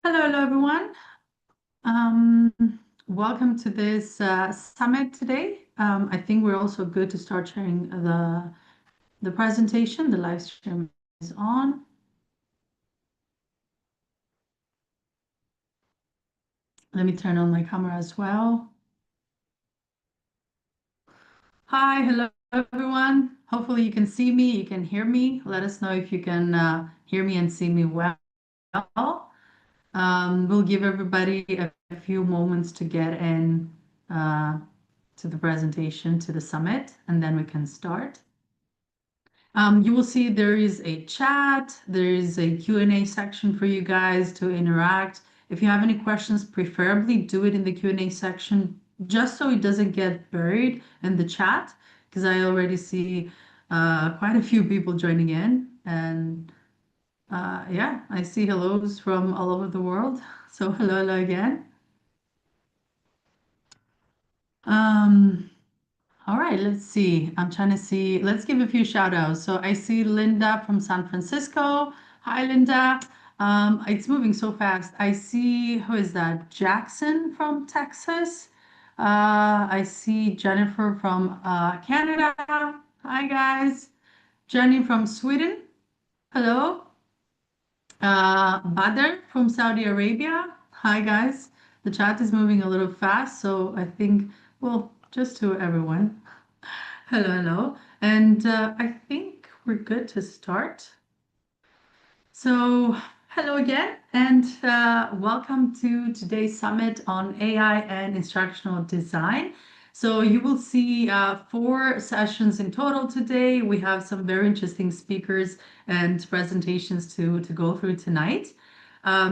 Hello, everyone. Um, Welcome to this summit today. I think we're also good to start sharing the presentation. The live stream is on. Let me turn on my camera as well. Hi, hello, everyone. Hopefully you can see me, you can hear me. Let us know if you can hear me and see me well. We'll give everybody a few moments to get in to the presentation, to the summit, and then we can start. You will see there is a chat, there is a Q&A section for you guys to interact. If you have any questions, preferably do it in the Q&A section, just so it doesn't get buried in the chat, because I already see quite a few people joining in. And yeah, I see hellos from all over the world. So hello again. Um, All right, let's see. I'm trying to see. Let's give a few shout outs. So I see Linda from San Francisco. Hi, Linda. It's moving so fast. I see, who is that? Jackson from Texas. I see Jennifer from Canada. Hi, guys. Jenny from Sweden. Hello. Badr from Saudi Arabia. Hi, guys. The chat is moving a little fast, so I think, well, just to everyone. Hello. And I think we're good to start. So, hello again, and welcome to today's summit on AI and instructional design. So, you will see four sessions in total today. We have some very interesting speakers and presentations to go through tonight. I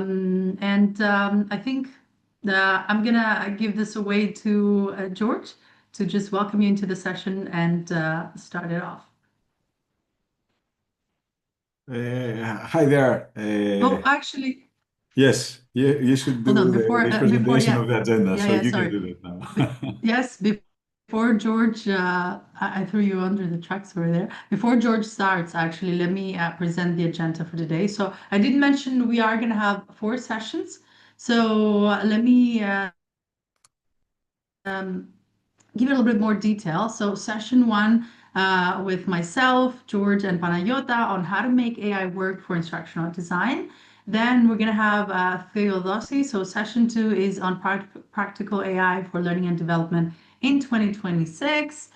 think I'm gonna give this away to George to just welcome you into the session and start it off. Hi there. Oh, actually, Yes, you should hold do on. the presentation Yeah, of the agenda, so you can sorry. do that Be now. yes, before George, I threw you under the trucks over there. Before George starts, actually, let me present the agenda for today. So I did mention we are going to have four sessions. So let me give it a little bit more detail. So session one with myself, George, and Panayota on how to make AI work for instructional design. Then we're going to have Theodosi. So session two is on practical AI for learning and development in 2026.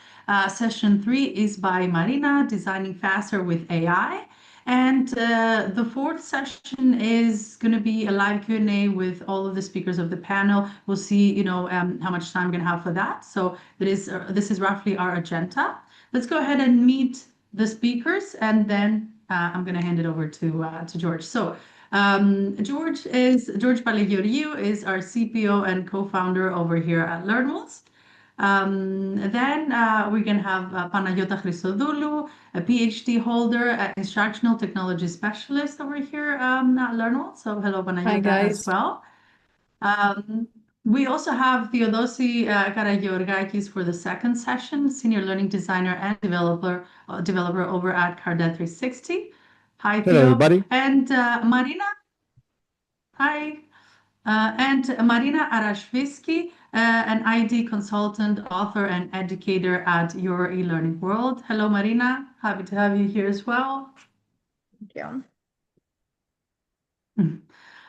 Session three is by Marina, Designing Faster with AI. And the fourth session is going to be a live Q&A with all of the speakers of the panel. We'll see, how much time we're going to have for that. So this is roughly our agenda. Let's go ahead and meet the speakers, and then I'm going to hand it over to George. So George Palegioriu is our CPO and co-founder over here at LearnWells. Then we're going to have Panayota Christodoulou, a PhD holder, instructional technology specialist over here at LearnWell. So hello, Hi Panayota, as guys. well. We also have Theodosi Karagiorgakis for the second session, senior learning designer and developer over at Cardet 360. Hi, Hello Theo. everybody. And Marina. Hi. And Marina Arashvisky, an ID consultant, author, and educator at Your eLearning World. Hello, Marina. Happy to have you here as well. Thank you.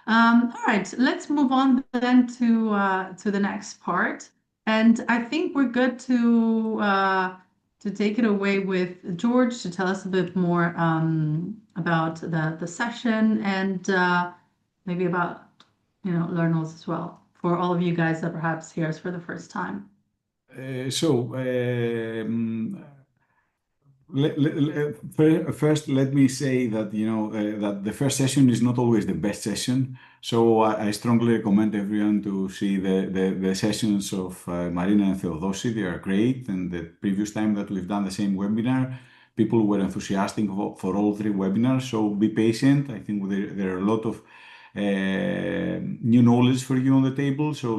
All right, let's move on then to the next part. And I think we're good to take it away with George to tell us a bit more about the session and maybe about learners as well for all of you guys that perhaps hear us for the first time. First, let me say that that the first session is not always the best session. So I strongly recommend everyone to see the sessions of Marina and Theodosi. They are great, and the previous time that we've done the same webinar, people were enthusiastic for all three webinars. So be patient. I think there are a lot of new knowledge for you on the table. So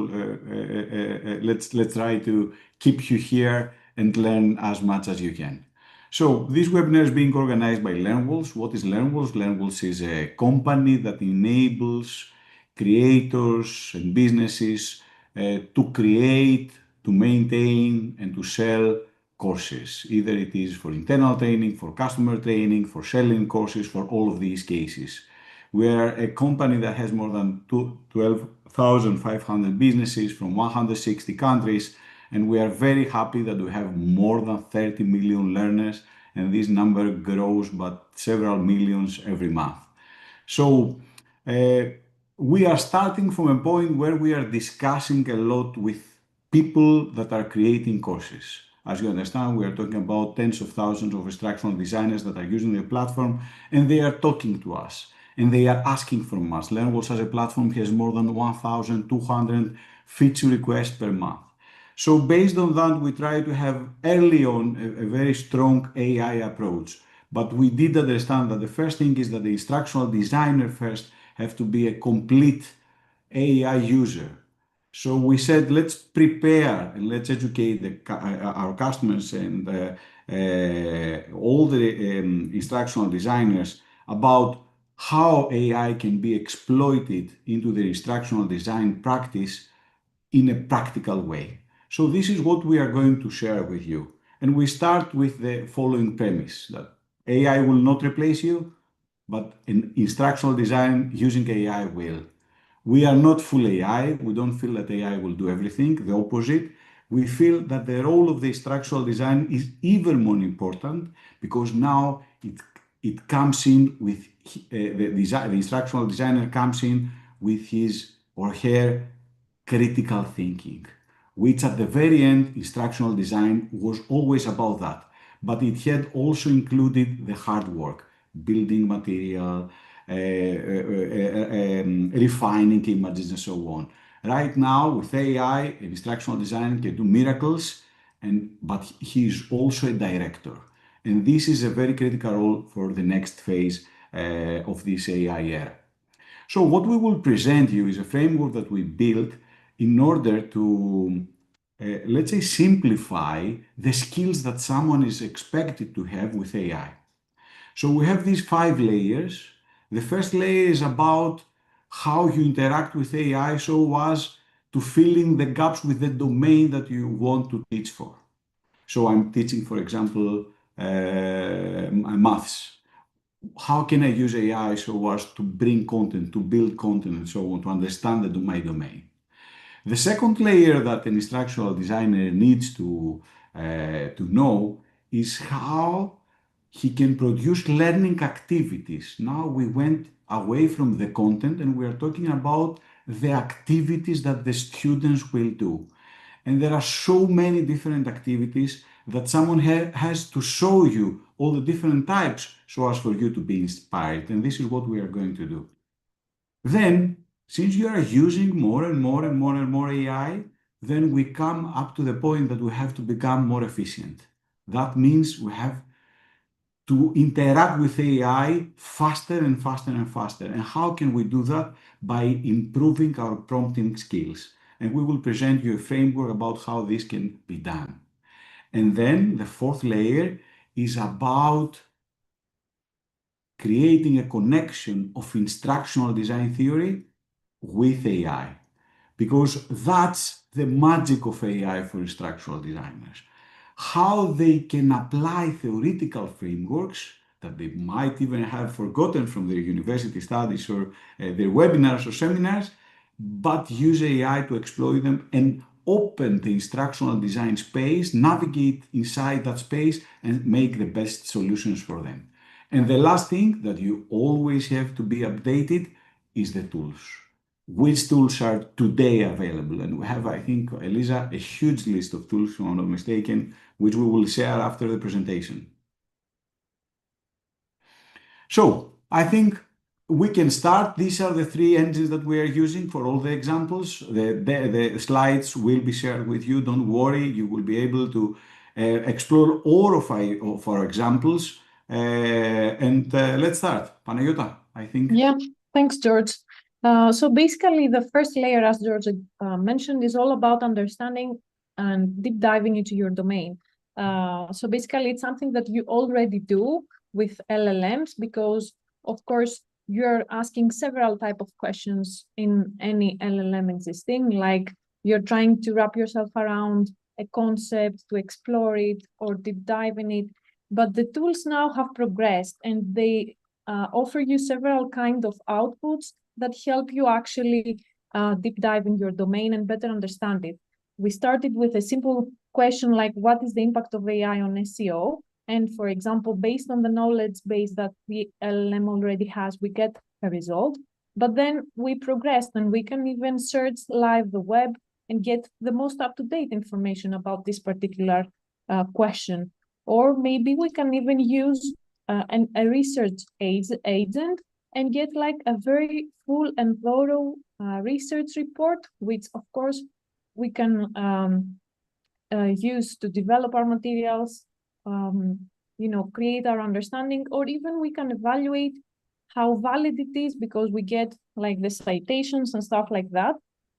let's try to keep you here and learn as much as you can. So this webinar is being organized by LearnWells. What is LearnWells? LearnWells is a company that enables creators and businesses to create, to maintain, and to sell courses. Either it is for internal training, for customer training, for selling courses, for all of these cases. We are a company that has more than 12,500 businesses from 160 countries, and we are very happy that we have more than 30 million learners, and this number grows by several millions every month. So we are starting from a point where we are discussing a lot with people that are creating courses. As you understand, we are talking about tens of thousands of instructional designers that are using the platform, and they are talking to us, and they are asking from us. LearnWorks as a platform has more than 1,200 feature requests per month. So based on that, we try to have early on a very strong AI approach. But we did understand that the first thing is that the instructional designer first have to be a complete AI user. So we said, let's prepare and let's educate our customers and all the instructional designers about how AI can be exploited into the instructional design practice in a practical way. So this is what we are going to share with you. And we start with the following premise that AI will not replace you, but in instructional design using AI will. We are not full AI. We don't feel that AI will do everything. The opposite. We feel that the role of the instructional design is even more important because now it comes in with the instructional designer comes in with his or her critical thinking, which at the very end, instructional design was always about that. But it had also included the hard work, building material, refining images, and so on. Right now, with AI, an instructional designer can do miracles, but he is also a director. And this is a very critical role for the next phase of this AI era. So what we will present you is a framework that we built in order to, let's say, simplify the skills that someone is expected to have with AI. So we have these 5 layers. The first layer is about how you interact with AI so as to fill in the gaps with the domain that you want to teach for. So I'm teaching, for example, maths. How can I use AI so as to bring content, to build content, and so on, to understand my domain? The second layer that an instructional designer needs to know is how he can produce learning activities. Now we went away from the content and we are talking about the activities that the students will do. And there are so many different activities that someone has to show you all the different types so as for you to be inspired. And this is what we are going to do. Then, since you are using more and more and more and more AI, then we come up to the point that we have to become more efficient. That means we have to interact with AI faster and faster and faster. And how can we do that? By improving our prompting skills. And we will present you a framework about how this can be done. And then the fourth layer is about creating a connection of instructional design theory with AI, because that's the magic of AI for instructional designers. How they can apply theoretical frameworks that they might even have forgotten from their university studies or their webinars or seminars, but use AI to exploit them and open the instructional design space, navigate inside that space, and make the best solutions for them. And the last thing that you always have to be updated is the tools. Which tools are today available? And we have, I think, Elisa, a huge list of tools, if I'm not mistaken, which we will share after the presentation. So I think we can start. These are the 3 engines that we are using for all the examples. The slides will be shared with you. Don't worry, you will be able to explore all of our examples. Let's start. Panayota, I think. Yeah, thanks, George. So basically, the first layer, as George mentioned, is all about understanding and deep diving into your domain. So basically, it's something that you already do with LLMs because, of course, you're asking several type of questions in any LLM existing, like you're trying to wrap yourself around a concept, to explore it or deep dive in it. But the tools now have progressed, and they offer you several kind of outputs that help you actually deep dive in your domain and better understand it. We started with a simple question like, what is the impact of AI on SEO? And for example, based on the knowledge base that the LLM already has, we get a result. But then we progressed, and we can even search live the web and get the most up-to-date information about this particular question. Or maybe we can even use a research agent and get like a very full and thorough research report, which of course we can use to develop our materials, create our understanding, or even we can evaluate how valid it is, because we get like the citations and stuff like that.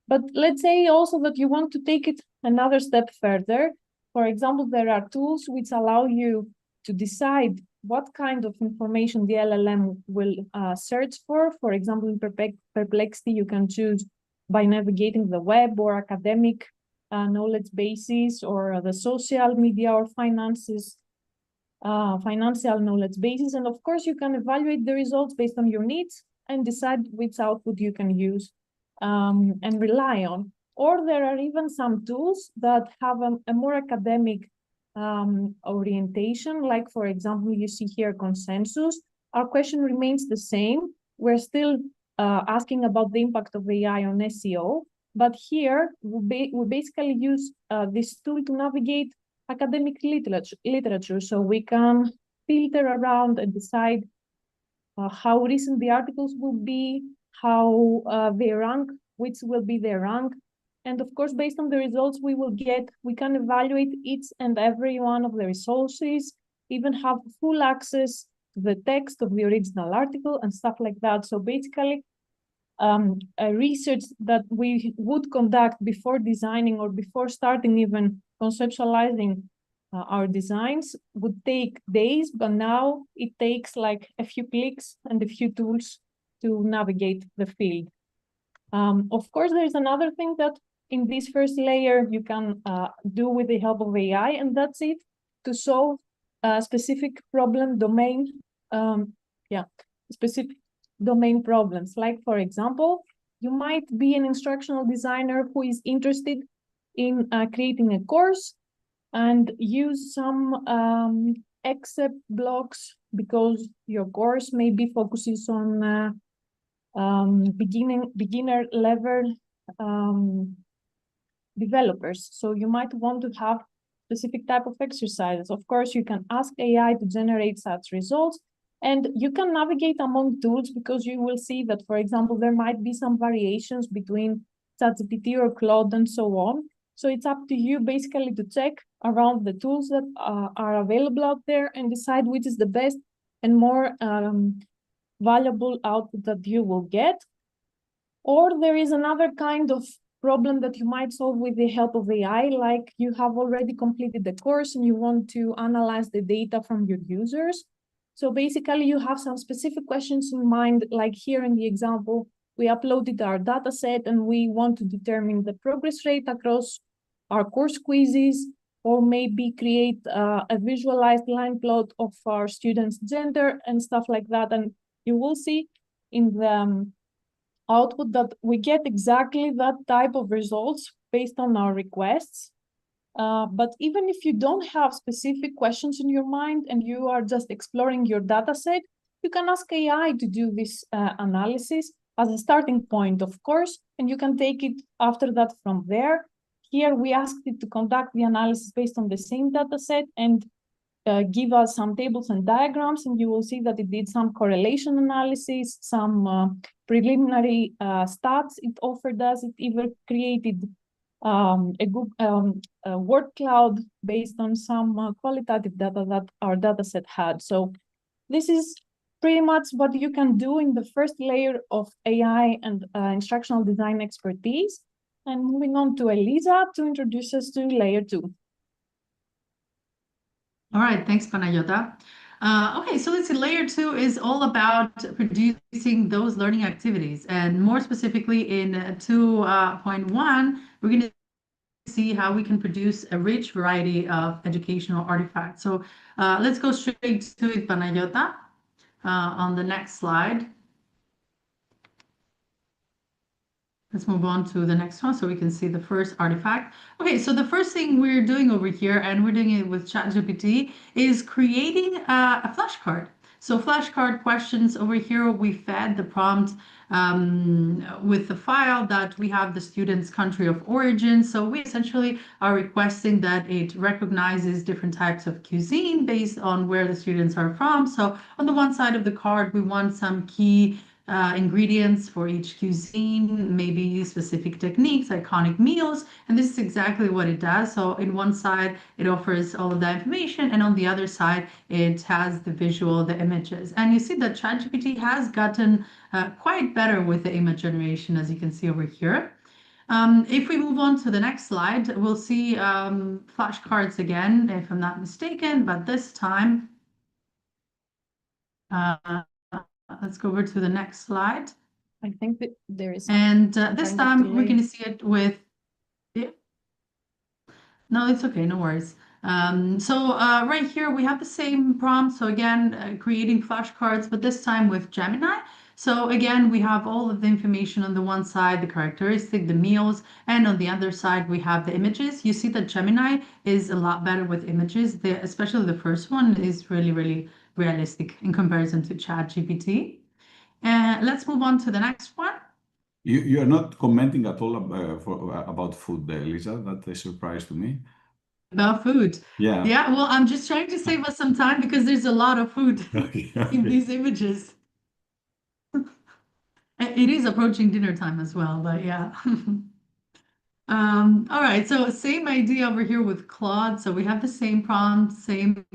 But let's say also that you want to take it another step further. For example, there are tools which allow you to decide what kind of information the LLM will search for. For example, in Perplexity, you can choose by navigating the web or academic knowledge bases, or the social media or financial knowledge bases. And of course, you can evaluate the results based on your needs and decide which output you can use and rely on. Or there are even some tools that have a more academic orientation, like for example, you see here consensus. Our question remains the same. We're still asking about the impact of AI on SEO, but here we basically use this tool to navigate academic literature, so we can filter around and decide how recent the articles will be, how they rank, which will be their rank. And of course, based on the results we will get, we can evaluate each and every one of the resources, even have full access to the text of the original article and stuff like that. So basically, a research that we would conduct before designing or before starting even conceptualizing our designs would take days, but now it takes like a few clicks and a few tools to navigate the field. Of course, there's another thing that in this first layer you can do with the help of AI, and that's it, to solve a specific problem domain, specific domain problems. Like, for example, you might be an instructional designer who is interested in creating a course and use some except blocks, because your course maybe focuses on beginner level developers. So you might want to have specific type of exercises. Of course, you can ask AI to generate such results, and you can navigate among tools, because you will see that, for example, there might be some variations between ChatGPT or Claude and so on. So it's up to you basically to check around the tools that are available out there and decide which is the best and more valuable output that you will get. Or there is another kind of problem that you might solve with the help of AI, like you have already completed the course and you want to analyze the data from your users. So basically you have some specific questions in mind, like here in the example, we uploaded our data set and we want to determine the progress rate across our course quizzes, or maybe create a visualized line plot of our students' gender and stuff like that. And you will see in the output that we get exactly that type of results based on our requests. But even if you don't have specific questions in your mind and you are just exploring your data set, you can ask AI to do this analysis as a starting point, of course, and you can take it after that from there. Here we asked it to conduct the analysis based on the same data set and give us some tables and diagrams, and you will see that it did some correlation analysis, some preliminary stats it offered us. It even created a word cloud based on some qualitative data that our data set had. So this is pretty much what you can do in the first layer of AI and instructional design expertise. And moving on to Elisa to introduce us to layer 2. All right, thanks, Panayota. Okay, so let's see. Layer two is all about producing those learning activities. And more specifically in 2.1, we're going to see how we can produce a rich variety of educational artifacts. So let's go straight to it, Panayota, on the next slide. Let's move on to the next one so we can see the first artifact. Okay, so the first thing we're doing over here, and we're doing it with ChatGPT, is creating a flashcard. So flashcard questions over here, we fed the prompt with the file that we have the student's country of origin. So we essentially are requesting that it recognizes different types of cuisine based on where the students are from. So on the one side of the card, we want some key ingredients for each cuisine, maybe specific techniques, iconic meals, and this is exactly what it does. So in one side, it offers all of that information, and on the other side, it has the visual, the images. And you see that ChatGPT has gotten quite better with the image generation, as you can see over here. If we move on to the next slide, we'll see flashcards again, if I'm not mistaken, but this time, let's go over to the next slide. I think that there is some And this kind of time we're delay. going to see it with, yeah. No, it's okay, no worries. So right here we have the same prompt. So again, creating flashcards, but this time with Gemini. So again, we have all of the information on the one side, the characteristic, the meals, and on the other side, we have the images. You see that Gemini is a lot better with images. Especially the first one is really, really realistic in comparison to ChatGPT. And let's move on to the next one. You are not commenting at all about food, Lisa. That's a surprise to me. About food. Yeah. Yeah, well, I'm just trying to save us some time because there's a lot of food Okay, in okay. these images. It is approaching dinner time as well, but yeah. All right, so same idea over here with Claude. So we have the same prompt, same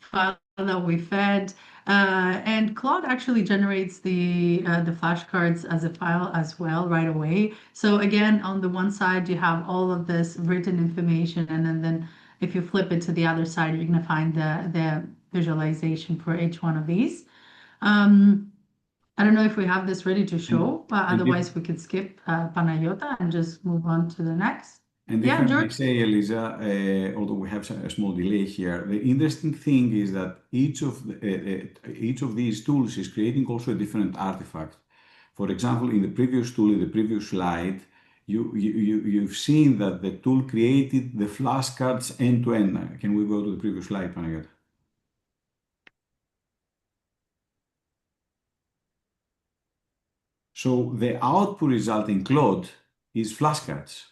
file that we fed. And Claude actually generates the flashcards as a file as well right away. So again, on the one side, you have all of this written information, and then if you flip it to the other side, you're going to find the visualization for each one of these. I don't know if we have this ready to show, but And if, otherwise we could skip Panayota and just move on to the next. and if Yeah, I may George? say, Elisa, although we have a small delay here, the interesting thing is that each of these tools is creating also a different artifact. For example, in the previous tool, in the previous slide, you've seen that the tool created the flashcards end to end. Can we go to the previous slide, Panagiotis? So the output result in Claude is flashcards.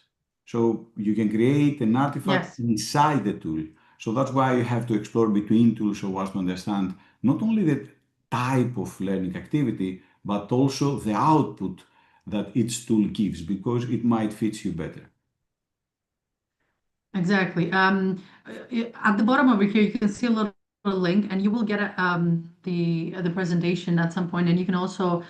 So you can create an artifact Yes. inside the tool. So that's why you have to explore between tools so as to understand not only the type of learning activity, but also the output that each tool gives, because it might fit you better. Exactly. At the bottom over here, you can see a little link, and you will get the presentation at some point, and you can also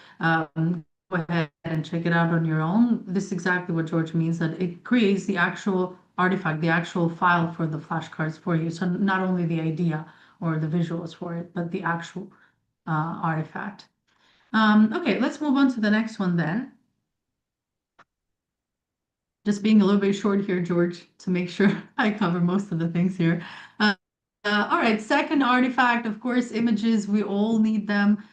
go ahead and check it out on your own. This is exactly what George means, that it creates the actual artifact, the actual file for the flashcards for you. So not only the idea or the visuals for it, but the actual artifact. Okay, let's move on to the next one then. Just being a little bit short here, George, to make sure I cover most of the things here. All right, second artifact, of course, images. We all need them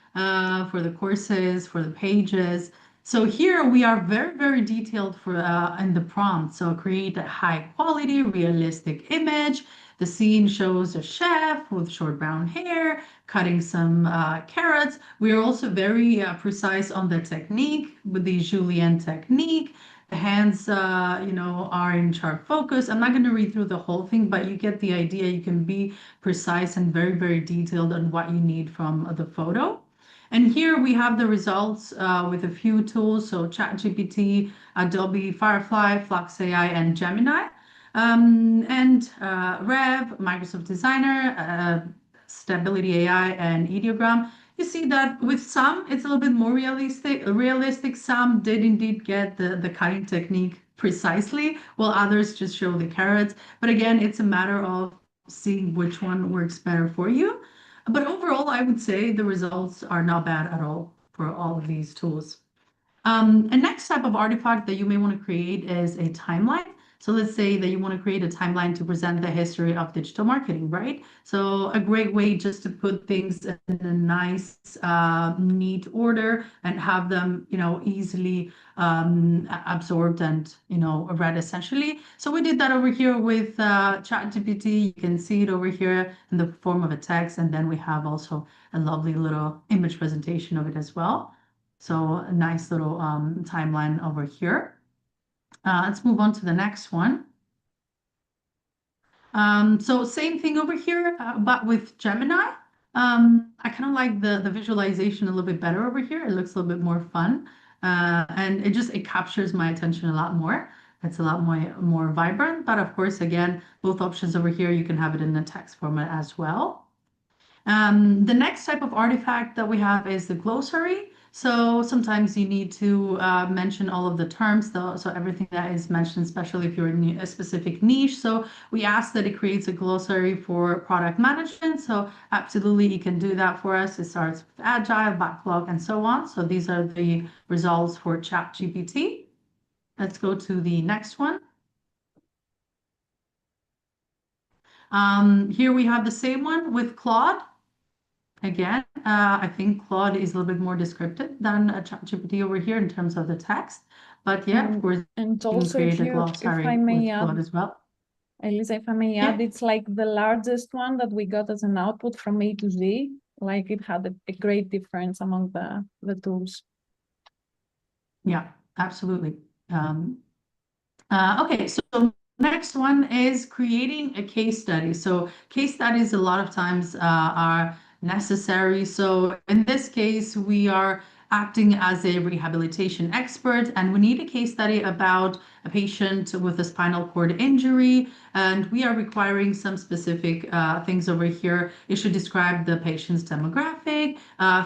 for the courses, for the pages. So here we are very, very detailed for in the prompt. So create a high quality, realistic image. The scene shows a chef with short brown hair cutting some carrots. We are also very precise on the technique with the Julienne technique. The hands, are in sharp focus. I'm not going to read through the whole thing, but you get the idea. You can be precise and very, very detailed on what you need from the photo. And here we have the results with a few tools. So ChatGPT, Adobe Firefly, Flux AI, and Gemini. And Rev, Microsoft Designer, Stability AI, and Ideogram. You see that with some, it's a little bit more realistic. Some did indeed get the cutting technique precisely, while others just show the carrots. But again, it's a matter of seeing which one works better for you. But overall, I would say the results are not bad at all for all of these tools. A next type of artifact that you may want to create is a timeline. So let's say that you want to create a timeline to present the history of digital marketing, right? So a great way just to put things in a nice, neat order and have them, easily absorbed and, read essentially. So we did that over here with ChatGPT. You can see it over here in the form of a text, and then we have also a lovely little image presentation of it as well. So a nice little timeline over here. Let's move on to the next one. So same thing over here, but with Gemini. I kind of like the visualization a little bit better over here. It looks a little bit more fun. And it captures my attention a lot more. It's a lot more vibrant, but of course, again, both options over here, you can have it in the text format as well. The next type of artifact that we have is the glossary. So sometimes you need to mention all of the terms, though, so everything that is mentioned, especially if you're in a specific niche. So we ask that it creates a glossary for product management. So absolutely, it can do that for us. It starts with agile, backlog, and so on. So these are the results for ChatGPT. Let's go to the next one. Here we have the same one with Claude. Again, I think Claude is a little bit more descriptive than ChatGPT over here in terms of the text. But yeah, of course, And you can also, create a if glossary I may with add, Claude as well. Elisa, if I may Yeah. add, it's like the largest one that we got as an output from A to Z. Like it had a great difference among the tools. Yeah, absolutely. Okay, so next one is creating a case study. So case studies a lot of times are necessary. So in this case, we are acting as a rehabilitation expert, and we need a case study about a patient with a spinal cord injury, and we are requiring some specific things over here. It should describe the patient's demographic,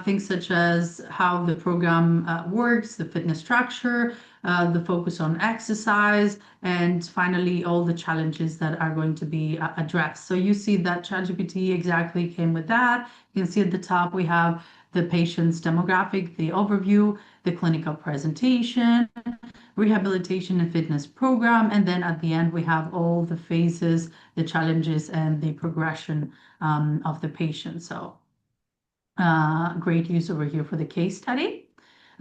things such as how the program works, the fitness structure, the focus on exercise, and finally, all the challenges that are going to be addressed. So you see that ChatGPT exactly came with that. You can see at the top, we have the patient's demographic, the overview, the clinical presentation, rehabilitation and fitness program, and then at the end, we have all the phases, the challenges, and the progression of the patient. So great use over here for the case study.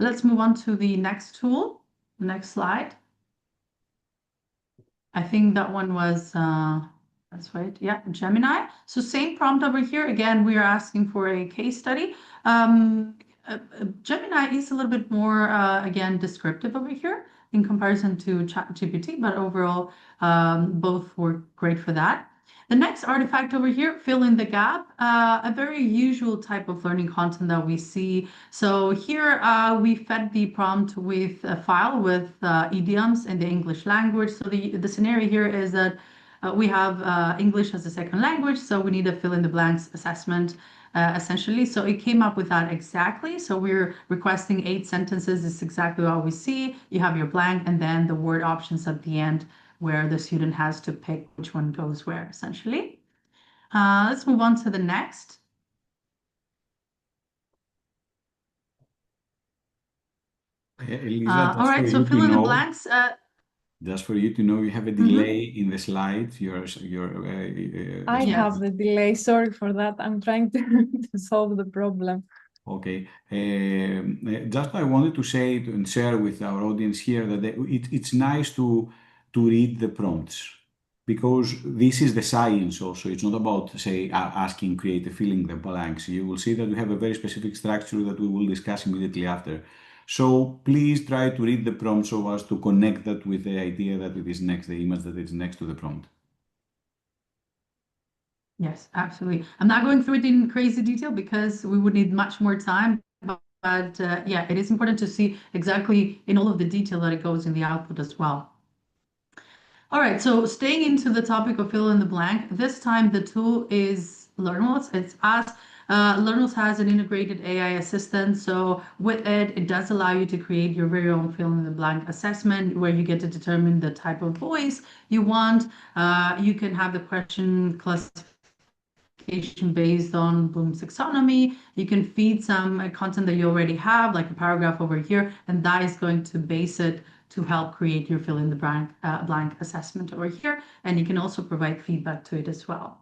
Let's move on to the next tool. Next slide. I think that one was, that's right. Yeah, Gemini. So same prompt over here. Again, we are asking for a case study. Gemini is a little bit more, again, descriptive over here in comparison to ChatGPT, but overall, both work great for that. The next artifact over here, fill in the gap, a very usual type of learning content that we see. So here we fed the prompt with a file with idioms in the English language. So the scenario here is that we have English as a second language, so we need a fill in the blanks assessment essentially. So it came up with that exactly. So we're requesting 8 sentences. This is exactly what we see. You have your blank and then the word options at the end where the student has to pick which one goes where, essentially. Let's move on to the next. Elisa, All right, so fill in the blanks. Just for you to know, you have a delay in the slides. I have the delay. Sorry for that. I'm trying to solve the problem. Okay. Just I wanted to say and share with our audience here that it's nice to read the prompts because this is the science also. It's not about, say, asking, create, filling the blanks. You will see that we have a very specific structure that we will discuss immediately after. So please try to read the prompt so as to connect that with the idea that it is next, the image that is next to the prompt. Yes, absolutely. I'm not going through it in crazy detail because we would need much more time. But yeah, it is important to see exactly in all of the detail that it goes in the output as well. All right, so staying into the topic of fill in the blank, this time the tool is Learnwells. It's us. Learnwells has an integrated AI assistant. So with it, it does allow you to create your very own fill in the blank assessment where you get to determine the type of voice you want. You can have the question classification classification based on Bloom's taxonomy. You can feed some content that you already have, like a paragraph over here, and that is going to base it to help create your fill in the blank assessment over here. And you can also provide feedback to it as well.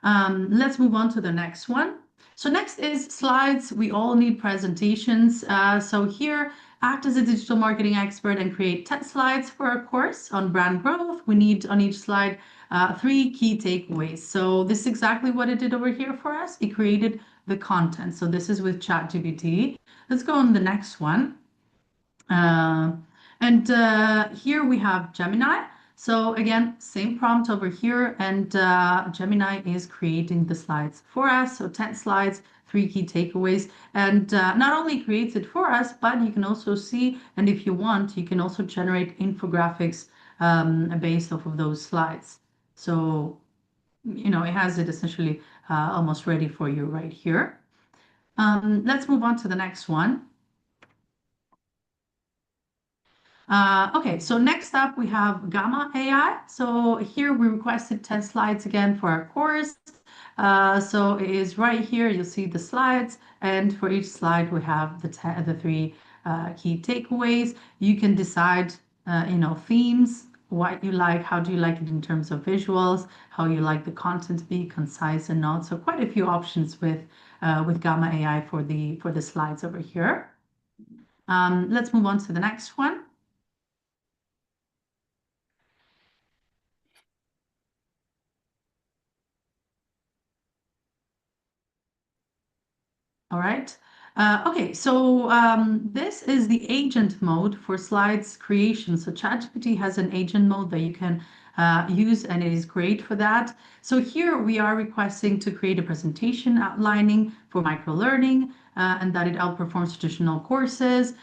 Let's move on to the next one. So next is slides. We all need presentations. So here, act as a digital marketing expert and create 10 slides for our course on brand growth. We need on each slide 3 key takeaways. So this is exactly what it did over here for us. It created the content. So this is with ChatGPT. Let's go on the next one. Here we have Gemini. So again, same prompt over here, and Gemini is creating the slides for us. So 10 slides, 3 key takeaways, and not only creates it for us, but you can also see, and if you want, you can also generate infographics based off of those slides. So, it has it essentially almost ready for you right here. Let's move on to the next one. Okay, so next up we have Gamma AI. So here we requested 10 slides again for our course. So it is right here, you'll see the slides, and for each slide we have the 3 key takeaways. You can decide, themes, what you like, how do you like it in terms of visuals, how you like the content to be concise and not. So quite a few options with Gamma AI for the slides over here. Let's move on to the next one. All right. Okay, so this is the agent mode for slides creation. So ChatGPT has an agent mode that you can use, and it is great for that. So here we are requesting to create a presentation outlining for microlearning and that it outperforms traditional courses.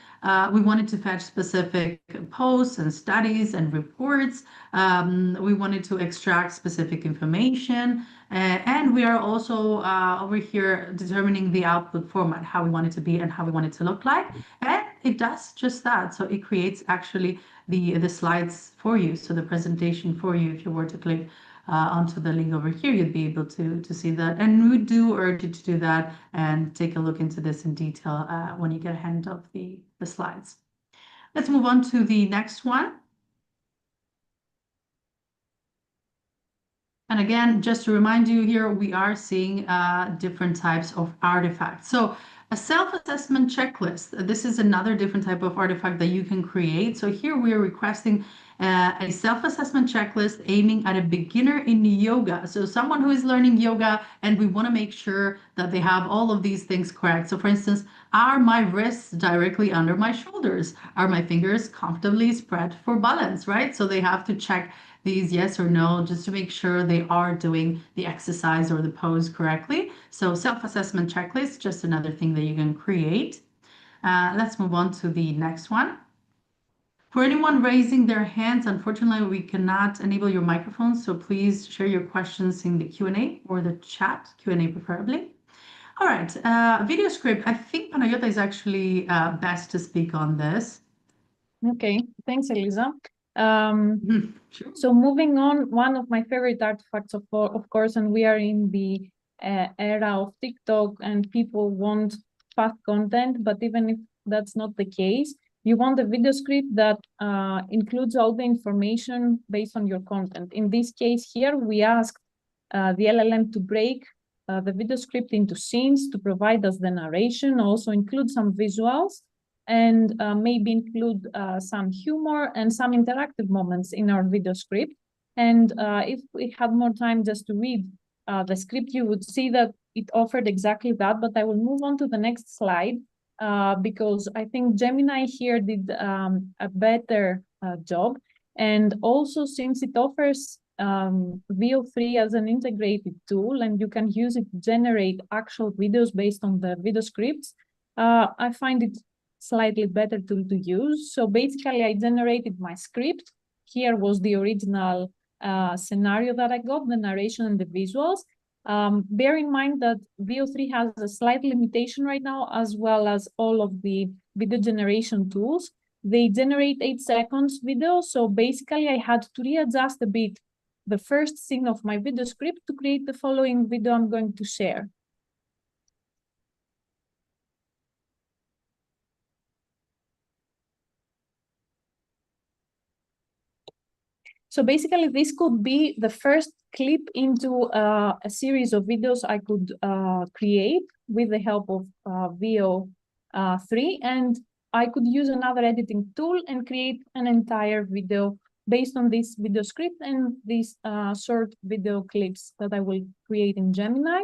We wanted to fetch specific posts and studies and reports. We wanted to extract specific information. And we are also over here determining the output format, how we want it to be and how we want it to look like. And it does just that. So it creates actually the slides for you. So the presentation for you, if you were to click onto the link over here, you'd be able to see that. And we do urge you to do that and take a look into this in detail when you get a hand of the slides. Let's move on to the next one. And again, just to remind you here, we are seeing different types of artifacts. So a self-assessment checklist, this is another different type of artifact that you can create. So here we are requesting a self-assessment checklist aiming at a beginner in yoga. So someone who is learning yoga, and we want to make sure that they have all of these things correct. So for instance, are my wrists directly under my shoulders? Are my fingers comfortably spread for balance, right? So they have to check these yes or no, just to make sure they are doing the exercise or the pose correctly. So self-assessment checklist, just another thing that you can create. Let's move on to the next one. For anyone raising their hands, unfortunately, we cannot enable your microphone, so please share your questions in the Q&A or the chat, Q&A preferably. All right, video script. I think Panayota is actually best to speak on this. Okay, thanks, Elisa. Sure. So moving on, one of my favorite artifacts, of course, and we are in the era of TikTok and people want fast content, but even if that's not the case, you want a video script that includes all the information based on your content. In this case here, we asked the LLM to break the video script into scenes to provide us the narration, also include some visuals, and maybe include some humor and some interactive moments in our video script. And if we had more time just to read the script, you would see that it offered exactly that. But I will move on to the next slide because I think Gemini here did a better job. And also, since it offers VO3 as an integrated tool, and you can use it to generate actual videos based on the video scripts, I find it slightly better tool to use. So basically, I generated my script. Here was the original scenario that I got, the narration and the visuals. Bear in mind that VO3 has a slight limitation right now, as well as all of the video generation tools. They generate 8 seconds video, so basically I had to readjust a bit the first scene of my video script to create the following video I'm going to share. So basically, this could be the first clip into a series of videos I could create with the help of VO3, and I could use another editing tool and create an entire video based on this video script and these short video clips that I will create in Gemini.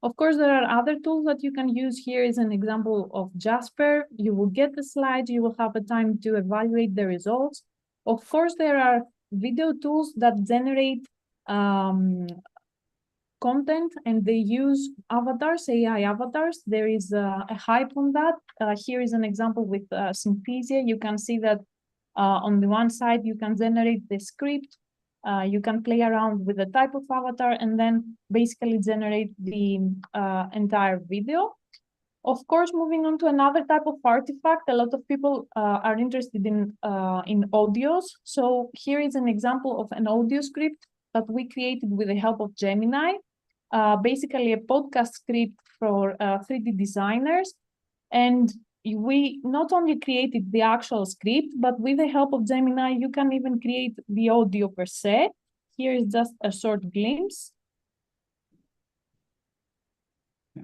Of course, there are other tools that you can use. Here is an example of Jasper. You will get the slides, you will have a time to evaluate the results. Of course, there are video tools that generate content, and they use avatars, AI avatars. There is a hype on that. Here is an example with Synthesia. You can see that on the one side, you can generate the script, you can play around with the type of avatar, and then basically generate the entire video. Of course, moving on to another type of artifact, a lot of people are interested in audios. So here is an example of an audio script that we created with the help of Gemini, basically a podcast script for 3D designers. And we not only created the actual script, but with the help of Gemini, you can even create the audio per se. Here is just a short glimpse.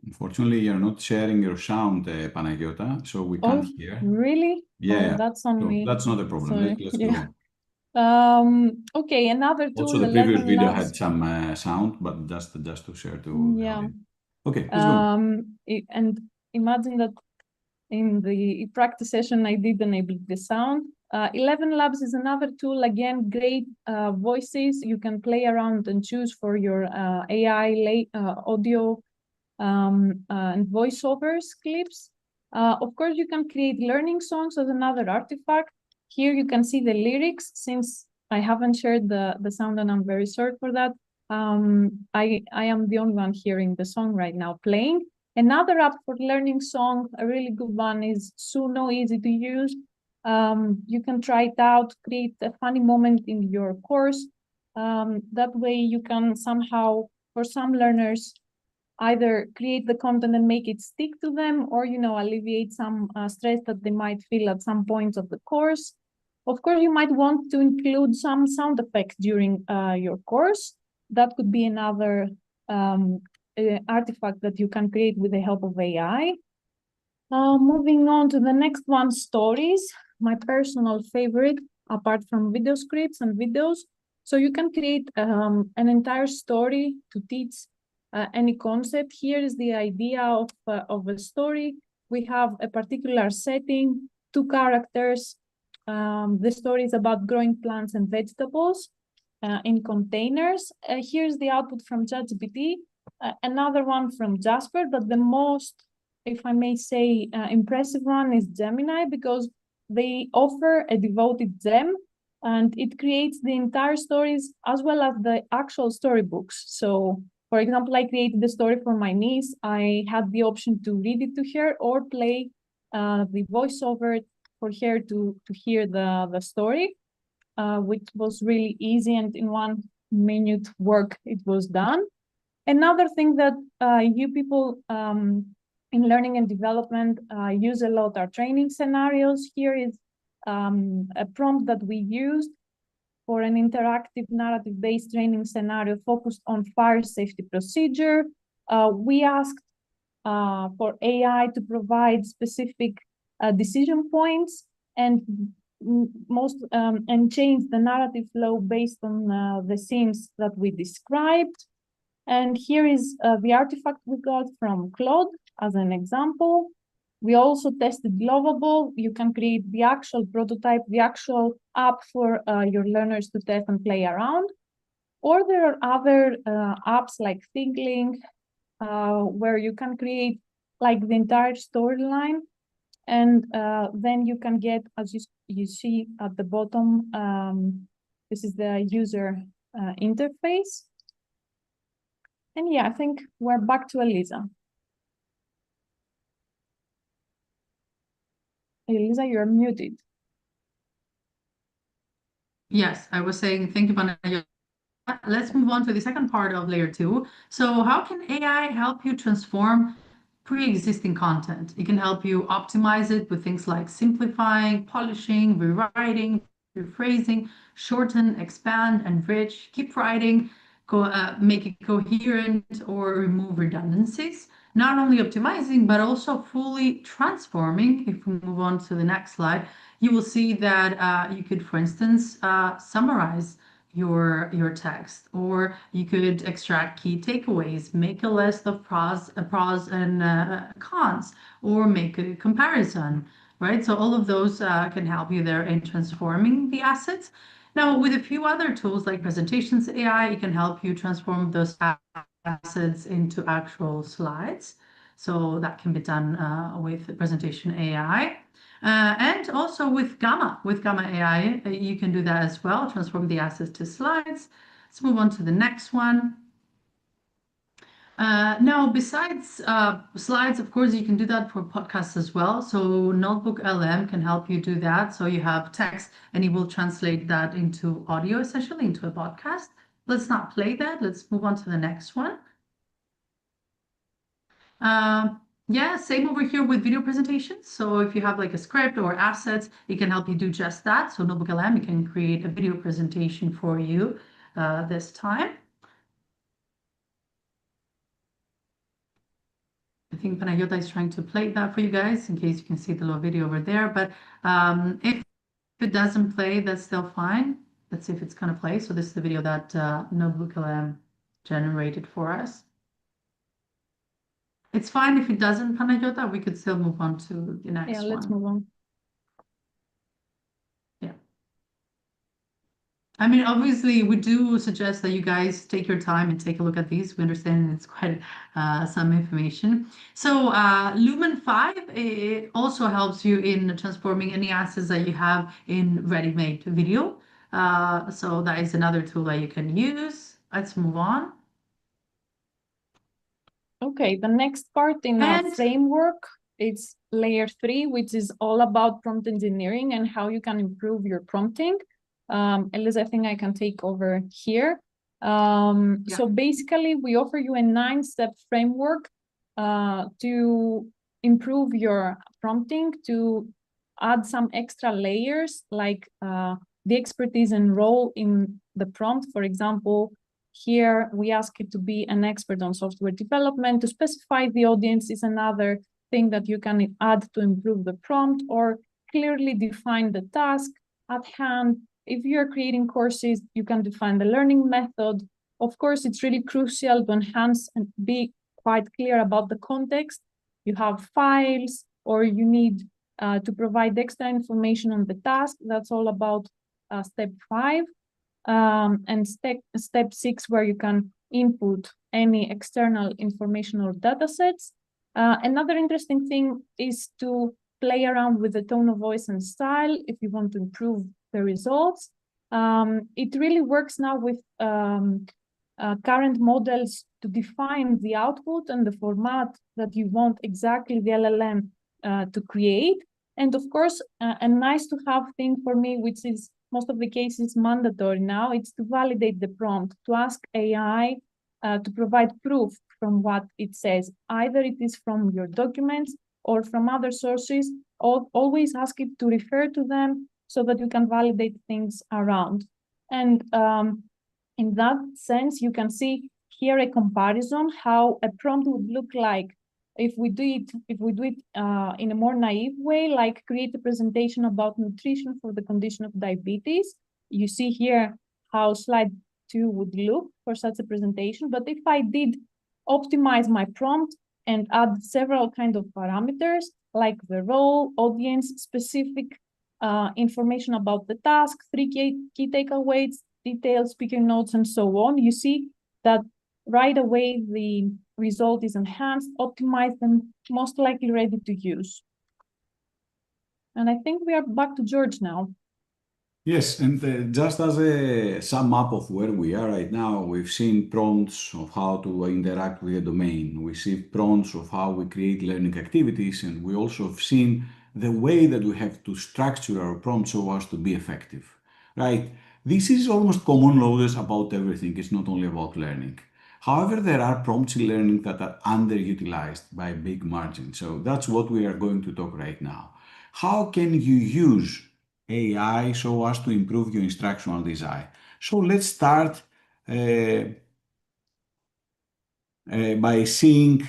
Unfortunately, you're not sharing your sound, Panagiota, so we can't hear. Really? Yeah, oh, that's on so me. that's not a problem. Sorry. Let's Yeah. go on. Okay, another tool. Also, the previous 11 video Labs. had some sound, but just to share to the audience. Okay, let's go. And imagine that in the practice session, I did enable the sound. 11 Labs is another tool, again, great voices. You can play around and choose for your AI audio and voiceovers clips. Of course, you can create learning songs as another artifact. Here you can see the lyrics. Since I haven't shared the sound, and I'm very sorry for that, I am the only one hearing the song right now playing. Another app for learning song, a really good one, is Suno, easy to use. You can try it out, create a funny moment in your course. That way you can somehow, for some learners, either create the content and make it stick to them, or alleviate some stress that they might feel at some points of the course. Of course, you might want to include some sound effects during your course. That could be another artifact that you can create with the help of AI. Moving on to the next one, stories, my personal favorite, apart from video scripts and videos. So you can create an entire story to teach any concept. Here is the idea of a story. We have a particular setting, 2 characters. The story is about growing plants and vegetables in containers. Here's the output from ChatGPT. Another one from Jasper, but the most, if I may say, impressive one is Gemini, because they offer a devoted gem, and it creates the entire stories as well as the actual storybooks. So, for example, I created the story for my niece. I had the option to read it to her or play the voiceover for her to hear the story, which was really easy, and in 1 minute work it was done. Another thing that you people in learning and development use a lot are training scenarios. Here is a prompt that we used for an interactive narrative-based training scenario focused on fire safety procedure. We asked for AI to provide specific decision points and change the narrative flow based on the scenes that we described. And here is the artifact we got from Claude as an example. We also tested Lovable. You can create the actual prototype, the actual app for your learners to test and play around. Or there are other apps like ThinkLink, where you can create like the entire storyline. And then you can get, as you see at the bottom, this is the user interface. And yeah, I think we're back to Elisa. Elisa, you're muted. Yes, I was saying thank you, Panayota. let's move on to the second part of layer two. So how can AI help you transform pre-existing content? It can help you optimize it with things like simplifying, polishing, rewriting, rephrasing, shorten, expand, enrich, keep writing, make it coherent, or remove redundancies. Not only optimizing, but also fully transforming. If we move on to the next slide, you will see that you could, for instance, summarize your text, or you could extract key takeaways, make a list of pros and cons, or make a comparison, right? So all of those can help you there in transforming the assets. Now, with a few other tools like presentations AI, it can help you transform those assets into actual slides. So that can be done with presentation AI. And also with Gamma AI, you can do that as well, transform the assets to slides. Let's move on to the next one. Now, besides slides, of course, you can do that for podcasts as well. So Notebook LM can help you do that. So you have text and it will translate that into audio, essentially into a podcast. Let's not play that. Let's move on to the next one. Yeah, same over here with video presentations. So if you have like a script or assets, it can help you do just that. So Notebook LM, it can create a video presentation for you this time. I think Panayota is trying to play that for you guys in case you can see the little video over there. But if it doesn't play, that's still fine. Let's see if it's going to play. So this is the video that Notebook LM generated for us. It's fine if it doesn't, Panayota. We could still move on to the next one. Yeah, let's move on. Yeah. I mean, obviously, we do suggest that you guys take your time and take a look at these. We understand it's quite some information. So Lumen 5, it also helps you in transforming any assets that you have in ready-made video. So that is another tool that you can use. Let's move on. Okay, the next part in our And framework, it's layer 3, which is all about prompt engineering and how you can improve your prompting. Elisa, I think I can take over here. So basically, we offer you a 9-step framework to improve your prompting, to add some extra layers like the expertise and role in the prompt. For example, here we ask you to be an expert on software development. To specify the audience is another thing that you can add to improve the prompt, or clearly define the task at hand. If you're creating courses, you can define the learning method. Of course, it's really crucial to enhance and be quite clear about the context. You have files, or you need to provide extra information on the task. That's all about step 5. And step 6, where you can input any external information or data sets. Another interesting thing is to play around with the tone of voice and style if you want to improve the results. It really works now with current models to define the output and the format that you want exactly the LLM to create. And of course, a nice to have thing for me, which is most of the cases mandatory now, it's to validate the prompt, to ask AI to provide proof from what it says. Either it is from your documents or from other sources. Always ask it to refer to them so that you can validate things around. And in that sense, you can see here a comparison how a prompt would look like if we do it in a more naive way, like create a presentation about nutrition for the condition of diabetes. You see here how slide 2 would look for such a presentation. But if I did optimize my prompt and add several kind of parameters, like the role, audience, specific information about the task, 3 key takeaways, detailed speaker notes, and so on, you see that right away the result is enhanced, optimized, and most likely ready to use. And I think we are back to George now. Yes, and just as a sum up of where we are right now, we've seen prompts of how to interact with the domain. We see prompts of how we create learning activities, and we also have seen the way that we have to structure our prompts so as to be effective, right? This is almost common knowledge about everything. It's not only about learning. However, there are prompts in learning that are underutilized by a big margin. So that's what we are going to talk right now. How can you use AI so as to improve your instructional design? So let's start by seeing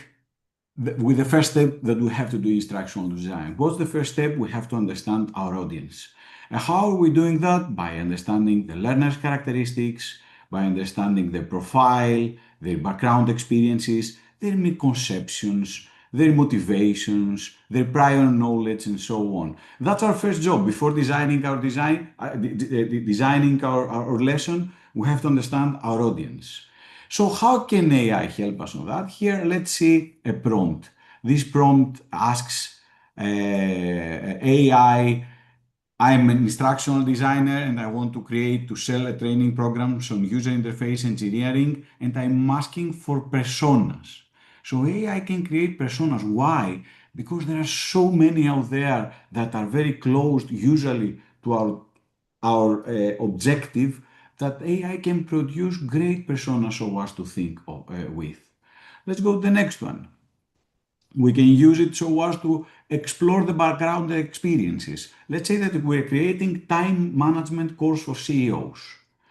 with the first step that we have to do instructional design. What's the first step? We have to understand our audience. And how are we doing that? By understanding the learner's characteristics, by understanding their profile, their background experiences, their misconceptions, their motivations, their prior knowledge, and so on. That's our first job. Before designing our our lesson, we have to understand our audience. So how can AI help us on that? Here, let's see a prompt. This prompt asks AI, I'm an instructional designer and I want to sell a training program on user interface engineering, and I'm asking for personas. So AI can create personas. Why? Because there are so many out there that are very close usually to our objective, that AI can produce great personas so as to think with. Let's go to the next one. We can use it so as to explore the background experiences. Let's say that we're creating time management course for CEOs.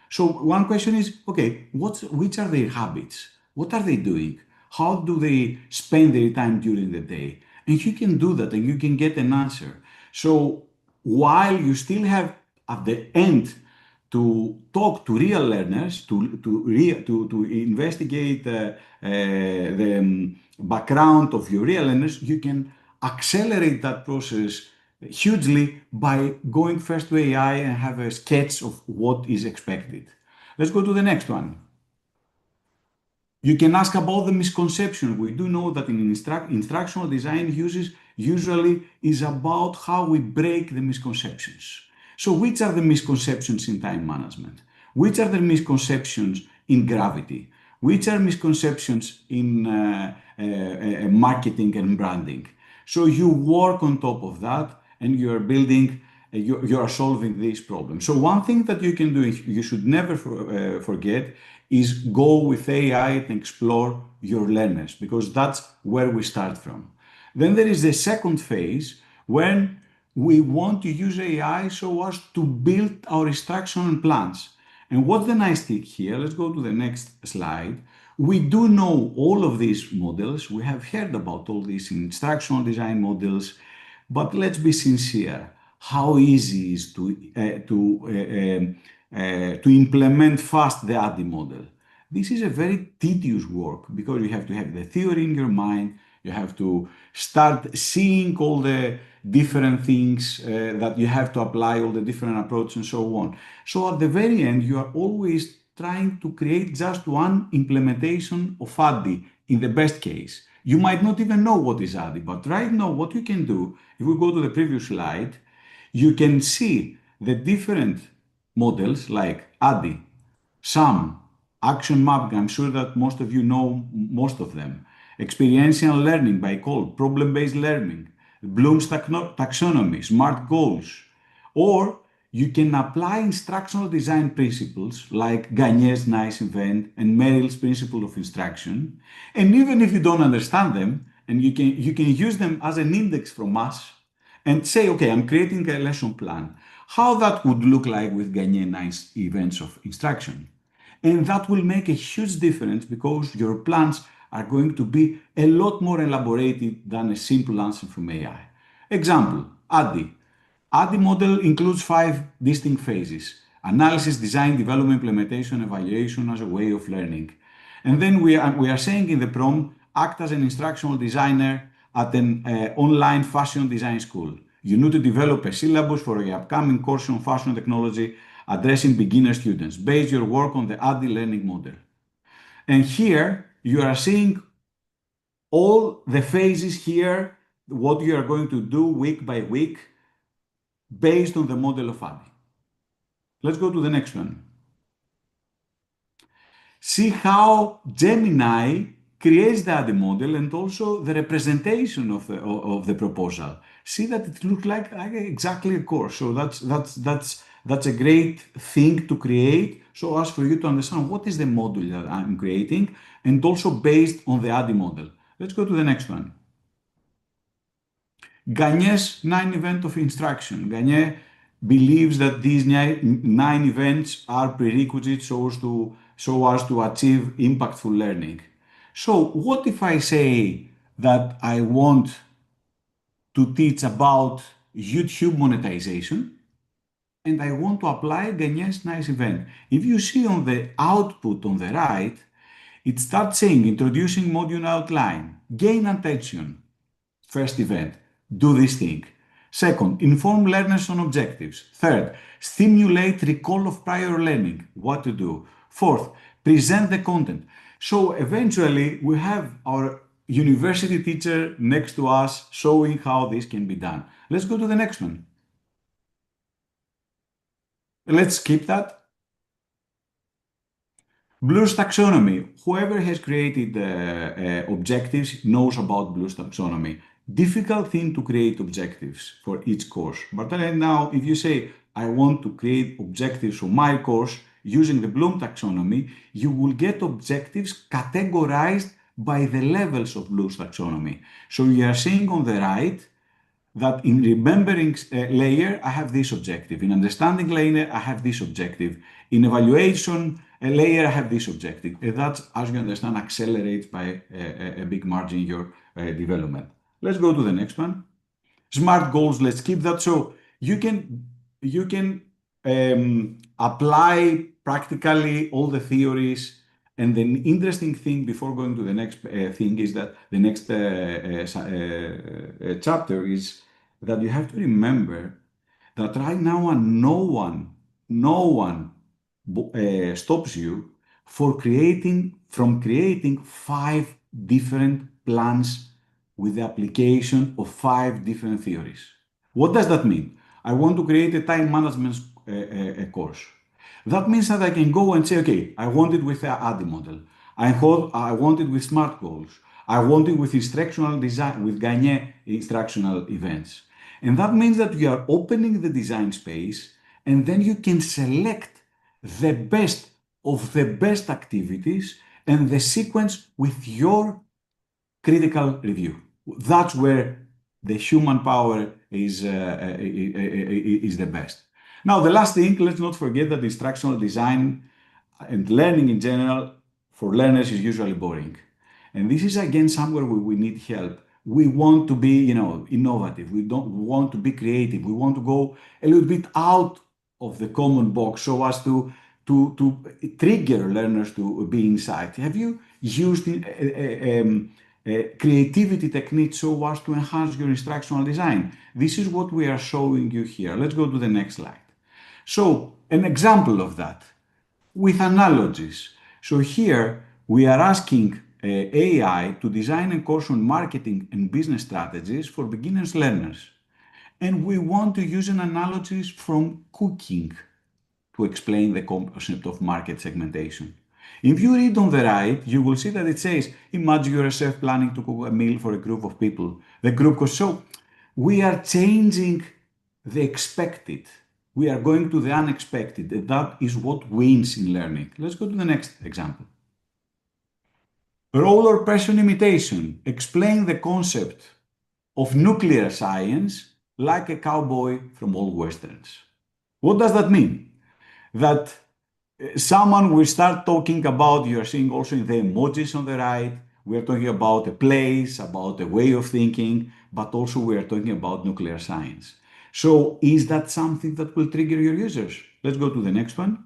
So one question is, okay, which are their habits? What are they doing? How do they spend their time during the day? And you can do that and you can get an answer. So while you still have at the end to talk to real learners, to investigate the background of your real learners, you can accelerate that process hugely by going first to AI and have a sketch of what is expected. Let's go to the next one. You can ask about the misconception. We do know that in instructional design usually is about how we break the misconceptions. So which are the misconceptions in time management? Which are the misconceptions in gravity? Which are misconceptions in marketing and branding? So you work on top of that and you are building, you are solving these problems. So one thing that you can do, you should never forget, is go with AI and explore your learners, because that's where we start from. Then there is the second phase when we want to use AI so as to build our instructional plans. And what's the nice thing here? Let's go to the next slide. We do know all of these models. We have heard about all these instructional design models, but let's be sincere. How easy is to implement fast the ADDIE model? This is a very tedious work because you have to have the theory in your mind. You have to start seeing all the different things that you have to apply, all the different approaches and so on. So at the very end, you are always trying to create just one implementation of ADDIE in the best case. You might not even know what is ADDIE, but right now what you can do, if we go to the previous slide, you can see the different models like ADDIE, SAM, action mapping. I'm sure that most of you know most of them. Experiential learning by Cole, problem-based learning, Bloom's taxonomy, SMART goals. Or you can apply instructional design principles like Gagne's nice event and Merrill's principle of instruction. And even if you don't understand them, and you can use them as an index from us and say, okay, I'm creating a lesson plan. How that would look like with Gagne's nice events of instruction. And that will make a huge difference because your plans are going to be a lot more elaborated than a simple answer from AI. Example, ADDIE. ADDIE model includes 5 distinct phases: analysis, design, development, implementation, evaluation as a way of learning. And then we are saying in the prompt, act as an instructional designer at an online fashion design school. You need to develop a syllabus for your upcoming course on fashion technology addressing beginner students. Base your work on the ADDIE learning model. And here you are seeing all the phases here, what you are going to do week by week based on the model of ADDIE. Let's go to the next one. See how Gemini creates the ADDIE model and also the representation of the proposal. See that it looks like exactly a course. So that's That's a great thing to create so as for you to understand what is the module that I'm creating and also based on the ADDIE model. Let's go to the next one. Gagne's 9 events of instruction. Gagne believes that these 9 events are prerequisites so as to achieve impactful learning. So what if I say that I want to teach about YouTube monetization and I want to apply Gagne's nice event? If you see on the output on the right, it starts saying introducing module outline, gain attention, first event, do this thing. Second, inform learners on objectives. Third, stimulate recall of prior learning, what to do. Fourth, present the content. So eventually we have our university teacher next to us showing how this can be done. Let's go to the next one. Let's skip that. Bloom's taxonomy. Whoever has created objectives knows about Bloom's taxonomy. Difficult thing to create objectives for each course. But right now, if you say, I want to create objectives for my course using the Bloom taxonomy, you will get objectives categorized by the levels of Bloom's taxonomy. So you are seeing on the right that in remembering layer, I have this objective. In understanding layer, I have this objective. In evaluation layer, I have this objective. And that, as you understand, accelerates by a big margin your development. Let's go to the next one. Smart goals, let's keep that. So you can apply practically all the theories. And the interesting thing before going to the next thing is that the next chapter is that you have to remember that right now no one stops you from creating 5 different plans with the application of 5 different theories. What does that mean? I want to create a time management course. That means that I can go and say, okay, I want it with the ADDIE model. I want it with SMART goals. I want it with instructional design, with Gagne instructional events. And that means that you are opening the design space and then you can select the best of the best activities and the sequence with your critical review. That's where the human power is the best. Now, the last thing, let's not forget that instructional design and learning in general for learners is usually boring. And this is again somewhere where we need help. We want to be, innovative. We don't want to be creative. We want to go a little bit out of the common box so as to trigger learners to be inside. Have you used creativity techniques so as to enhance your instructional design? This is what we are showing you here. Let's go to the next slide. So an example of that with analogies. So here we are asking AI to design a course on marketing and business strategies for beginners learners. And we want to use an analogies from cooking to explain the concept of market segmentation. If you read on the right, you will see that it says, imagine you're a chef planning to cook a meal for a group of people. The group goes, so we are changing the expected. We are going to the unexpected. And that is what wins in learning. Let's go to the next example. Role or person imitation. Explain the concept of nuclear science like a cowboy from old westerns. What does that mean? That someone will start talking about, you're seeing also in the emojis on the right, we're talking about a place, about a way of thinking, but also we are talking about nuclear science. So is that something that will trigger your users? Let's go to the next one.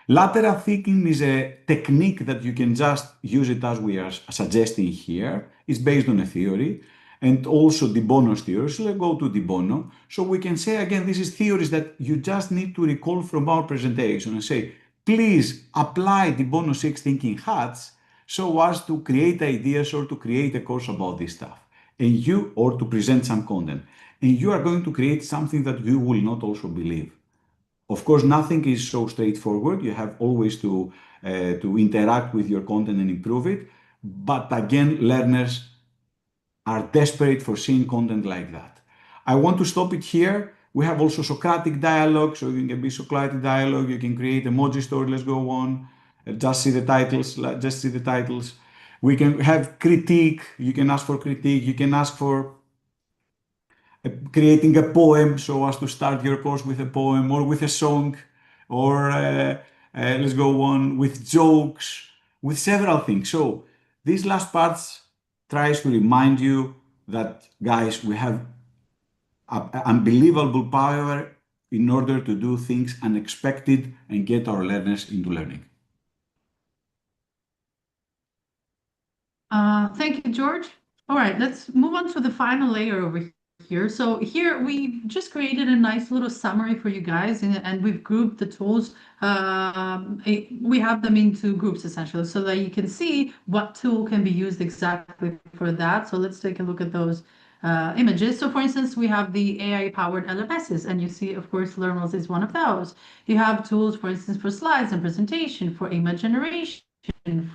Lateral thinking is a technique that you can just use it as we are suggesting here. It's based on a theory and also De Bono's theory. So let's go to De Bono. So we can say again, this is theories that you just need to recall from our presentation and say, please apply De Bono's 6 thinking hats so as to create ideas or to create a course about this stuff. And or to present some content. And you are going to create something that you will not also believe. Of course, nothing is so straightforward. You have always to interact with your content and improve it. But again, learners are desperate for seeing content like that. I want to stop it here. We have also Socratic dialogue, so you can be Socratic dialogue. You can create emoji story. Let's go on. Just see the titles. Just see the titles. We can have critique. You can ask for critique. You can ask for creating a poem so as to start your course with a poem or with a song, or let's go on with jokes, with several things. So these last parts tries to remind you that, guys, we have unbelievable power in order to do things unexpected and get our learners into learning. Thank you, George. All right, let's move on to the final layer over here. So here we just created a nice little summary for you guys, and we've grouped the tools. We have them into groups essentially, so that you can see what tool can be used exactly for that. So let's take a look at those images. So for instance, we have the AI-powered LMSs, and you see, of course, Learnwells is one of those. You have tools, for instance, for slides and presentation, for image generation,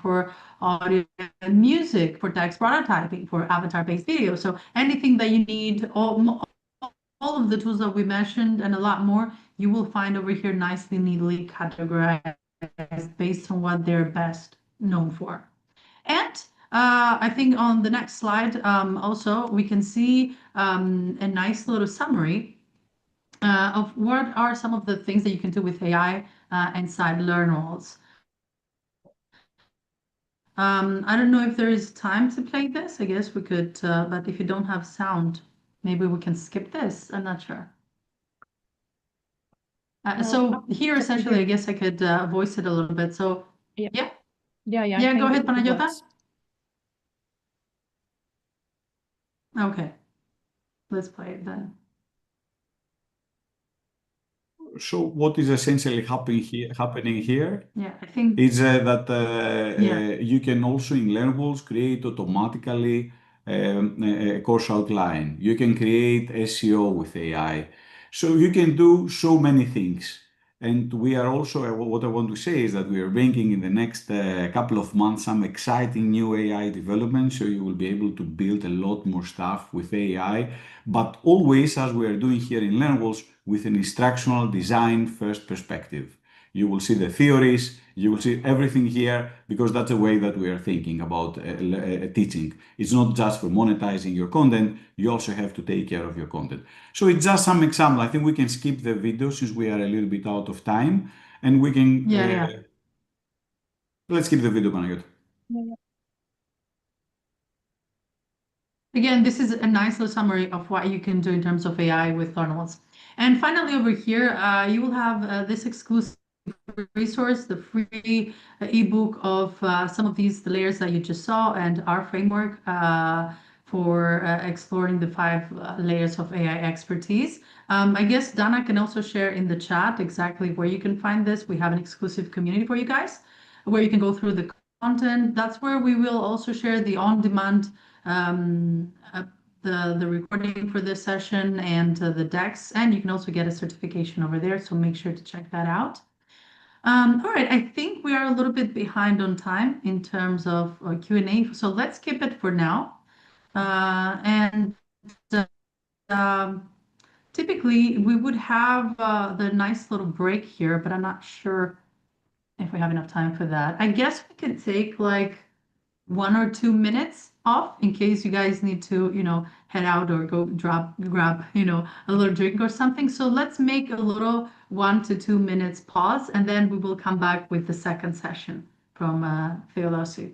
for audio and music, for text prototyping, for avatar-based video. So anything that you need, all of the tools that we mentioned and a lot more, you will find over here nicely, neatly categorized based on what they're best known for. And I think on the next slide, also we can see a nice little summary of what are some of the things that you can do with AI inside Learnwells. I don't know if there is time to play this. I guess we could, but if you don't have sound, maybe we can skip this. I'm not sure. So here, essentially, I guess I could voice it a little bit. So Yeah. yeah, Yeah, I go think ahead, it Panayota. works. Okay, let's play it then. So what is essentially happening here Yeah, I think is that yeah. you can also in Learnwells create automatically a course outline. You can create SEO with AI. So you can do so many things. And we are also, what I want to say is that we are bringing in the next couple of months some exciting new AI developments. So you will be able to build a lot more stuff with AI, but always, as we are doing here in Learnwells, with an instructional design first perspective. You will see the theories, you will see everything here, because that's the way that we are thinking about teaching. It's not just for monetizing your content, you also have to take care of your content. So it's just some example. I think we can skip the video since we are a little bit out of time, and we can, let's skip the video, Panayot. Yeah. Again, this is a nice little summary of what you can do in terms of AI with Learnwells. And finally, over here, you will have this exclusive resource, the free ebook of some of these the layers that you just saw and our framework for exploring the 5 layers of AI expertise. I guess Dana can also share in the chat exactly where you can find this. We have an exclusive community for you guys where you can go through the content. That's where we will also share the on-demand the recording for this session and the decks, and you can also get a certification over there. So make sure to check that out. All right, I think we are a little bit behind on time in terms of Q&A, so let's keep it for now. And typically we would have the nice little break here, but I'm not sure if we have enough time for that. I guess we could take like 1 or 2 minutes off in case you guys need to, head out or go grab, a little drink or something. So let's make a little 1 to 2 minutes pause, and then we will come back with the second session from Theology.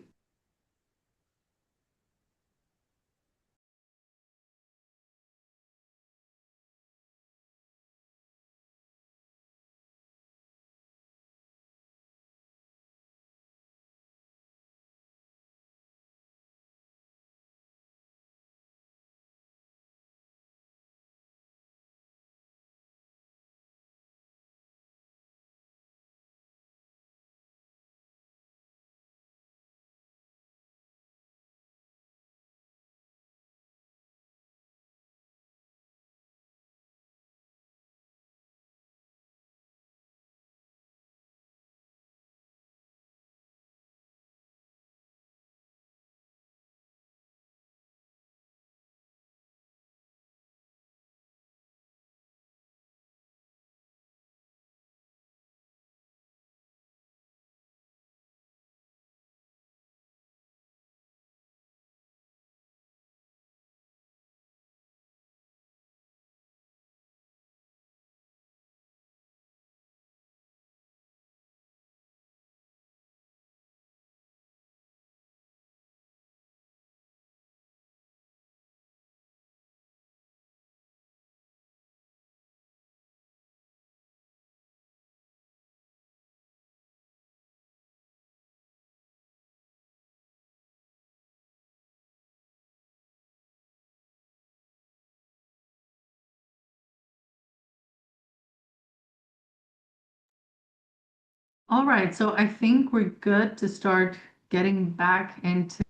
All right, so I think we're good to start getting back into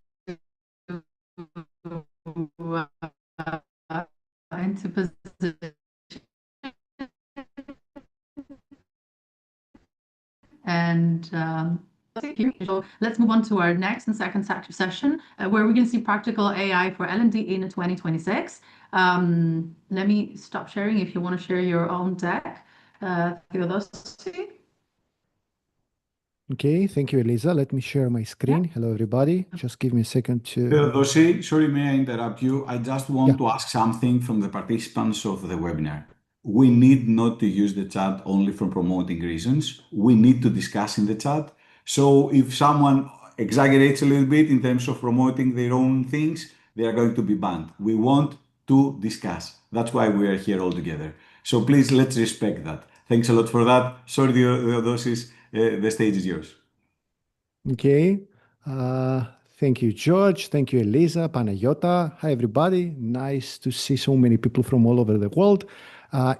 position. And so let's move on to our next and second session, where we're going to see practical AI for L&D in 2026. Let me stop sharing if you want to share your own deck. Theodosi. Okay, thank you, Elisa. Let me share my screen. Hello, everybody. Just give me a second to... Theodosi, sorry, may I interrupt you? I just want Yeah. to ask something from the participants of the webinar. We need not to use the chat only for promoting reasons. We need to discuss in the chat. So if someone exaggerates a little bit in terms of promoting their own things, they are going to be banned. We want to discuss. That's why we are here all together. So please, let's respect that. Thanks a lot for that. Sorry, Theodosis, the stage is yours. Okay. Thank you, George. Thank you, Elisa, Panayota. Hi, everybody. Nice to see so many people from all over the world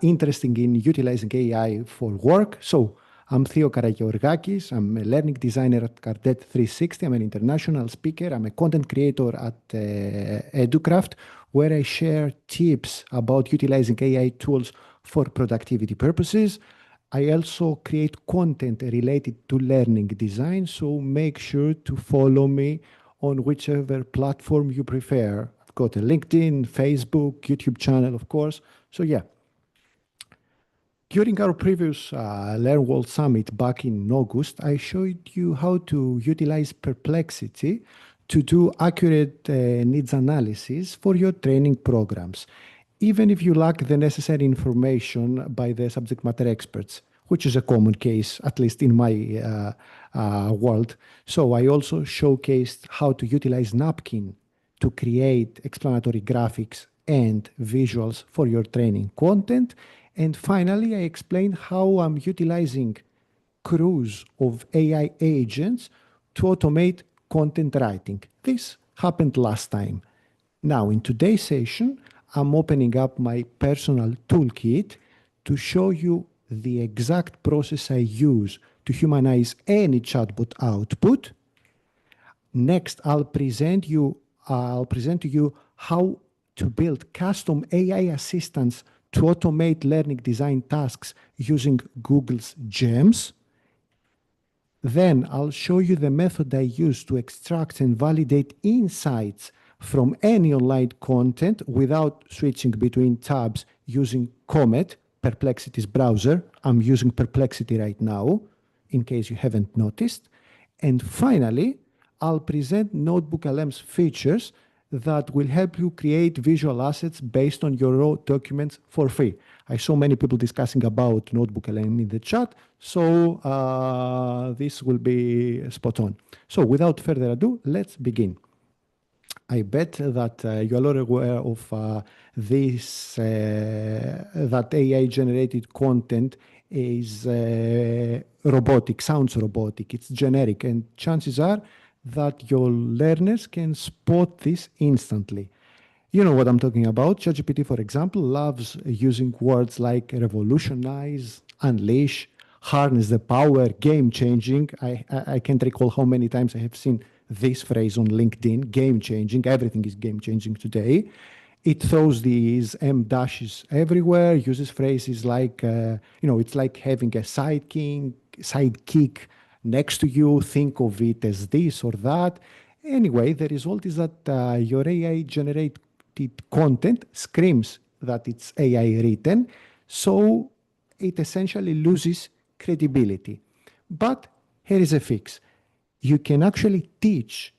interested in utilizing AI for work. So I'm Theo Karageorgakis. I'm a learning designer at Cardet 360. I'm an international speaker. I'm a content creator at EduCraft, where I share tips about utilizing AI tools for productivity purposes. I also create content related to learning design, so make sure to follow me on whichever platform you prefer. I've got a LinkedIn, Facebook, YouTube channel, of course. So yeah. During our previous Learn World Summit back in August, I showed you how to utilize Perplexity to do accurate needs analysis for your training programs, even if you lack the necessary information by the subject matter experts, which is a common case, at least in my world. So I also showcased how to utilize Napkin to create explanatory graphics and visuals for your training content. And finally, I explained how I'm utilizing crews of AI agents to automate content writing. This happened last time. Now, in today's session, I'm opening up my personal toolkit to show you the exact process I use to humanize any chatbot output. Next, I'll present to you how to build custom AI assistants to automate learning design tasks using Google's GEMS. Then I'll show you the method I use to extract and validate insights from any online content without switching between tabs using Comet, Perplexity's browser. I'm using Perplexity right now, in case you haven't noticed. And finally, I'll present Notebook LM's features that will help you create visual assets based on your raw documents for free. I saw many people discussing about Notebook LM in the chat, so this will be spot on. So without further ado, let's begin. I bet that you are all aware of this, that AI-generated content is robotic, sounds robotic, it's generic, and chances are that your learners can spot this instantly. You know what I'm talking about. ChatGPT, for example, loves using words like revolutionize, unleash, harness the power, game-changing. I can't recall how many times I have seen this phrase on LinkedIn, game-changing. Everything is game-changing today. It throws these M dashes everywhere, uses phrases like, it's like having a sidekick next to you, think of it as this or that. Anyway, the result is that your AI-generated content screams that it's AI written, so it essentially loses credibility. But here is a fix. You can actually teach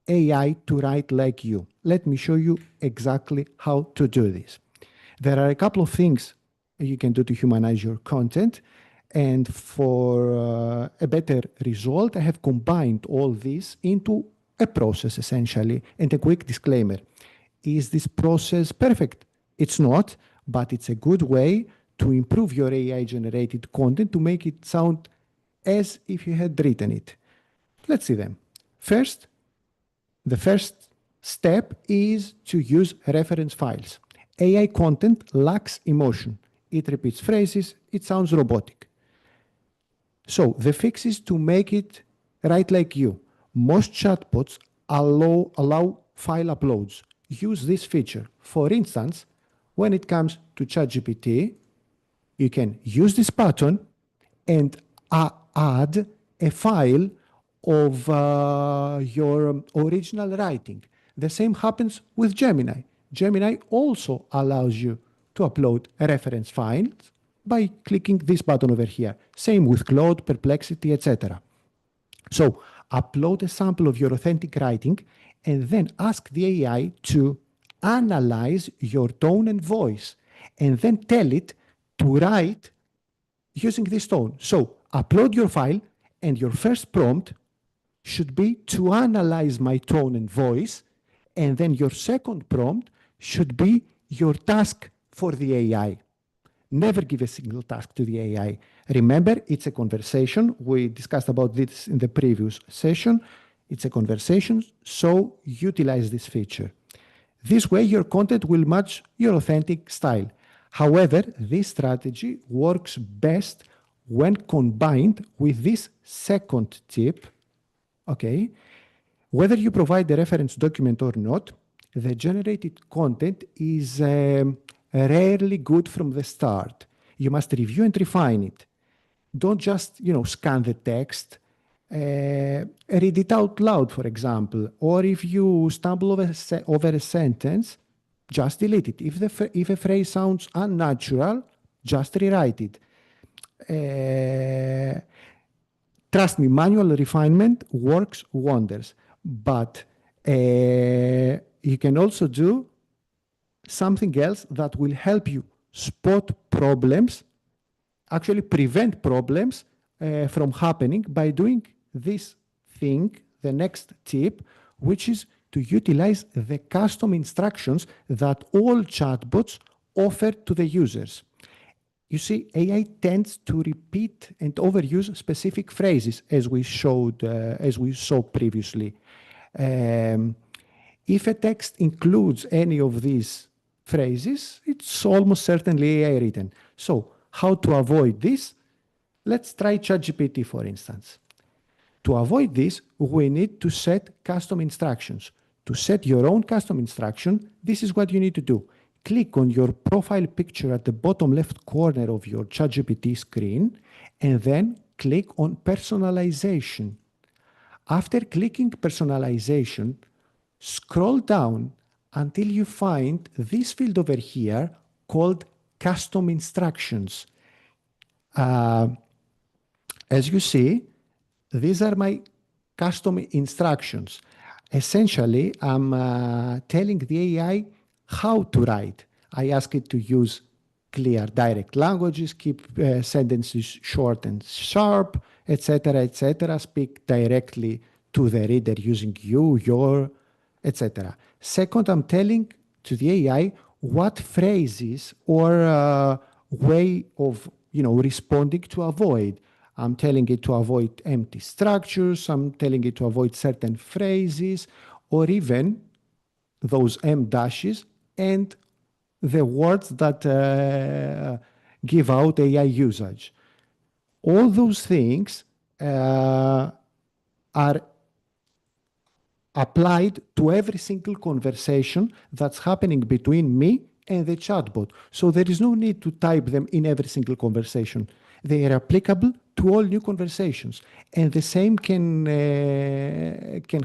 AI to write like you. Let me show you exactly how to do this. There are a couple of things you can do to humanize your content. And for a better result, I have combined all this into a process, essentially. And a quick disclaimer. Is this process perfect? It's not, but it's a good way to improve your AI-generated content to make it sound as if you had written it. Let's see them. First, the first step is to use reference files. AI content lacks emotion. It repeats phrases. It sounds robotic. So the fix is to make it right like you. Most chatbots allow file uploads. Use this feature. For instance, when it comes to ChatGPT, you can use this button and add a file of your original writing. The same happens with Gemini. Gemini also allows you to upload reference files by clicking this button over here. Same with Claude, Perplexity, etc. So upload a sample of your authentic writing and then ask the AI to analyze your tone and voice and then tell it to write using this tone. So upload your file and your first prompt should be to analyze my tone and voice, and then your second prompt should be your task for the AI. Never give a single task to the AI. Remember, it's a conversation. We discussed about this in the previous session. It's a conversation, so utilize this feature. This way, your content will match your authentic style. However, this strategy works best when combined with this second tip, okay? Whether you provide the reference document or not, the generated content is rarely good from the start. You must review and refine it. Don't just, scan the text. Read it out loud, for example. Or if you stumble over a sentence, just delete it. If a phrase sounds unnatural, just rewrite it. Trust me, manual refinement works wonders. But you can also do something else that will help you spot problems, actually prevent problems from happening by doing this thing, the next tip, which is to utilize the custom instructions that all chatbots offer to the users. You see, AI tends to repeat and overuse specific phrases, as we saw previously. If a text includes any of these phrases, it's almost certainly AI written. So, how to avoid this? Let's try ChatGPT, for instance. To avoid this, we need to set custom instructions. To set your own custom instruction, this is what you need to do. Click on your profile picture at the bottom left corner of your ChatGPT screen, and then click on personalization. After clicking personalization, scroll down until you find this field over here called custom instructions. As you see, these are my custom instructions. Essentially, I'm telling the AI how to write. I ask it to use clear, direct languages, keep sentences short and sharp, etc., speak directly to the reader using you, your, etc. Second, I'm telling to the AI what phrases or way of responding to avoid. I'm telling it to avoid empty structures. I'm telling it to avoid certain phrases, or even those M dashes and the words that give out AI usage. All those things are applied to every single conversation that's happening between me and the chatbot. So there is no need to type them in every single conversation. They are applicable to all new conversations. And the same can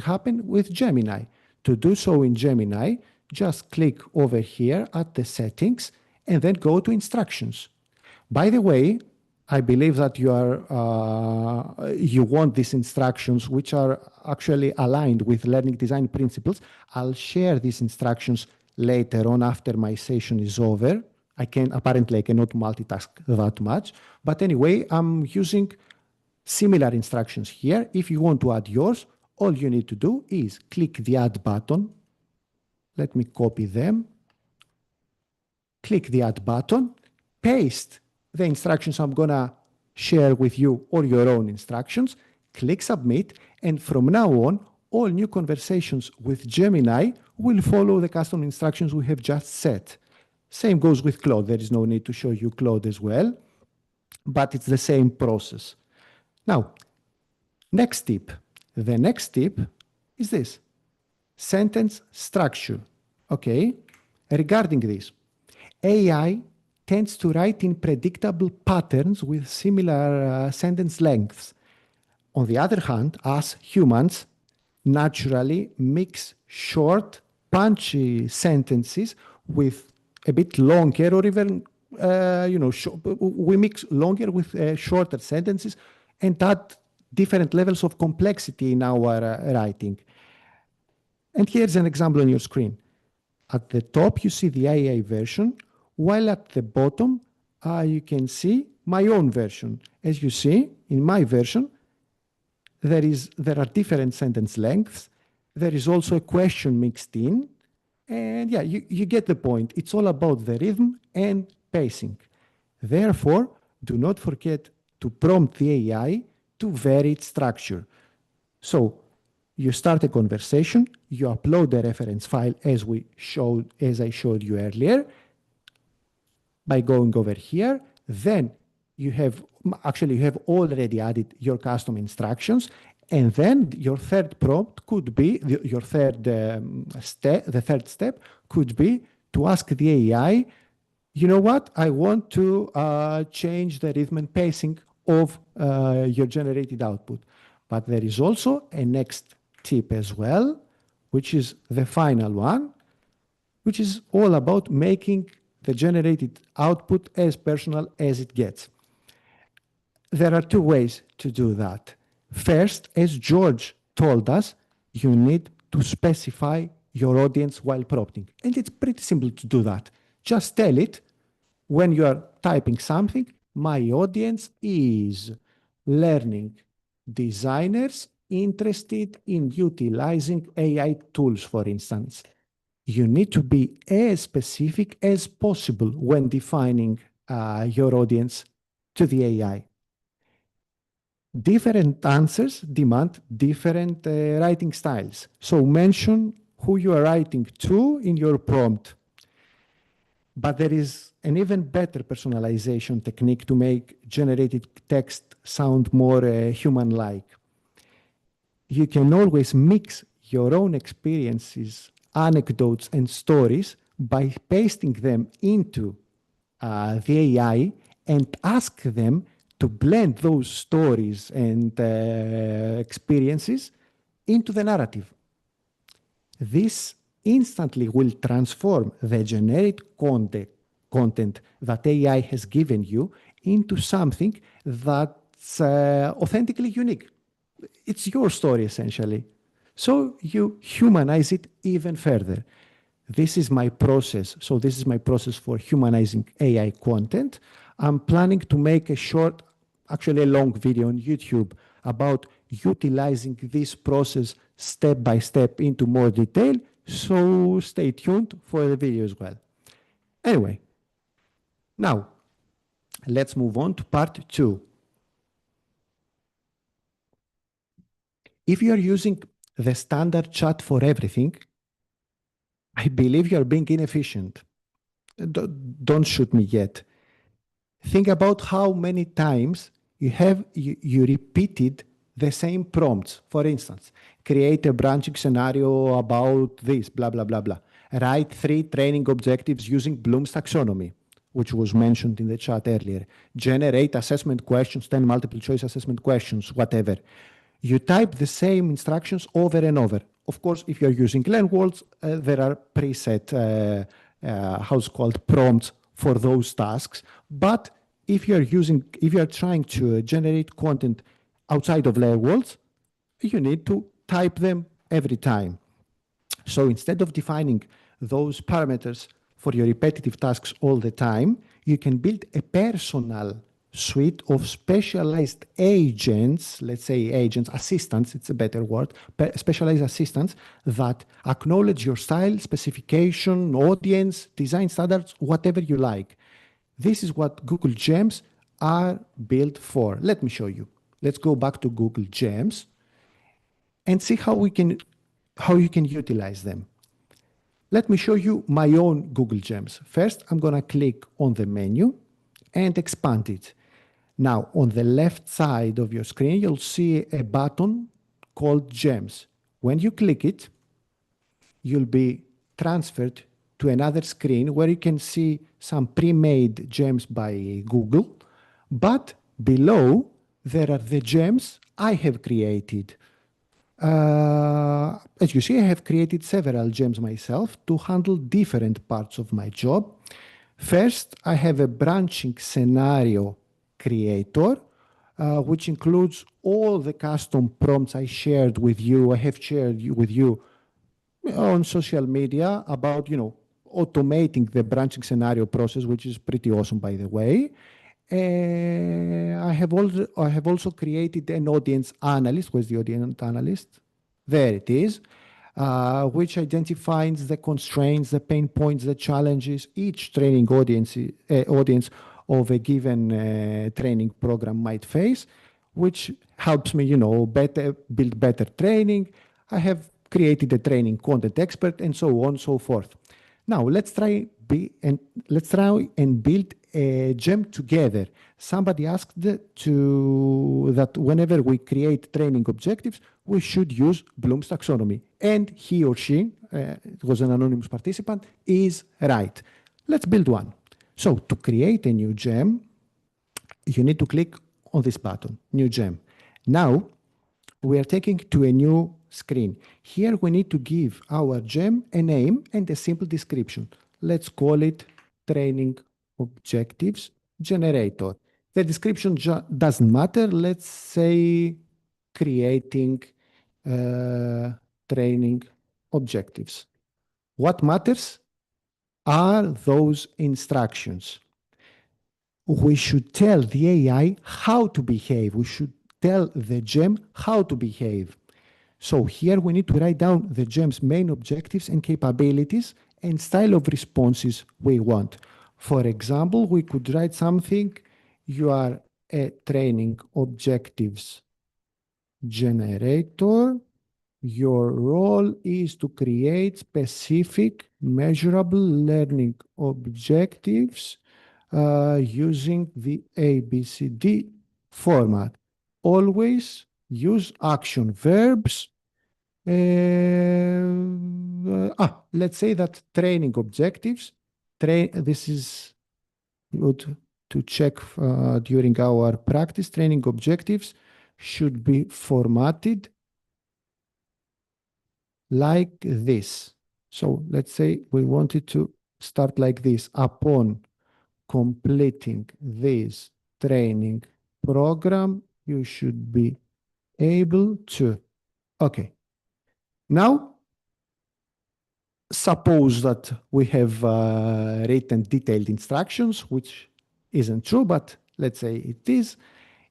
happen with Gemini. To do so in Gemini, just click over here at the settings and then go to instructions. By the way, I believe that you want these instructions, which are actually aligned with learning design principles. I'll share these instructions later on after my session is over. I cannot multitask that much. But anyway, I'm using similar instructions here. If you want to add yours, all you need to do is click the add button. Let me copy them. Click the add button, paste the instructions I'm gonna share with you or your own instructions, click submit, and from now on, all new conversations with Gemini will follow the custom instructions we have just set. Same goes with Claude. There is no need to show you Claude as well, but it's the same process. Now, next tip. The next tip is this. Sentence structure. Okay? Regarding this, AI tends to write in predictable patterns with similar sentence lengths. On the other hand, us humans naturally mix short, punchy sentences with a bit longer, or even, we mix longer with shorter sentences and add different levels of complexity in our writing. And here's an example on your screen. At the top, you see the AI version, while at the bottom, you can see my own version. As you see, in my version, there are different sentence lengths. There is also a question mixed in. And yeah, you get the point. It's all about the rhythm and pacing. Therefore, do not forget to prompt the AI to vary its structure. So you start a conversation, you upload the reference file as I showed you earlier by going over here. Then you have already added your custom instructions, and then your third prompt could be the third step could be to ask the AI, you know what, I want to change the rhythm and pacing of your generated output. But there is also a next tip as well, which is the final one, which is all about making the generated output as personal as it gets. There are two ways to do that. First, as George told us, you need to specify your audience while prompting. And it's pretty simple to do that. Just tell it when you are typing something, my audience is learning designers interested in utilizing AI tools, for instance. You need to be as specific as possible when defining your audience to the AI. Different answers demand different writing styles. So mention who you are writing to in your prompt. But there is an even better personalization technique to make generated text sound more human-like. You can always mix your own experiences, anecdotes, and stories by pasting them into the AI and ask them to blend those stories and experiences into the narrative. This instantly will transform the generic content that AI has given you into something that's authentically unique. It's your story, essentially. So you humanize it even further. This is my process. So this is my process for humanizing AI content. I'm planning to make actually a long video on YouTube about utilizing this process step by step into more detail. So stay tuned for the video as well. Anyway, now let's move on to part 2. If you are using the standard chat for everything, I believe you are being inefficient. Don't shoot me yet. Think about how many times you repeated the same prompts. For instance, create a branching scenario about this, blah, blah, blah, blah. Write 3 training objectives using Bloom's taxonomy, which was mentioned in the chat earlier. Generate assessment questions, 10 multiple choice assessment questions, whatever. You type the same instructions over and over. Of course, if you're using LearnWorlds, there are preset prompts for those tasks. But if you're trying to generate content outside of LearnWorlds, you need to type them every time. So instead of defining those parameters for your repetitive tasks all the time, you can build a personal suite of specialized agents, let's say agents, assistants, it's a better word, specialized assistants that acknowledge your style, specification, audience, design standards, whatever you like. This is what Google Gems are built for. Let me show you. Let's go back to Google Gems and see how you can utilize them. Let me show you my own Google Gems. First, I'm going to click on the menu and expand it. Now, on the left side of your screen, you'll see a button called Gems. When you click it, you'll be transferred to another screen where you can see some pre-made gems by Google, but below there are the gems I have created. As you see, I have created several gems myself to handle different parts of my job. First, I have a branching scenario creator, which includes all the custom prompts I shared with you. I have shared with you on social media about, automating the branching scenario process, which is pretty awesome, by the way. I have also created an audience analyst. Where's the audience analyst? There it is, which identifies the constraints, the pain points, the challenges each training audience of a given training program might face, which helps me, build better training. I have created a training content expert, and so on and so forth. Now let's try and build a gem together. Somebody asked that whenever we create training objectives, we should use Bloom's taxonomy, and he or she, it was an anonymous participant, is right. Let's build one. So to create a new gem, you need to click on this button, New Gem. Now we are taking to a new screen. Here we need to give our gem a name and a simple description. Let's call it Training Objectives Generator. The description doesn't matter. Let's say creating training objectives. What matters are those instructions. We should tell the AI how to behave. We should tell the gem how to behave. So here we need to write down the gem's main objectives and capabilities and style of responses we want. For example, we could write something: you are a training objectives generator. Your role is to create specific, measurable learning objectives using the ABCD format. Always use action verbs. Let's say that training objectives, this is good to check during our practice. Training objectives should be formatted like this. So let's say we wanted to start like this. Upon completing this training program, you should be able to. Okay. Now, suppose that we have written detailed instructions, which isn't true, but let's say it is.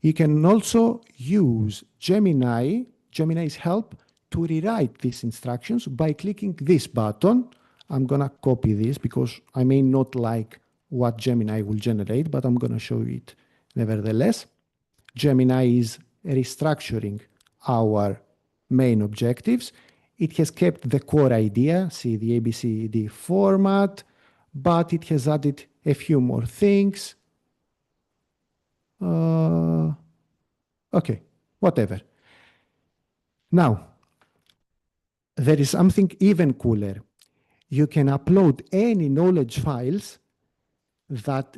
You can also use Gemini's help to rewrite these instructions by clicking this button. I'm going to copy this because I may not like what Gemini will generate, but I'm going to show it nevertheless. Gemini is restructuring our main objectives. It has kept the core idea, see the ABCD format, but it has added a few more things. Okay, whatever. Now, there is something even cooler. You can upload any knowledge files that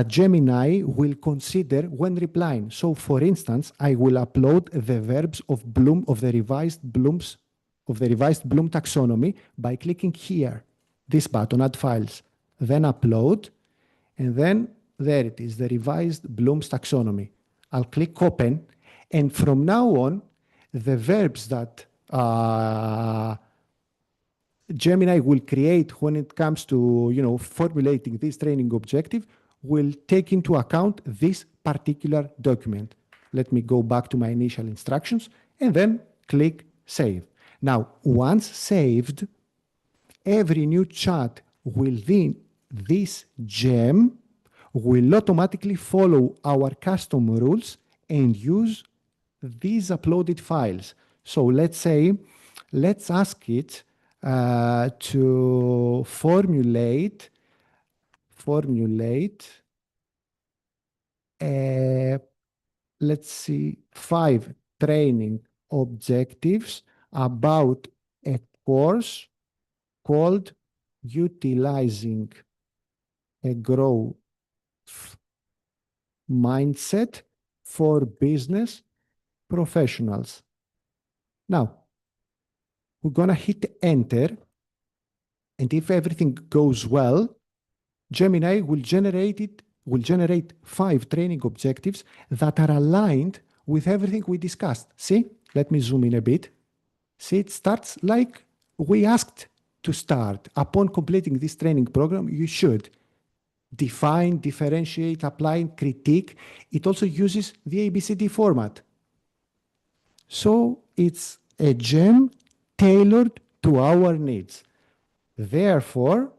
Gemini will consider when replying. So, for instance, I will upload the verbs of the revised Bloom taxonomy by clicking here, this button, Add Files, then Upload, and then there it is, the revised Bloom's taxonomy. I'll click Open, and from now on, the verbs that Gemini will create when it comes to formulating this training objective will take into account this particular document. Let me go back to my initial instructions and then click Save. Now, once saved, every new chat within this gem will automatically follow our custom rules and use these uploaded files. So let's ask it to formulate let's see, 5 training objectives about a course called Utilizing a Growth Mindset for Business Professionals. Now, we're going to hit enter, and if everything goes well, Gemini will generate 5 training objectives that are aligned with everything we discussed. See, let me zoom in a bit. See, it starts like we asked to start. Upon completing this training program, you should define, differentiate, apply, critique. It also uses the ABCD format. So it's a gem tailored to our needs. Therefore,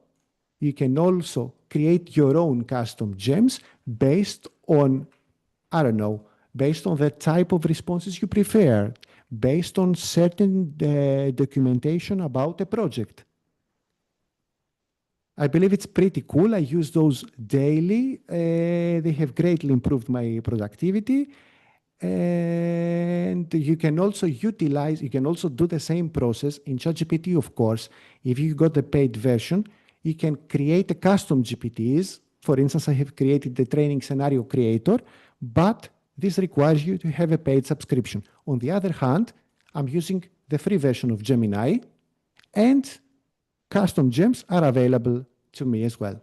you can also create your own custom gems based on, I don't know, based on the type of responses you prefer, based on certain documentation about a project. I believe it's pretty cool. I use those daily. They have greatly improved my productivity. And you can also do the same process in ChatGPT, of course. If you got the paid version, you can create a custom GPTs. For instance, I have created the training scenario creator, but this requires you to have a paid subscription. On the other hand, I'm using the free version of Gemini, and custom gems are available to me as well.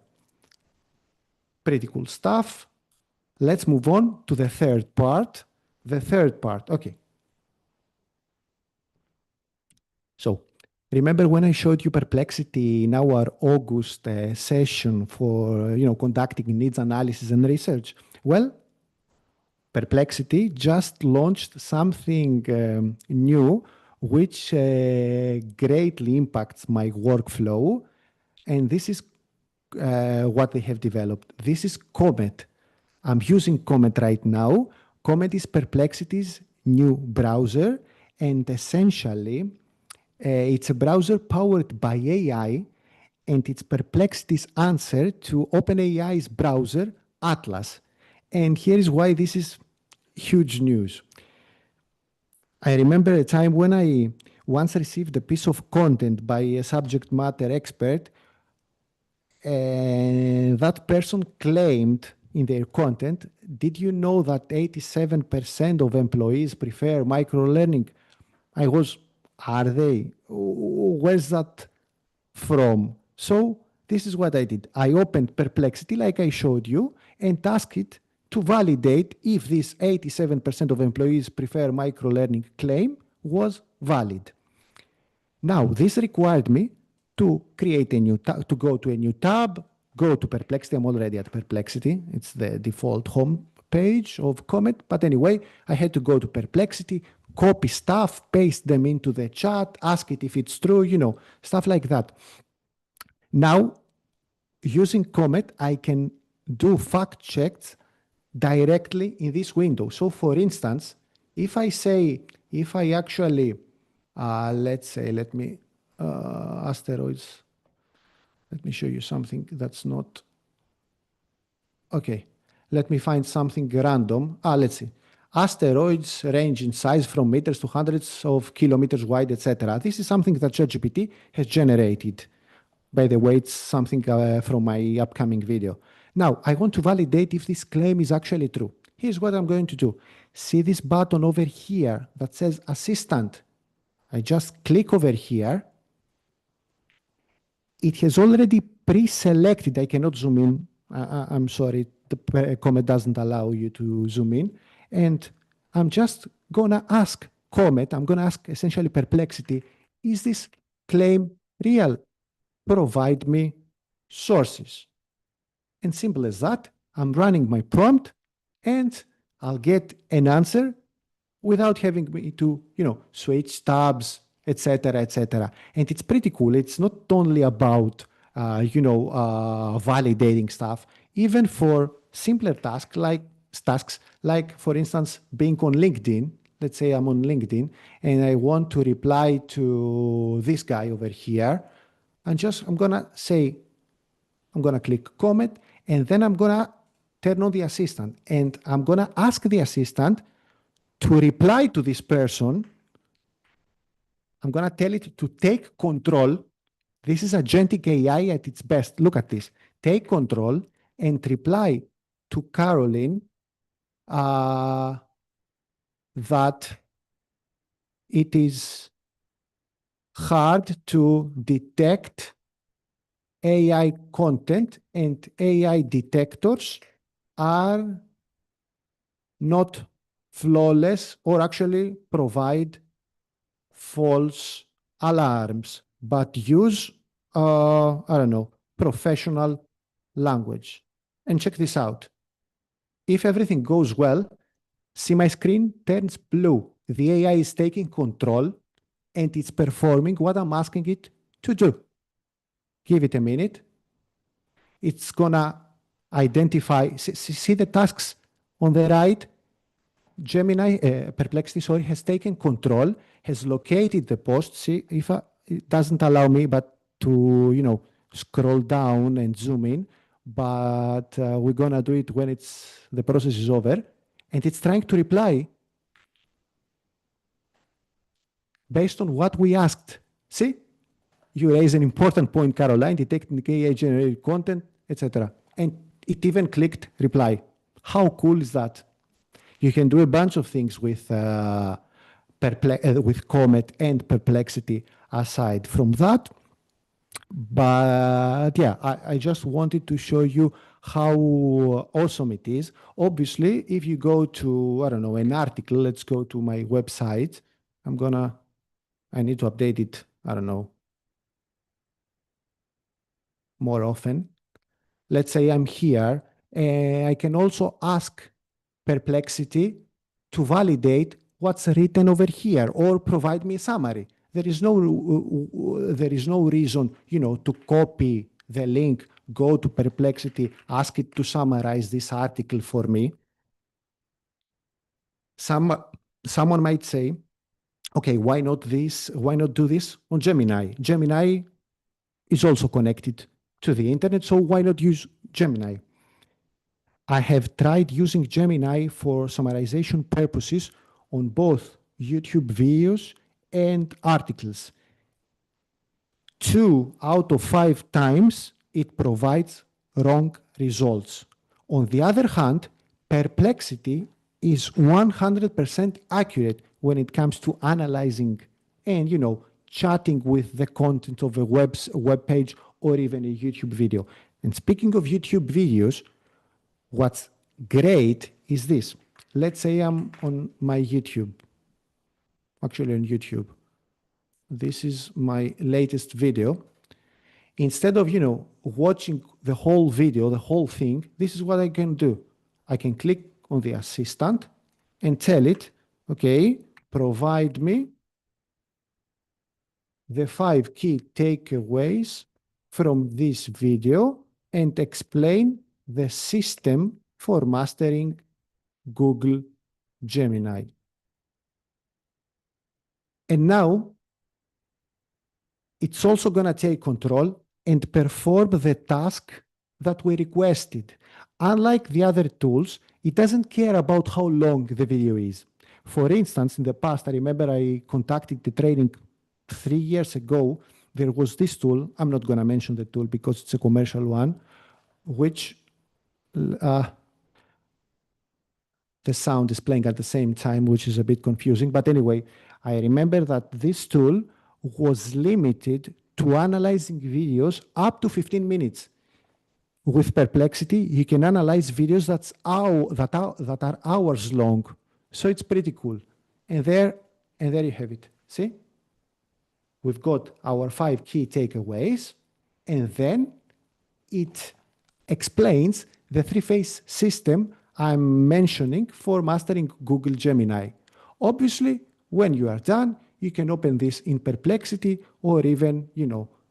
Pretty cool stuff. Let's move on to the third part. Okay. So remember when I showed you Perplexity in our August session for conducting needs analysis and research? Well, Perplexity just launched something new which greatly impacts my workflow, and this is what they have developed. This is Comet. I'm using Comet right now. Comet is Perplexity's new browser, and essentially it's a browser powered by AI, and it's Perplexity's answer to OpenAI's browser, Atlas. And here is why this is huge news. I remember a time when I once received a piece of content by a subject matter expert, and that person claimed in their content, did you know that 87% of employees prefer microlearning? I was, are they? Where's that from? So this is what I did. I opened Perplexity like I showed you and asked it to validate if this 87% of employees prefer microlearning claim was valid. Now, this required me to create a new tab, to go to a new tab, go to Perplexity. I'm already at Perplexity. It's the default home page of Comet. But anyway, I had to go to Perplexity, copy stuff, paste them into the chat, ask it if it's true, stuff like that. Now, using Comet, I can do fact checks directly in this window. So for instance, if I actually, let's say, asteroids, let me show you something that's not, okay, let me find something random. Let's see, asteroids range in size from meters to hundreds of kilometers wide, etc. This is something that ChatGPT has generated. By the way, it's something from my upcoming video. Now, I want to validate if this claim is actually true. Here's what I'm going to do. See this button over here that says Assistant? I just click over here. It has already pre-selected. I cannot zoom in. I'm sorry, the Comet doesn't allow you to zoom in. And I'm just going to ask Comet, I'm going to ask essentially Perplexity, is this claim real? Provide me sources. And simple as that, I'm running my prompt and I'll get an answer without having me to, switch tabs, etc., etc. And it's pretty cool. It's not only about, validating stuff, even for simpler tasks like, for instance, being on LinkedIn. Let's say I'm on LinkedIn and I want to reply to this guy over here. And I'm going to click Comet, and then I'm going to turn on the assistant. And I'm going to ask the assistant to reply to this person. I'm going to tell it to take control. This is agentic AI at its best. Look at this. Take control and reply to Caroline that it is hard to detect AI content, and AI detectors are not flawless or actually provide false alarms, but use, I don't know, professional language. And check this out. If everything goes well, see my screen turns blue. The AI is taking control and it's performing what I'm asking it to do. Give it a minute. It's gonna identify, see the tasks on the right? Gemini, Perplexity, sorry, has taken control, has located the post. See, if it doesn't allow me but to, scroll down and zoom in, but we're gonna do it when the process is over, and it's trying to reply based on what we asked. See, you raise an important point, Caroline, detecting AI-generated content, etc. And it even clicked reply. How cool is that? You can do a bunch of things with Comet and Perplexity aside from that. But yeah, I just wanted to show you how awesome it is. Obviously, if you go to, I don't know, an article, let's go to my website. I need to update it, I don't know, more often. Let's say I'm here, and I can also ask Perplexity to validate what's written over here or provide me a summary. There is no reason, to copy the link, go to Perplexity, ask it to summarize this article for me. Someone might say, okay, why not this? Why not do this on Gemini? Gemini is also connected to the internet, so why not use Gemini? I have tried using Gemini for summarization purposes on both YouTube videos and articles. 2 out of 5 times it provides wrong results. On the other hand, Perplexity is 100% accurate when it comes to analyzing and, chatting with the content of a web page or even a YouTube video. And speaking of YouTube videos, what's great is this. Let's say I'm on my YouTube. Actually on YouTube. This is my latest video. Instead of, watching the whole video, the whole thing, this is what I can do. I can click on the assistant and tell it, okay, provide me the 5 key takeaways from this video and explain the system for mastering Google Gemini. And now it's also going to take control and perform the task that we requested. Unlike the other tools, it doesn't care about how long the video is. For instance, in the past, I remember I contacted the training 3 years ago. There was this tool. I'm not going to mention the tool because it's a commercial one, which the sound is playing at the same time, which is a bit confusing. But anyway, I remember that this tool was limited to analyzing videos up to 15 minutes. With Perplexity, you can analyze videos that are hours long. So it's pretty cool. And there you have it. See? We've got our 5 key takeaways, and then it explains the 3-phase system I'm mentioning for mastering Google Gemini. Obviously, when you are done, you can open this in Perplexity or even,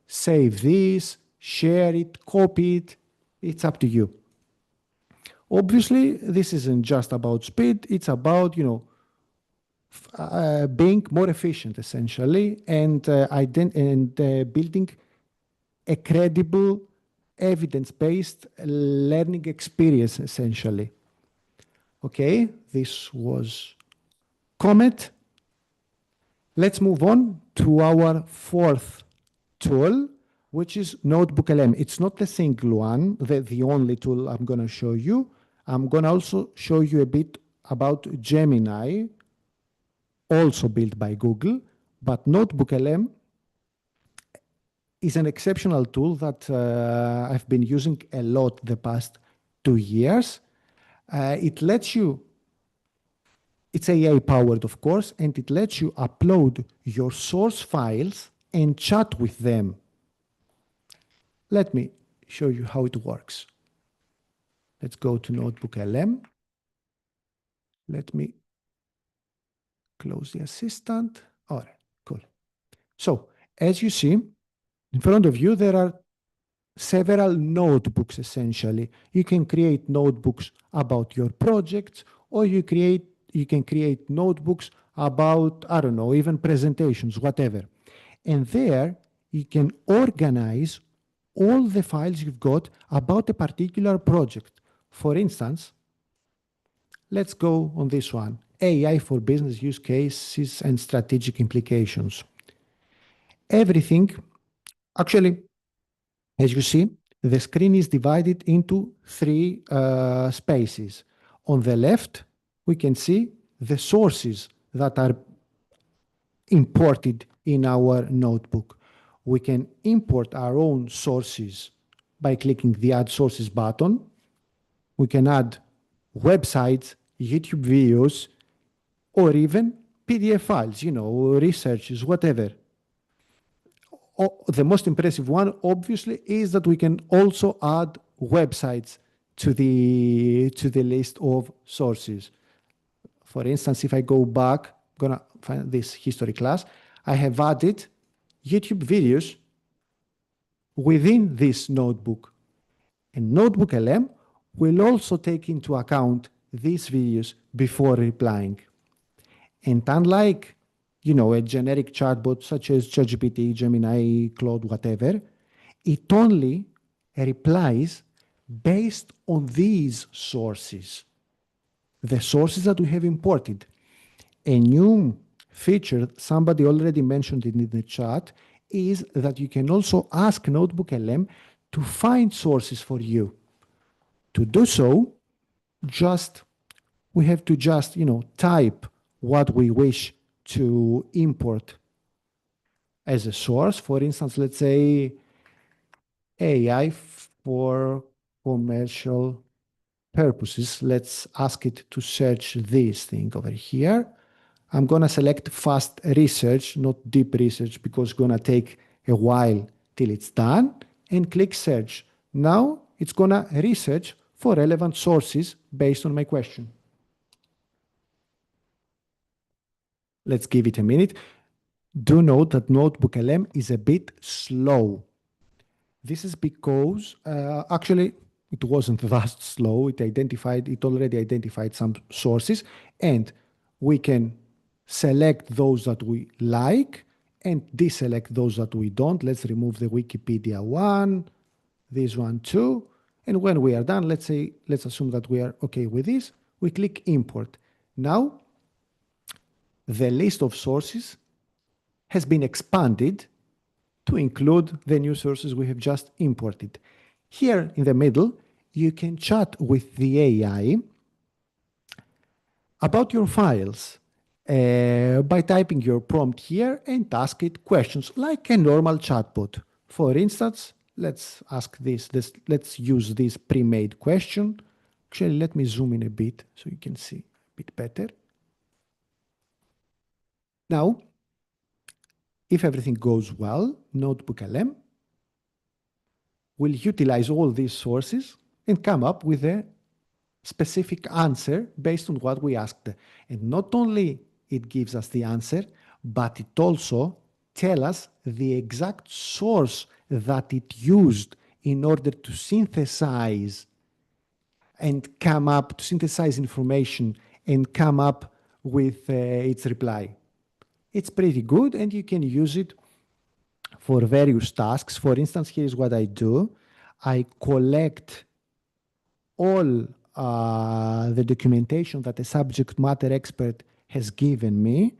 save this, share it, copy it. It's up to you. Obviously, this isn't just about speed. It's about, being more efficient, essentially, and building a credible evidence-based learning experience, essentially. Okay, this was Comet. Let's move on to our fourth tool, which is Notebook LM. It's not the single one, the only tool I'm going to show you. I'm going to also show you a bit about Gemini, also built by Google, but Notebook LM is an exceptional tool that I've been using a lot the past 2 years. It lets you, it's AI powered, of course, and it lets you upload your source files and chat with them. Let me show you how it works. Let's go to Notebook LM. Let me close the assistant. All right, cool. So, as you see, in front of you, there are several notebooks, essentially. You can create notebooks about your projects, or you can create notebooks about, I don't know, even presentations, whatever. And there, you can organize all the files you've got about a particular project. For instance, let's go on this one, AI for business use cases and strategic implications. Everything, actually, as you see, the screen is divided into 3 spaces. On the left, we can see the sources that are imported in our notebook. We can import our own sources by clicking the Add Sources button. We can add websites, YouTube videos, or even PDF files, researches, whatever. The most impressive one, obviously, is that we can also add websites to the list of sources. For instance, if I go back, I'm going to find this history class, I have added YouTube videos within this notebook. And Notebook LM will also take into account these videos before replying. And unlike, a generic chatbot such as ChatGPT, Gemini, Claude, whatever, it only replies based on these sources, the sources that we have imported. A new feature, somebody already mentioned it in the chat, is that you can also ask Notebook LM to find sources for you. To do so, we have to just, type what we wish to import as a source. For instance, let's say AI for commercial purposes. Let's ask it to search this thing over here. I'm going to select fast research, not deep research, because it's going to take a while till it's done, and click search. Now it's going to research for relevant sources based on my question. Let's give it a minute. Do note that Notebook LM is a bit slow. This is because, actually, it wasn't that slow. It already identified some sources, and we can select those that we like and deselect those that we don't. Let's remove the Wikipedia one, this one too. And when we are done, let's assume that we are okay with this. We click import. Now, the list of sources has been expanded to include the new sources we have just imported. Here in the middle, you can chat with the AI about your files by typing your prompt here and ask it questions like a normal chatbot. For instance, let's use this pre-made question. Actually, let me zoom in a bit so you can see a bit better. Now, if everything goes well, Notebook LM will utilize all these sources and come up with a specific answer based on what we asked. And not only it gives us the answer, but it also tells us the exact source that it used in order to synthesize information and come up with its reply. It's pretty good, and you can use it for various tasks. For instance, here's what I do. I collect all the documentation that a subject matter expert has given me.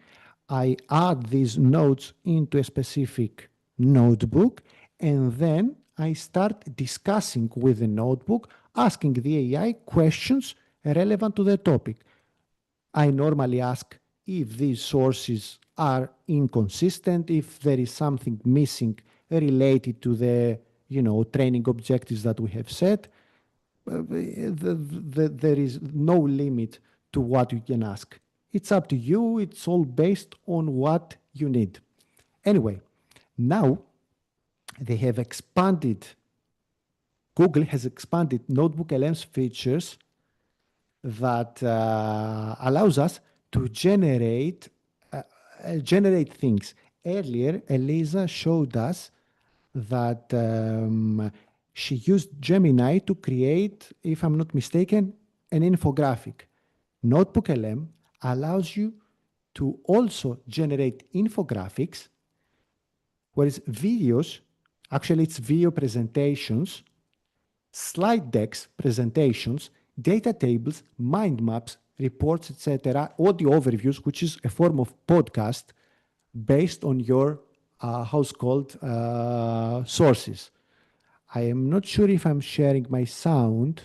I add these notes into a specific notebook, and then I start discussing with the notebook, asking the AI questions relevant to the topic. I normally ask if these sources are inconsistent, if there is something missing related to the training objectives that we have set. There is no limit to what you can ask. It's up to you. It's all based on what you need. Anyway, now they have expanded, Google has expanded NotebookLM's features that allows us to generate things. Earlier, Eliza showed us that she used Gemini to create, if I'm not mistaken, an infographic. NotebookLM allows you to also generate infographics, whereas videos, actually it's video presentations, slide decks, presentations, data tables, mind maps, reports, etc., audio overviews, which is a form of podcast based on your household sources. I am not sure if I'm sharing my sound,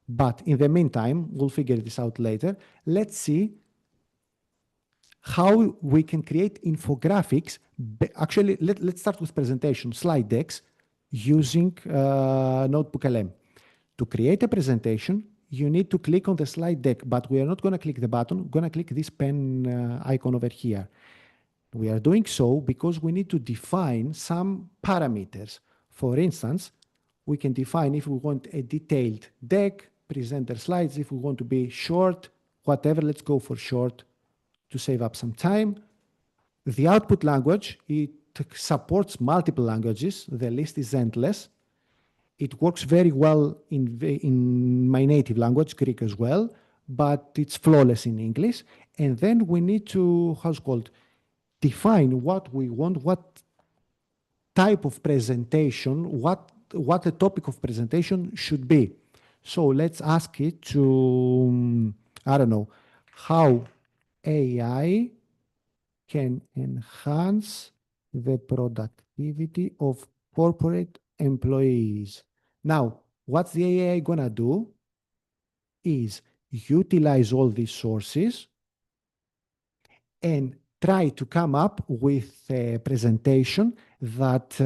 but in the meantime, we'll figure this out later. Let's see how we can create infographics. Actually, let's start with presentation, slide decks, using NotebookLM. To create a presentation, you need to click on the slide deck, but we are not going to click the button. We're going to click this pen icon over here. We are doing so because we need to define some parameters. For instance, we can define if we want a detailed deck, presenter slides, if we want to be short, whatever, let's go for short to save up some time. The output language, it supports multiple languages. The list is endless. It works very well in my native language, Greek as well, but it's flawless in English. And then we need to, define what we want, what type of presentation, what the topic of presentation should be. So let's ask it to, I don't know, how AI can enhance the productivity of corporate employees. Now, what the AI gonna do is utilize all these sources and try to come up with a presentation that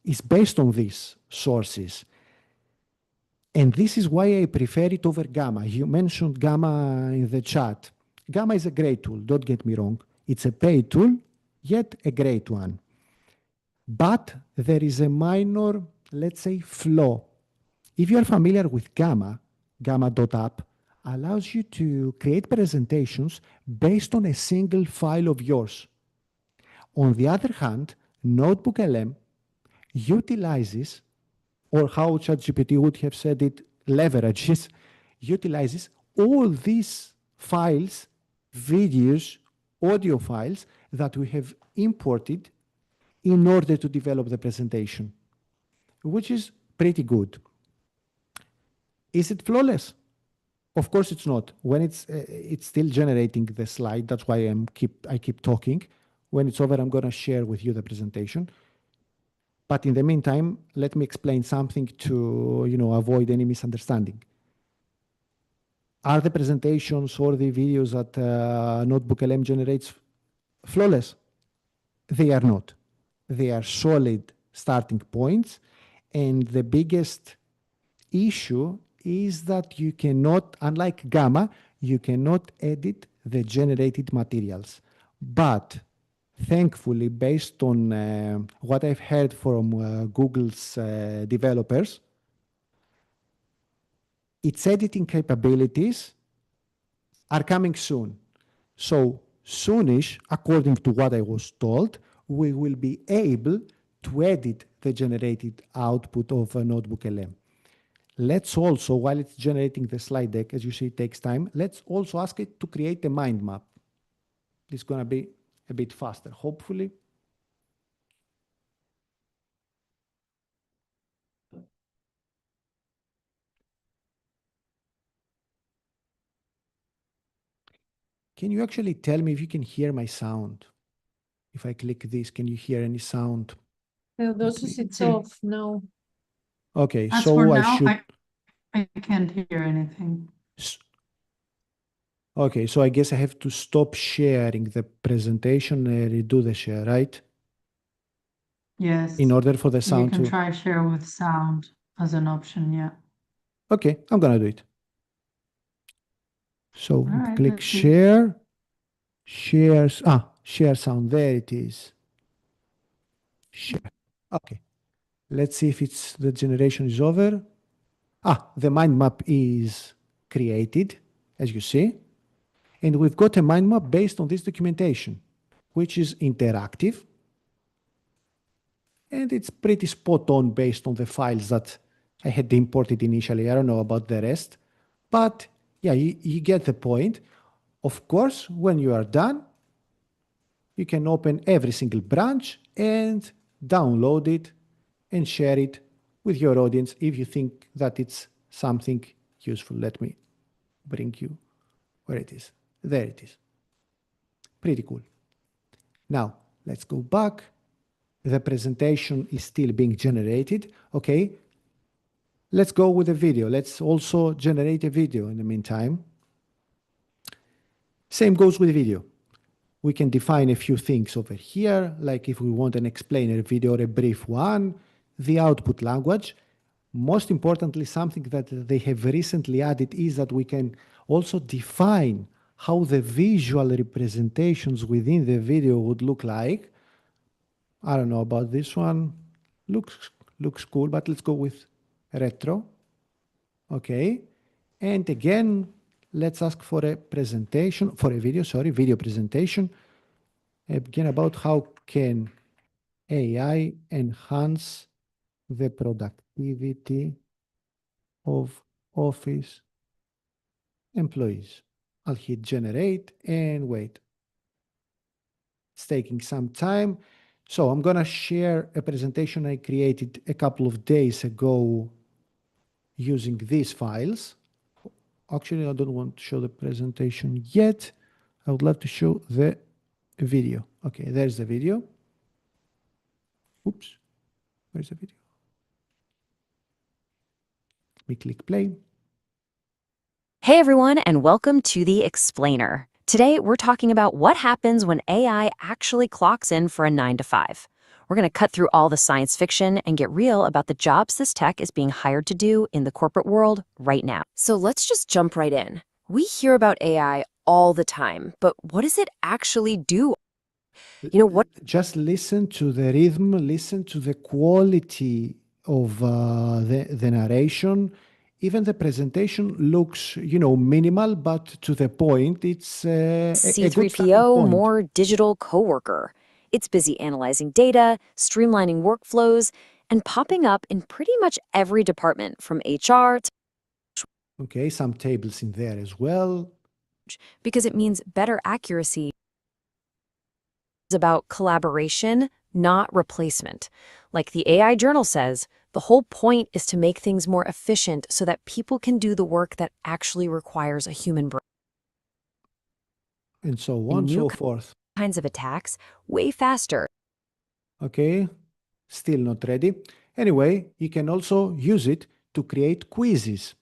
is based on these sources. And this is why I prefer it over Gamma. You mentioned Gamma in the chat. Gamma is a great tool, don't get me wrong. It's a paid tool, yet a great one. But there is a minor, let's say, flaw. If you are familiar with Gamma, Gamma.app allows you to create presentations based on a single file of yours. On the other hand, NotebookLM utilizes, or how ChatGPT would have said it, leverages, utilizes all these files, videos, audio files that we have imported in order to develop the presentation, which is pretty good. Is it flawless? Of course it's not. When it's still generating the slide, that's why I keep talking. When it's over, I'm going to share with you the presentation. But in the meantime, let me explain something to avoid any misunderstanding. Are the presentations or the videos that NotebookLM generates flawless? They are not. They are solid starting points, and the biggest issue is that you cannot, unlike Gamma, you cannot edit the generated materials. But thankfully, based on what I've heard from Google's developers, its editing capabilities are coming soon. So soonish, according to what I was told, we will be able to edit the generated output of NotebookLM. Let's also, while it's generating the slide deck, as you see, it takes time, let's also ask it to create a mind map. It's going to be a bit faster, hopefully. can you actually tell me if you can hear my sound? If I click this, can you hear any sound? Theodosius, it's See. off. No. Okay, As so for I now, should. I can't hear anything. Okay, so I guess I have to stop sharing the presentation and redo the share, right? Yes. In order for the You sound can to. try share with sound as an option, yeah. Okay, I'm gonna do it. So All right, click let's see. share. Share sound. There it is. Share. Okay. Let's see if it's the generation is over. The mind map is created, as you see. And we've got a mind map based on this documentation, which is interactive. And it's pretty spot on based on the files that I had imported initially. I don't know about the rest. But yeah, you get the point. Of course, when you are done, you can open every single branch and download it and share it with your audience if you think that it's something useful. Let me bring you where it is. There it is. Pretty cool. Now, let's go back. The presentation is still being generated. Okay. Let's go with the video. Let's also generate a video in the meantime. Same goes with video. We can define a few things over here, like if we want an explainer video or a brief one, the output language. Most importantly, something that they have recently added is that we can also define how the visual representations within the video would look like. I don't know about this one. Looks cool, but let's go with retro. Okay. And again, let's ask for a presentation, for a video presentation. Again, about how can AI enhance the productivity of office employees. I'll hit generate and wait. It's taking some time. So I'm going to share a presentation I created a couple of days ago using these files. Actually, I don't want to show the presentation yet. I would love to show the video. Okay, there's the video. Oops, where's the video? Let me click play. Hey everyone, and welcome to The Explainer. Today, we're talking about what happens when AI actually clocks in for a 9 to 5. We're going to cut through all the science fiction and get real about the jobs this tech is being hired to do in the corporate world right now. So let's just jump right in. We hear about AI all the time, but what does it actually do? Just listen to the rhythm, listen to the quality of the narration. Even the presentation looks, minimal, but to the point. It's a good starting C3PO, point. more digital coworker. It's busy analyzing data, streamlining workflows, and popping up in pretty much every department from HR to Okay, some tables in there as well. because it means better accuracy. It's about collaboration, not replacement. Like the AI journal says, the whole point is to make things more efficient so that people can do the work that actually requires a human brain. And so on, New so forth. kinds of attacks way faster. Okay, still not ready. Anyway, you can also use it to create quizzes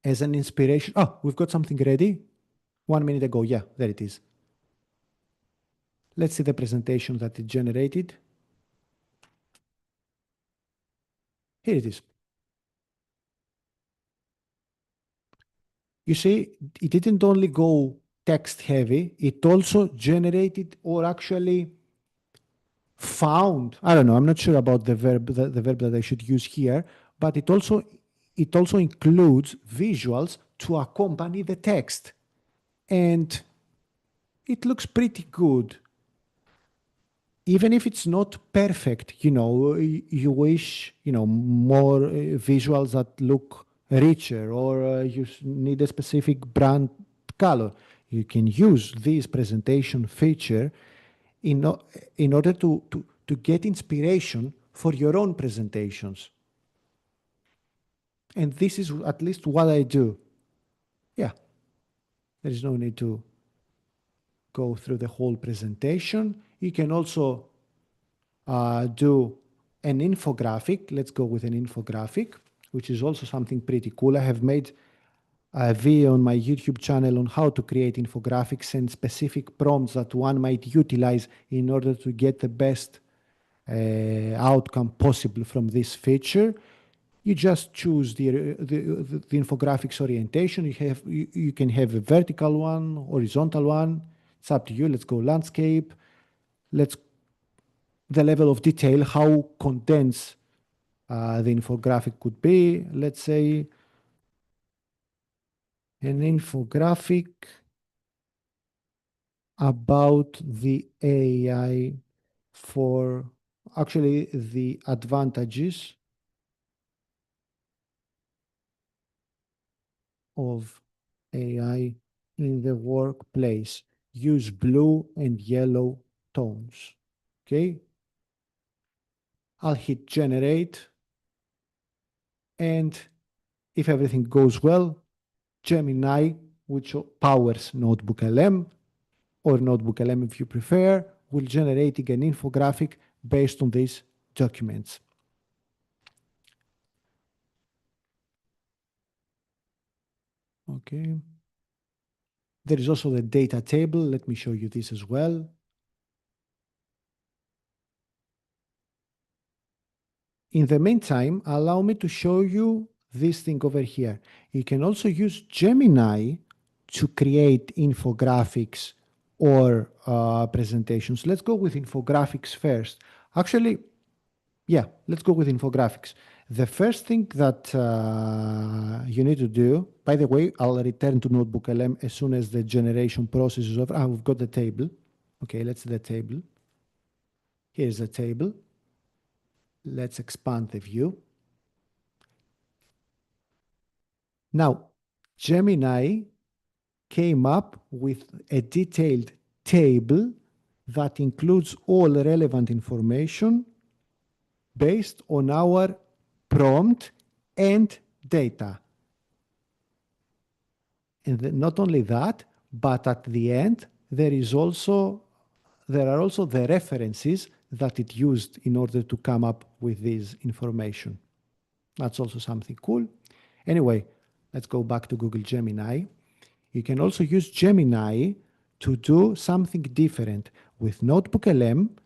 as an inspiration. Oh, we've got something ready. 1 minute ago. Yeah, there it is. Let's see the presentation that it generated. Here it is. You see, it didn't only go text heavy, it also generated or actually found, I don't know, I'm not sure about the verb, the verb that I should use here, but it also includes visuals to accompany the text. And it looks pretty good. Even if it's not perfect, you wish, more visuals that look richer, or you need a specific brand color. You can use this presentation feature in order to get inspiration for your own presentations. And this is at least what I do. Yeah, there is no need to go through the whole presentation. You can also do an infographic. Let's go with an infographic, which is also something pretty cool. I have made a video on my YouTube channel on how to create infographics and specific prompts that one might utilize in order to get the best outcome possible from this feature. You just choose the infographics orientation. You can have a vertical one, horizontal one. It's up to you. Let's go landscape. The level of detail, how condensed the infographic could be. Let's say an infographic about the AI for actually the advantages of AI in the workplace. Use blue and yellow tones. Okay. I'll hit generate. And if everything goes well, Gemini, which powers Notebook LM, or Notebook LM if you prefer, will generate an infographic based on these documents. Okay. There is also the data table. Let me show you this as well. In the meantime, allow me to show you this thing over here. You can also use Gemini to create infographics or presentations. Let's go with infographics first. Actually, yeah, let's go with infographics. The first thing that you need to do, by the way, I'll return to Notebook LM as soon as the generation process is over. We've got the table. Okay, let's see the table. Here's the table. Let's expand the view. Now, Gemini came up with a detailed table that includes all relevant information based on our prompt and data. And not only that, but at the end, there are also the references that it used in order to come up with this information. That's also something cool. Anyway, let's go back to Google Gemini. You can also use Gemini to do something different. With Notebook LM,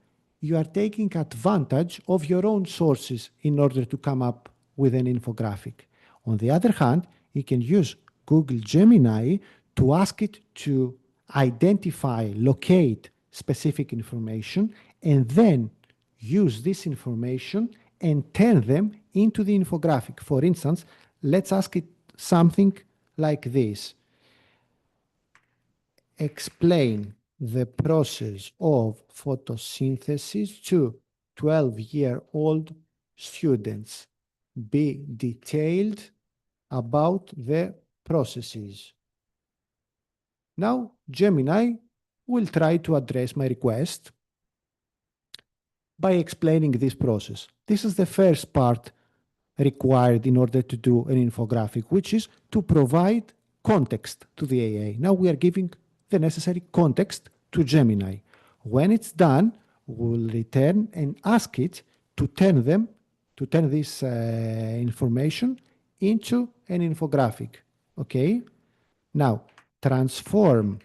you are taking advantage of your own sources in order to come up with an infographic. On the other hand, you can use Google Gemini to ask it to identify, locate specific information, and then use this information and turn them into the infographic. For instance, let's ask it something like this. Explain the process of photosynthesis to 12-year-old students. Be detailed about the processes. Now, Gemini will try to address my request by explaining this process. This is the first part required in order to do an infographic, which is to provide context to the AI. Now we are giving the necessary context to Gemini. When it's done, we'll return and ask it to turn this information into an infographic. Okay? Now, transform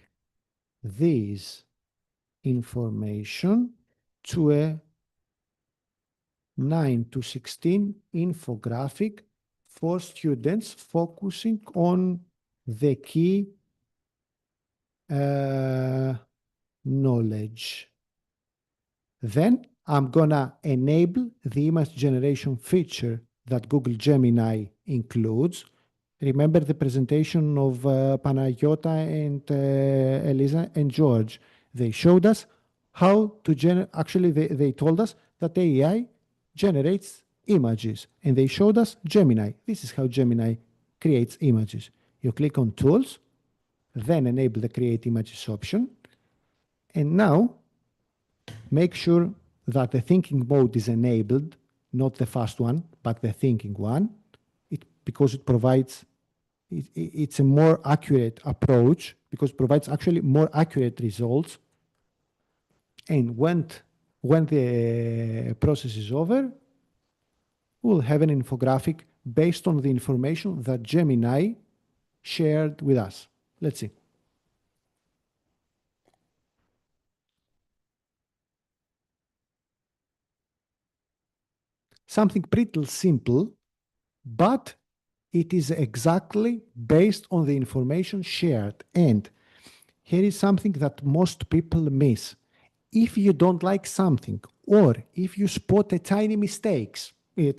this information to a 9-16 infographic for students focusing on the key knowledge. Then I'm gonna enable the image generation feature that Google Gemini includes. Remember the presentation of Panayota and Elisa and George. They showed us how to actually they told us that AI generates images, and they showed us Gemini. This is how Gemini creates images. You click on Tools, then enable the Create Images option, and now make sure that the thinking mode is enabled, not the fast one, but the thinking one, because it provides, it's a more accurate approach because it provides actually more accurate results. And when the process is over, we'll have an infographic based on the information that Gemini shared with us. Let's see. Something pretty simple, but it is exactly based on the information shared. And here is something that most people miss. If you don't like something, or if you spot a tiny mistake, you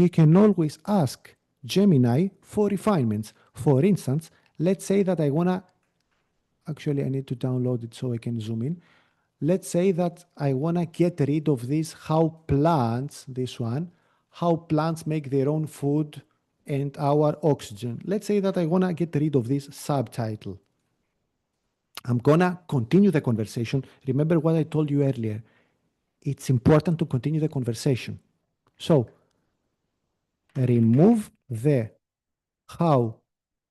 can always ask Gemini for refinements. For instance, let's say that I wanna, actually I need to download it so I can zoom in. Let's say that I wanna get rid of this how plants make their own food and our oxygen. Let's say that I wanna get rid of this subtitle. I'm gonna continue the conversation. Remember what I told you earlier. It's important to continue the conversation. So remove the how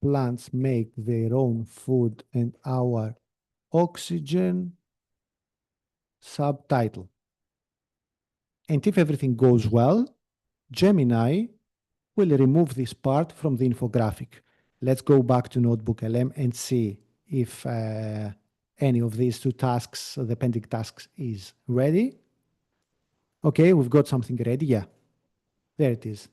plants make their own food and our oxygen subtitle. And if everything goes well, Gemini will remove this part from the infographic. Let's go back to Notebook LM and see if any of these two tasks, the pending tasks, is ready. Okay, we've got something ready. Yeah, there it is.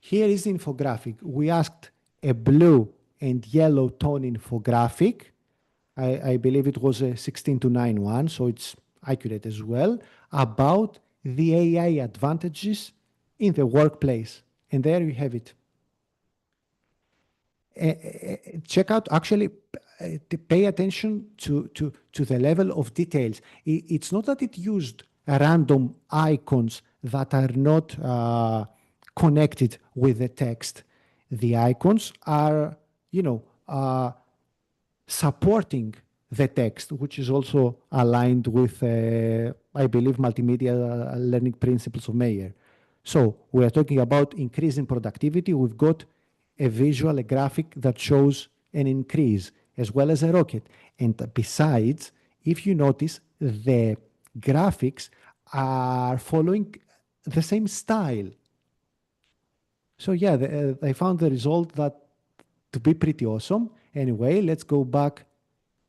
Here is the infographic. We asked a blue and yellow tone infographic. I believe it was a 16:9 one, so it's accurate as well, about the AI advantages in the workplace. And there you have it. Check out, actually, pay attention to the level of details. It's not that it used random icons that are not connected with the text. The icons are, supporting the text, which is also aligned with, I believe, multimedia learning principles of Mayer. So we are talking about increasing productivity. We've got a visual, a graphic that shows an increase, as well as a rocket. And besides, if you notice, the graphics are following the same style. So yeah, I found the result that to be pretty awesome. Anyway, let's go back.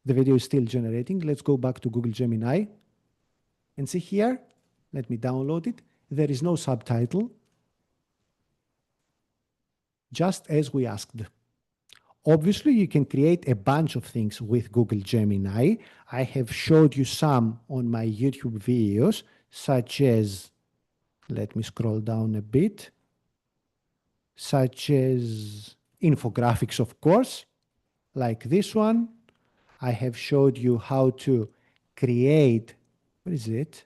The video is still generating. Let's go back to Google Gemini and see here. Let me download it. There is no subtitle, just as we asked. Obviously, you can create a bunch of things with Google Gemini. I have showed you some on my YouTube videos, such as, let me scroll down a bit, such as infographics, of course, like this one. I have showed you how to create, what is it?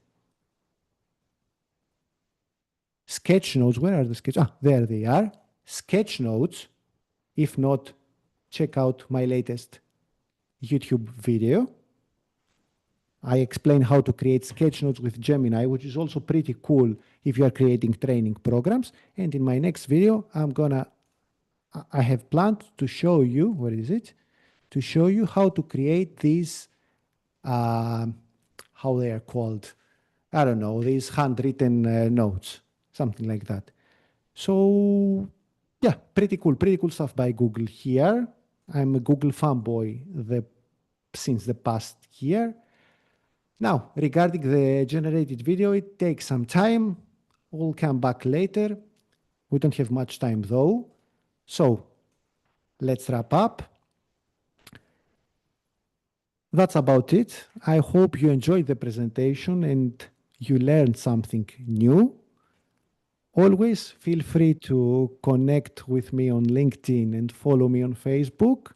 Sketch notes. Where are the sketch? Ah, there they are. Sketch notes. If not, check out my latest YouTube video. I explain how to create sketch notes with Gemini, which is also pretty cool if you are creating training programs. And in my next video, I have planned to show you, where is it? To show you how to create these, how they are called. I don't know, these handwritten notes, something like that. So yeah, pretty cool stuff by Google here. I'm a Google fanboy since the past year. Now, regarding the generated video, it takes some time. We'll come back later. We don't have much time though. So let's wrap up. That's about it. I hope you enjoyed the presentation and you learned something new. Always feel free to connect with me on LinkedIn and follow me on Facebook.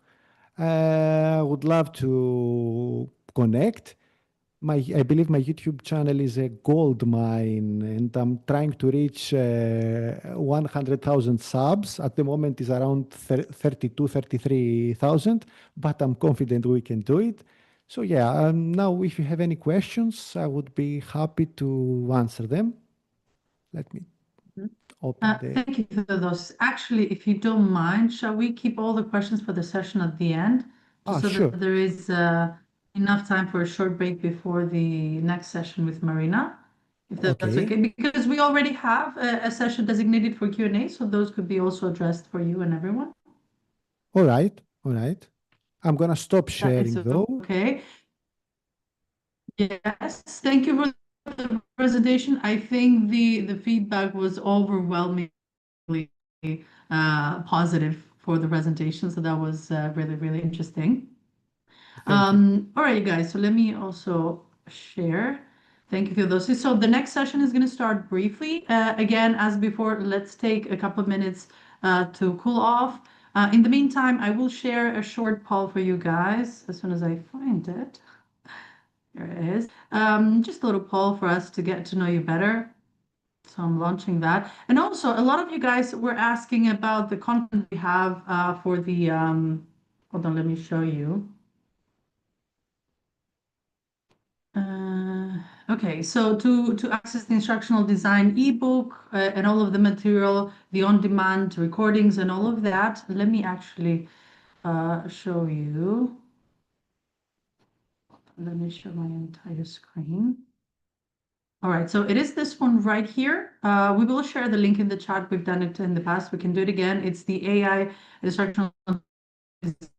I would love to connect. I believe my YouTube channel is a gold mine, and I'm trying to reach 100,000 subs. At the moment, it's around 32, 33,000, but I'm confident we can do it. So yeah, now if you have any questions, I would be happy to answer them. Let me open the. Thank you for those. Actually, if you don't mind, shall we keep all the questions for the session at the end? Just so Sure. that there is enough time for a short break before the next session with Marina, if that's Okay. okay. Because we already have a session designated for Q&A, so those could be also addressed for you and everyone. All right. All right. I'm gonna stop sharing It's though. okay. Yes, thank you for the presentation. I think the feedback was overwhelmingly positive for the presentation, so that was really, really interesting. Thank you. All right, you guys, so let me also share. Thank you for those. So the next session is going to start briefly. Again, as before, let's take a couple of minutes to cool off. In the meantime, I will share a short poll for you guys as soon as I find it. Here it is. Just a little poll for us to get to know you better. So I'm launching that. And also, a lot of you guys were asking about the content we have for the, hold on, let me show you. Okay, so to access the instructional design ebook and all of the material, the on-demand recordings and all of that, let me actually show you. Let me show my entire screen. All right, so it is this one right here. We will share the link in the chat. We've done it in the past. We can do it again. It's the AI Instructional Design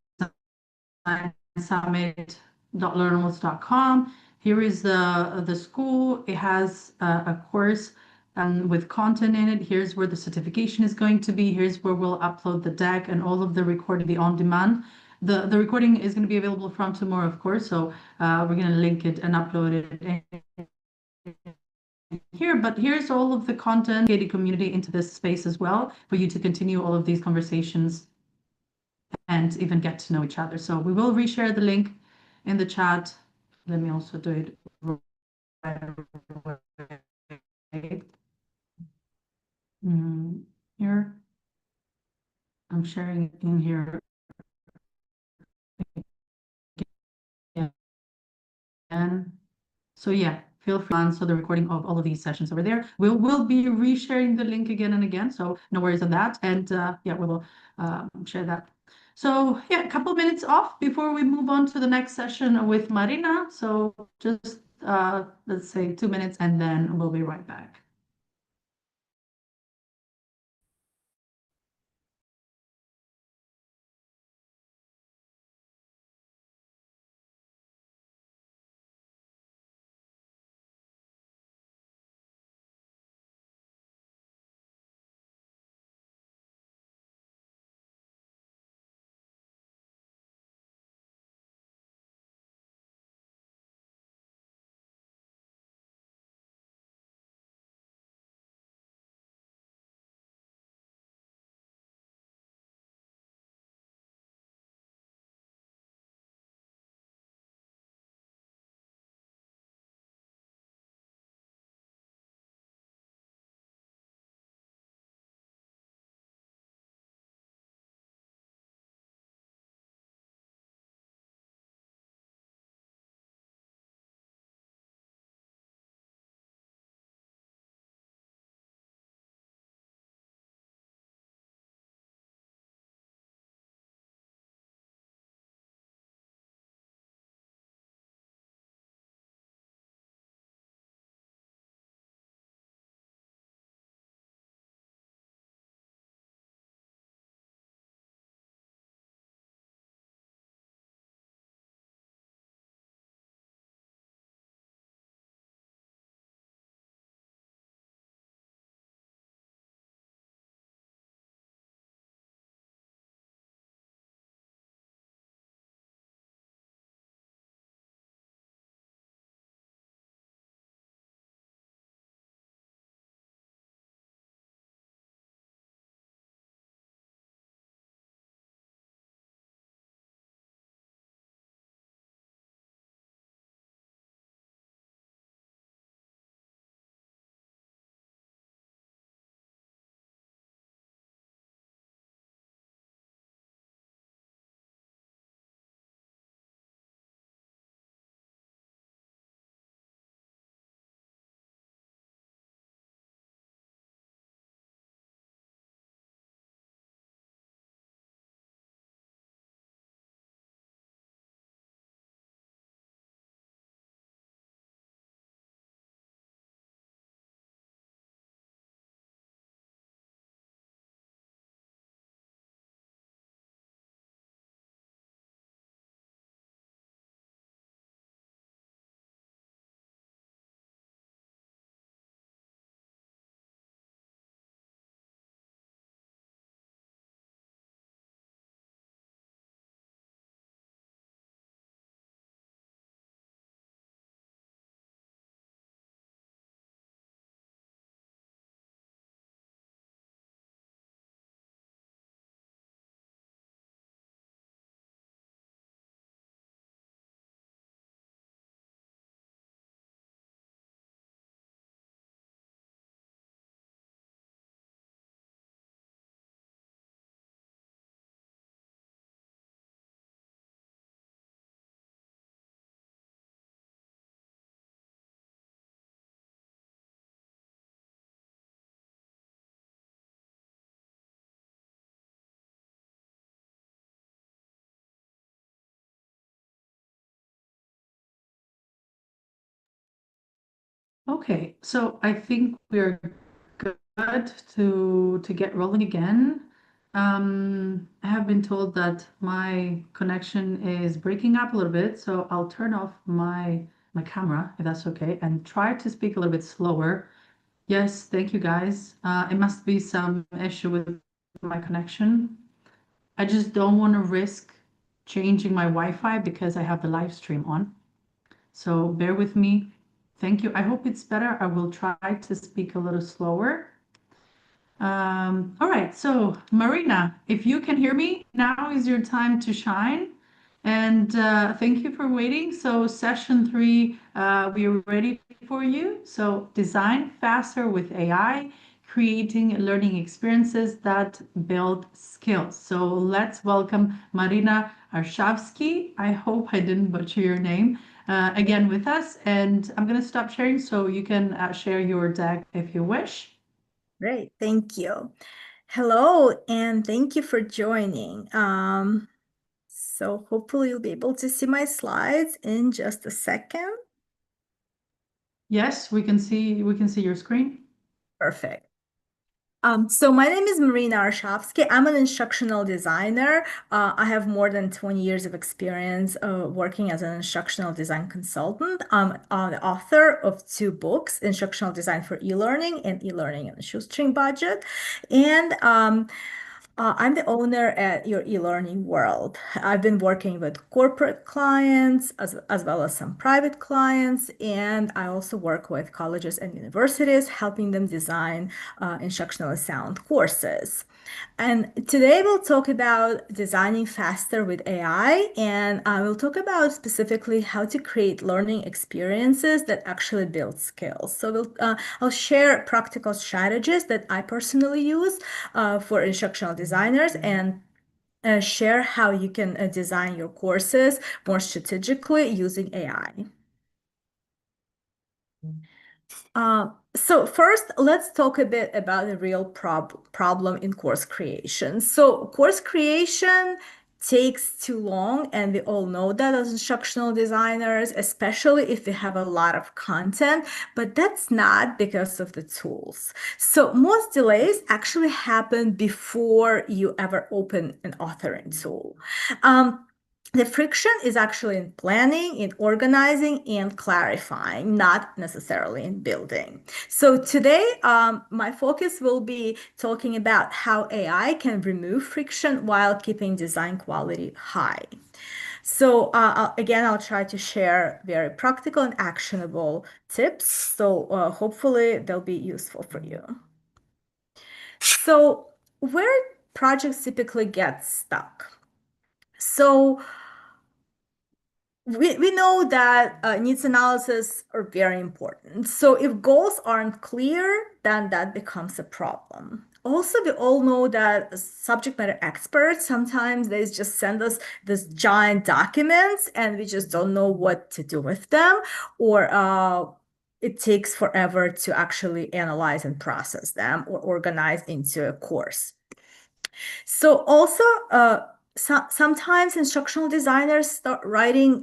Summit.learnalmost.com. Here is the school. It has a course with content in it. Here's where the certification is going to be. Here's where we'll upload the deck and all of the recording, the on-demand. The recording is going to be available from tomorrow, of course. So we're going to link it and upload it here, but here's all of the content, dedicated community into this space as well for you to continue all of these conversations and even get to know each other. So we will reshare the link in the chat. Let me also do it right away. Here, I'm sharing it in here. And so yeah, feel free to answer the recording of all of these sessions over there. We'll be resharing the link again and again, so no worries on that. And yeah, we will share that. So yeah, a couple minutes off before we move on to the next session with Marina. So just let's say 2 minutes and then we'll be right back. Okay, so I think we're good to get rolling again. I have been told that my connection is breaking up a little bit, so I'll turn off my camera if that's okay, and try to speak a little bit slower. Yes, thank you guys. It must be some issue with my connection. I just don't want to risk changing my Wi-Fi because I have the live stream on. So bear with me. Thank you. I hope it's better. I will try to speak a little slower. All right, so Marina, if you can hear me, now is your time to shine. And thank you for waiting. So session 3, we are ready for you. So design faster with AI, creating learning experiences that build skills. So let's welcome Marina Arshavsky. I hope I didn't butcher your name. Again with us. And I'm going to stop sharing so you can share your deck if you wish. Great, thank you. Hello, and thank you for joining. So hopefully you'll be able to see my slides in just a second. Yes, we can see your screen. Perfect. So my name is Marina Arshavsky. I'm an instructional designer. I have more than 20 years of experience working as an instructional design consultant. I'm the author of 2 books, Instructional Design for E-Learning and E-Learning in a Shoestring Budget. And I'm the owner at Your E-Learning World. I've been working with corporate clients as well as some private clients, and I also work with colleges and universities, helping them design instructionally sound courses. And today we'll talk about designing faster with AI, and I will talk about specifically how to create learning experiences that actually build skills. So I'll share practical strategies that I personally use for instructional designers and share how you can design your courses more strategically using AI. So first, let's talk a bit about the real problem in course creation. So course creation takes too long, and we all know that as instructional designers, especially if we have a lot of content, but that's not because of the tools. So most delays actually happen before you ever open an authoring tool. The friction is actually in planning, in organizing, and clarifying, not necessarily in building. So today, my focus will be talking about how AI can remove friction while keeping design quality high. So again, I'll try to share very practical and actionable tips. So hopefully they'll be useful for you. So where projects typically get stuck? So we know that needs analysis are very important. So if goals aren't clear, then that becomes a problem. Also, we all know that subject matter experts, sometimes they just send us this giant documents and we just don't know what to do with them, or it takes forever to actually analyze and process them or organize into a course. So also, sometimes instructional designers start writing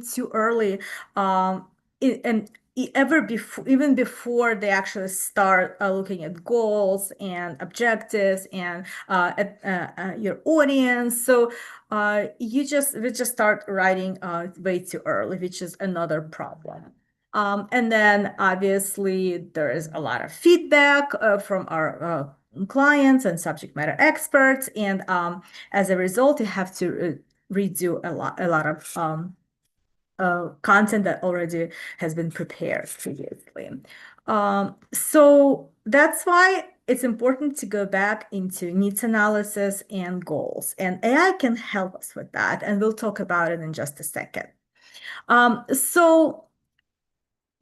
too early, and even before they actually start looking at goals and objectives and at your audience. So we just start writing way too early, which is another problem. And then obviously there is a lot of feedback from our clients and subject matter experts, and as a result, you have to redo a lot of content that already has been prepared previously. So that's why it's important to go back into needs analysis and goals, and AI can help us with that, and we'll talk about it in just a second. So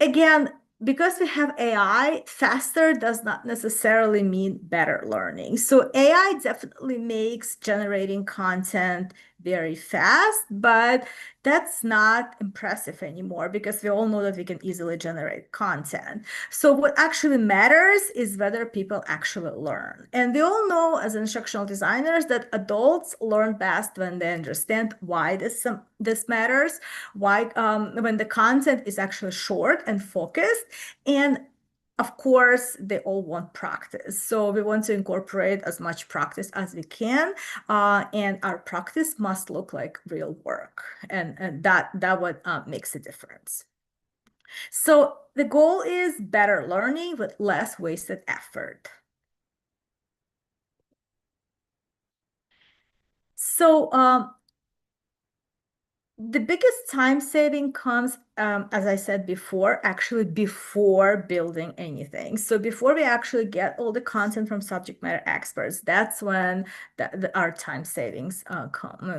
again, because we have AI, faster does not necessarily mean better learning. So AI definitely makes generating content very fast, but that's not impressive anymore because we all know that we can easily generate content. So what actually matters is whether people actually learn. And we all know as instructional designers that adults learn best when they understand why this matters, why when the content is actually short and focused, and of course, they all want practice. So we want to incorporate as much practice as we can. And our practice must look like real work. And that what makes a difference. So the goal is better learning with less wasted effort. So the biggest time saving comes, as I said before, actually before building anything. So before we actually get all the content from subject matter experts, that's when our time savings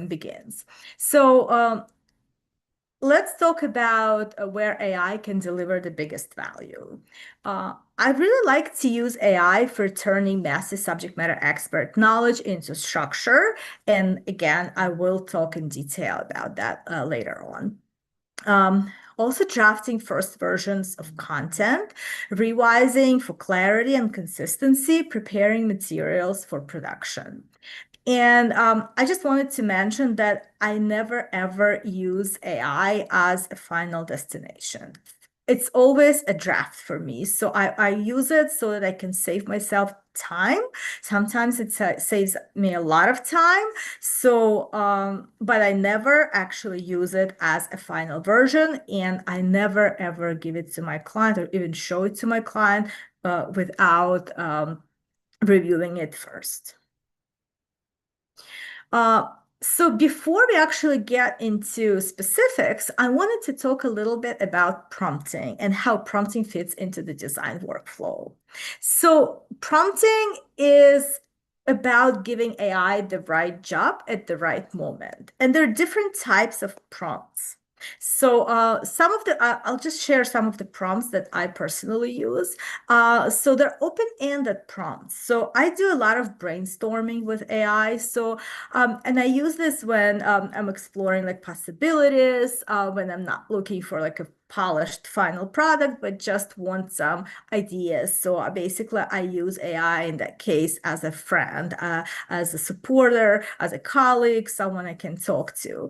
begins. So let's talk about where AI can deliver the biggest value. I really like to use AI for turning massive subject matter expert knowledge into structure. And again, I will talk in detail about that later on. Also drafting first versions of content, revising for clarity and consistency, preparing materials for production. And I just wanted to mention that I never ever use AI as a final destination. It's always a draft for me. So I use it so that I can save myself time. Sometimes it saves me a lot of time. So, but I never actually use it as a final version, and I never ever give it to my client or even show it to my client without reviewing it first. So before we actually get into specifics, I wanted to talk a little bit about prompting and how prompting fits into the design workflow. So prompting is about giving AI the right job at the right moment. And there are different types of prompts. So I'll just share some of the prompts that I personally use. So they're open-ended prompts. So I do a lot of brainstorming with AI. And I use this when I'm exploring like possibilities, when I'm not looking for like a polished final product, but just want some ideas. So basically, I use AI in that case as a friend, as a supporter, as a colleague, someone I can talk to.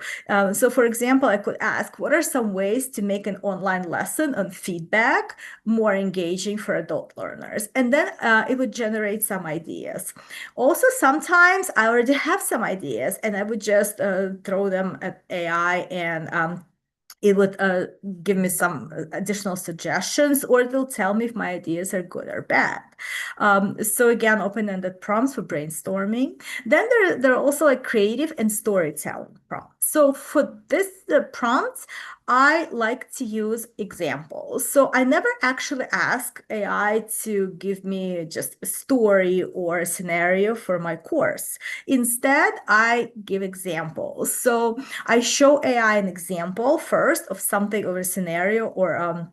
So for example, I could ask, what are some ways to make an online lesson on feedback more engaging for adult learners? And then it would generate some ideas. Also, sometimes I already have some ideas and I would just throw them at AI and it would give me some additional suggestions, or it will tell me if my ideas are good or bad. So again, open-ended prompts for brainstorming. Then there are also like creative and storytelling prompts. So for this prompts, I like to use examples. So I never actually ask AI to give me just a story or a scenario for my course. Instead, I give examples. So I show AI an example first of something or a scenario or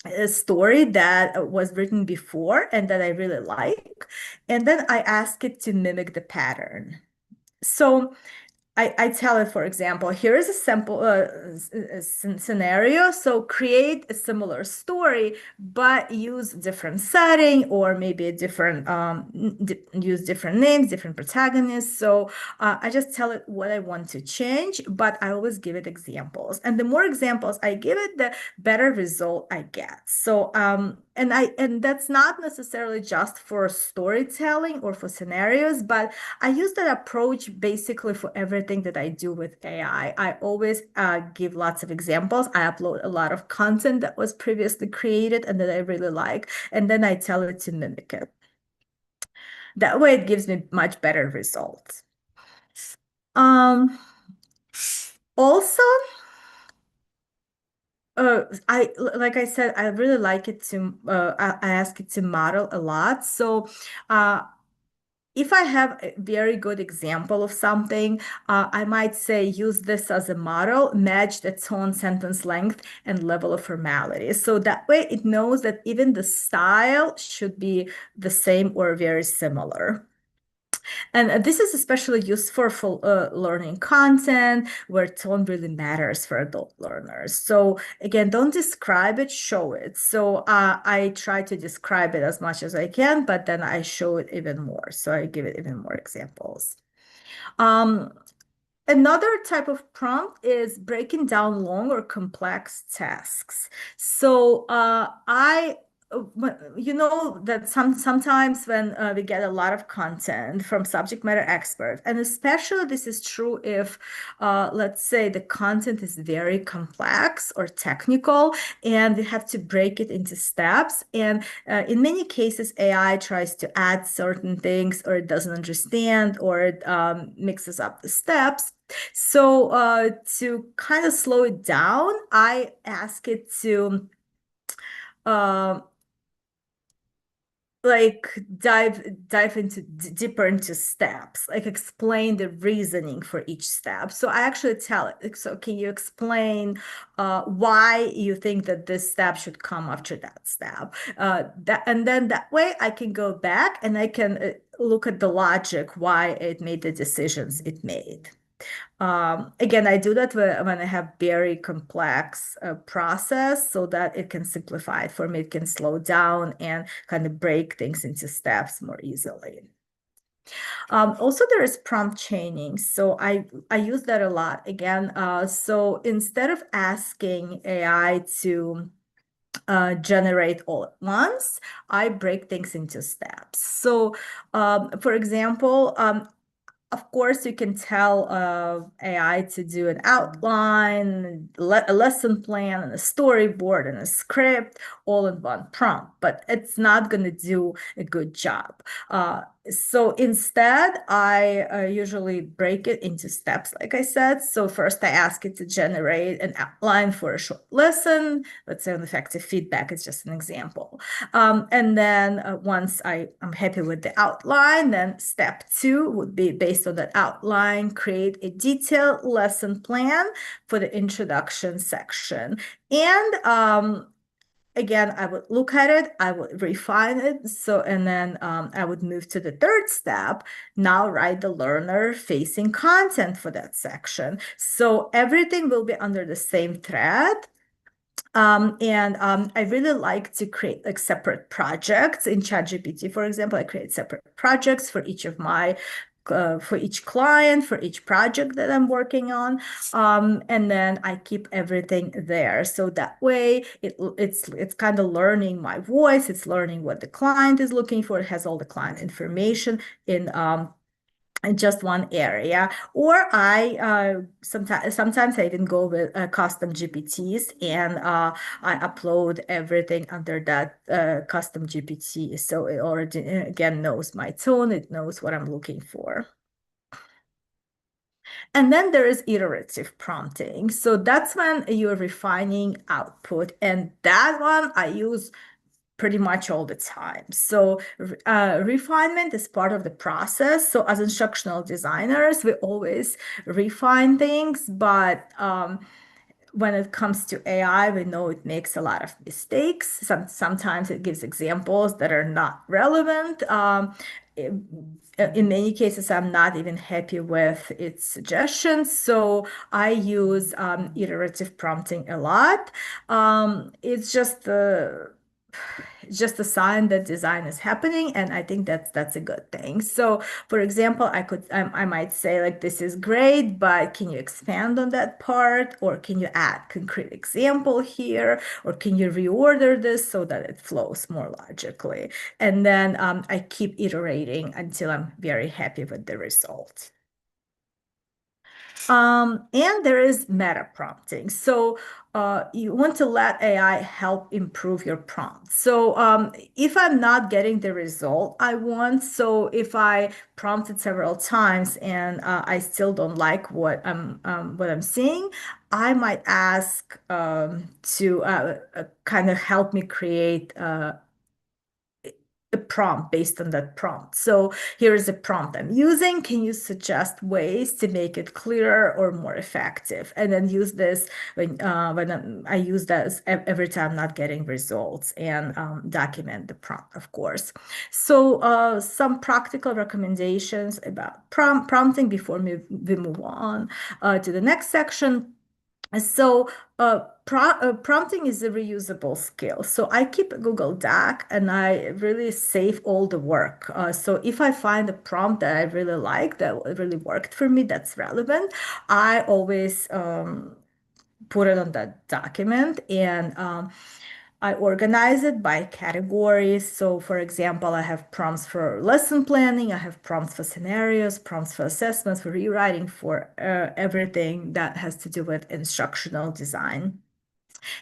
a story that was written before and that I really like. And then I ask it to mimic the pattern. So I tell it, for example, here is a simple scenario. So create a similar story, but use different setting or maybe a different, use different names, different protagonists. So I just tell it what I want to change, but I always give it examples. And the more examples I give it, the better result I get. So, and that's not necessarily just for storytelling or for scenarios, but I use that approach basically for everything that I do with AI. I always give lots of examples. I upload a lot of content that was previously created and that I really like, and then I tell it to mimic it. That way it gives me much better results. Also, like I said, I really like it to I ask it to model a lot. So if I have a very good example of something, I might say use this as a model, match the tone, sentence length, and level of formality. So that way it knows that even the style should be the same or very similar. And this is especially useful for learning content where tone really matters for adult learners. So again, don't describe it, show it. So I try to describe it as much as I can, but then I show it even more. So I give it even more examples. Another type of prompt is breaking down long or complex tasks. So you know that sometimes when we get a lot of content from subject matter experts, and especially this is true if, let's say, the content is very complex or technical, and we have to break it into steps. And in many cases, AI tries to add certain things, or it doesn't understand, or it mixes up the steps. So to kind of slow it down, I ask it to uh, like dive into deeper into steps, like explain the reasoning for each step. So I actually tell it, like, so can you explain why you think that this step should come after that step? And then that way I can go back and I can look at the logic why it made the decisions it made. Again, I do that when I have very complex process so that it can simplify it for me. It can slow down and kind of break things into steps more easily. Also, there is prompt chaining. So I use that a lot. Again, so instead of asking AI to generate all at once, I break things into steps. So, for example, of course, you can tell AI to do an outline, a lesson plan, and a storyboard, and a script all in one prompt, but it's not going to do a good job. So instead, I usually break it into steps, like I said. So first, I ask it to generate an outline for a short lesson. Let's say an effective feedback is just an example. And then once I'm happy with the outline, then step 2 would be based on that outline, create a detailed lesson plan for the introduction section. And again, I would look at it, I would refine it. So, and then I would move to the third step. Now write the learner facing content for that section. So everything will be under the same thread. I really like to create like separate projects in ChatGPT. For example, I create separate projects for each of my for each client, for each project that I'm working on. And then I keep everything there. So that way it's kind of learning my voice. It's learning what the client is looking for. It has all the client information in just one area. Or I sometimes I even go with custom GPTs, and I upload everything under that custom GPT. So it already again knows my tone, it knows what I'm looking for. And then there is iterative prompting. So that's when you're refining output. And that one I use pretty much all the time. So refinement is part of the process. So as instructional designers, we always refine things, but when it comes to AI, we know it makes a lot of mistakes. Sometimes it gives examples that are not relevant. In many cases, I'm not even happy with its suggestions. So I use iterative prompting a lot. It's just a sign that design is happening, and I think that's a good thing. So for example, I might say like, this is great, but can you expand on that part, or can you add concrete example here, or can you reorder this so that it flows more logically? And then I keep iterating until I'm very happy with the result. And there is meta prompting. So you want to let AI help improve your prompt. So if I'm not getting the result I want, so if I prompted several times and I still don't like what I'm seeing, I might ask to kind of help me create a prompt based on that prompt. So here is a prompt I'm using. Can you suggest ways to make it clearer or more effective? And then use this when I use that every time I'm not getting results, and document the prompt, of course. So some practical recommendations about prompting before we move on to the next section. So prompting is a reusable skill. So I keep a Google Doc and I really save all the work. So if I find a prompt that I really like, that really worked for me, that's relevant, I always put it on that document, and I organize it by categories. So for example, I have prompts for lesson planning, I have prompts for scenarios, prompts for assessments, for rewriting, for everything that has to do with instructional design.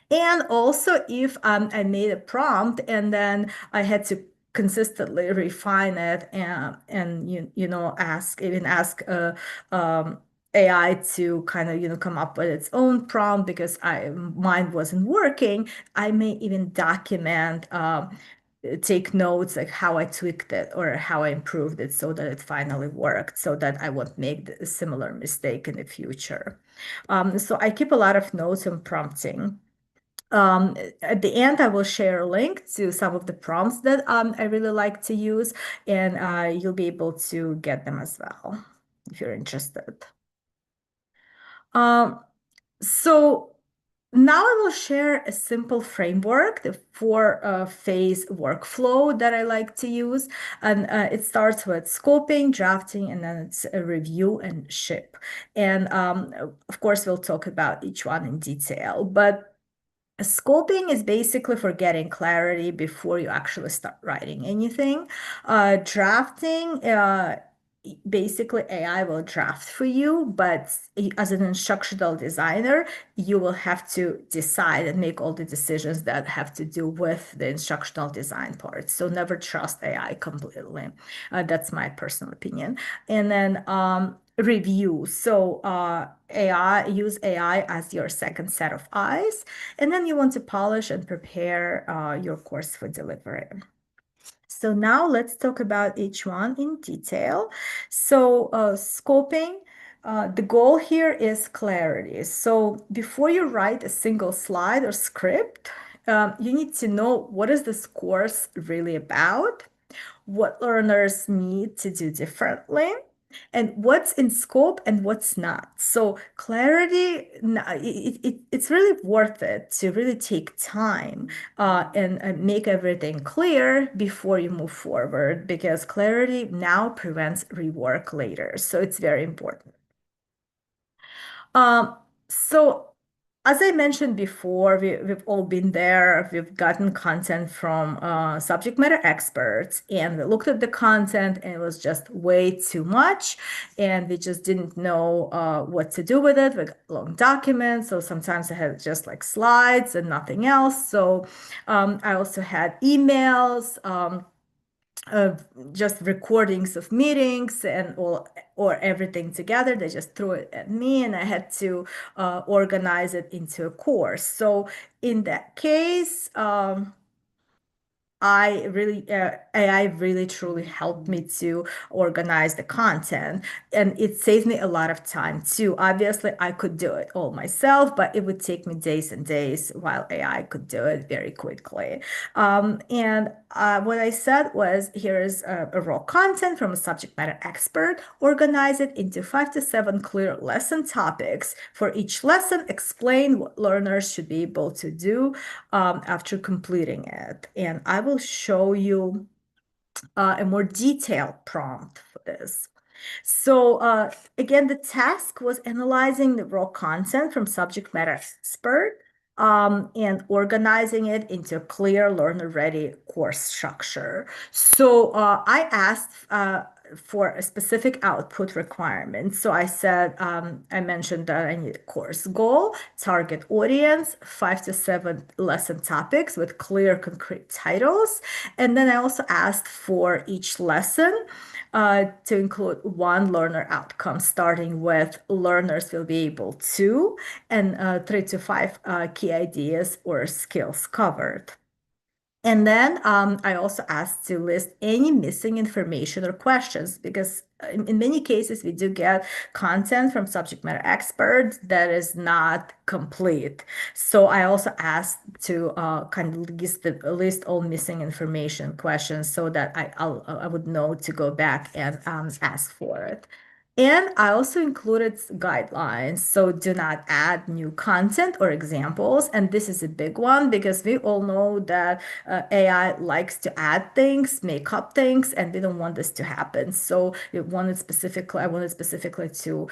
And also if I made a prompt and then I had to consistently refine it and ask AI to kind of come up with its own prompt because mine wasn't working, I may even document take notes like how I tweaked it or how I improved it so that it finally worked, so that I won't make a similar mistake in the future. So I keep a lot of notes on prompting. At the end, I will share a link to some of the prompts that I really like to use, and you'll be able to get them as well if you're interested. So now I will share a simple framework, the four-phase workflow that I like to use. And it starts with scoping, drafting, and then it's a review and ship. And of course, we'll talk about each one in detail. But scoping is basically for getting clarity before you actually start writing anything. Drafting, basically AI will draft for you, but as an instructional designer, you will have to decide and make all the decisions that have to do with the instructional design part. So never trust AI completely. That's my personal opinion. And then review. So use AI as your second set of eyes. And then you want to polish and prepare your course for delivery. So now let's talk about each one in detail. So scoping, the goal here is clarity. So before you write a single slide or script, you need to know what is this course really about, what learners need to do differently, and what's in scope and what's not. So clarity, it's really worth it to really take time and make everything clear before you move forward, because clarity now prevents rework later. So it's very important. So as I mentioned before, we've all been there. We've gotten content from subject matter experts, and we looked at the content, and it was just way too much, and we just didn't know what to do with it. We got long documents, so sometimes I had just like slides and nothing else. So I also had emails. Just recordings of meetings and all, or everything together. They just threw it at me, and I had to organize it into a course. So in that case, AI really truly helped me to organize the content, and it saved me a lot of time too. Obviously, I could do it all myself, but it would take me days and days, while AI could do it very quickly. And what I said was, here's a raw content from a subject matter expert. Organize it into 5 to 7 clear lesson topics. For each lesson, explain what learners should be able to do after completing it. And I will show you a more detailed prompt for this. So again, the task was analyzing the raw content from subject matter expert and organizing it into a clear learner-ready course structure. So I asked for a specific output requirement. So I said, I mentioned that I need a course goal, target audience, 5 to 7 lesson topics with clear, concrete titles. And then I also asked for each lesson to include one learner outcome, starting with learners will be able to, and 3 to 5 key ideas or skills covered. And then I also asked to list any missing information or questions because in many cases we do get content from subject matter experts that is not complete. So I also asked to kind of list all missing information questions so that I would know to go back and ask for it. And I also included guidelines. So do not add new content or examples. And this is a big one because we all know that AI likes to add things, make up things, and we don't want this to happen. So I wanted specifically to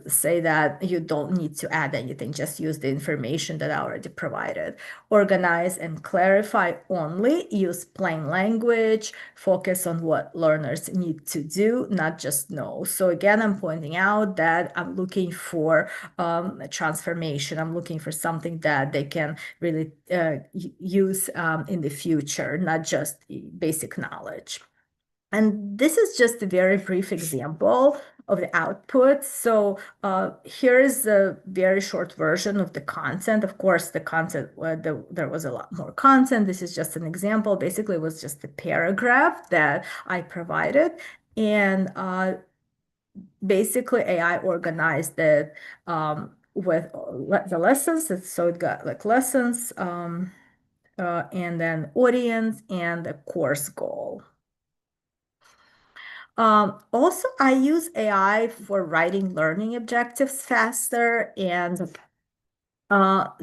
say that you don't need to add anything, just use the information that I already provided. Organize and clarify only, use plain language, focus on what learners need to do, not just know. So again, I'm pointing out that I'm looking for a transformation. I'm looking for something that they can really use in the future, not just basic knowledge. And this is just a very brief example of the output. So here is a very short version of the content. Of course, the content, there was a lot more content. This is just an example. Basically, it was just a paragraph that I provided. And basically, AI organized it with the lessons. So it got like lessons and then audience and a course goal. Also, I use AI for writing learning objectives faster. And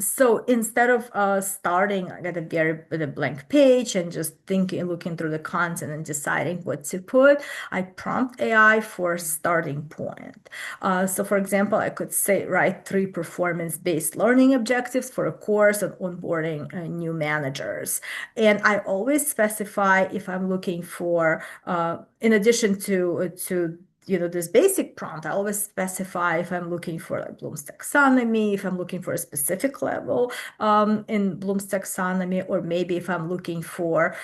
so instead of starting at a blank page and just looking through the content and deciding what to put, I prompt AI for a starting point. So for example, I could say write 3 performance-based learning objectives for a course on onboarding new managers. And I always specify if I'm looking for, in addition to this basic prompt, I always specify if I'm looking for like Bloom's taxonomy, if I'm looking for a specific level in Bloom's taxonomy, or maybe if I'm looking for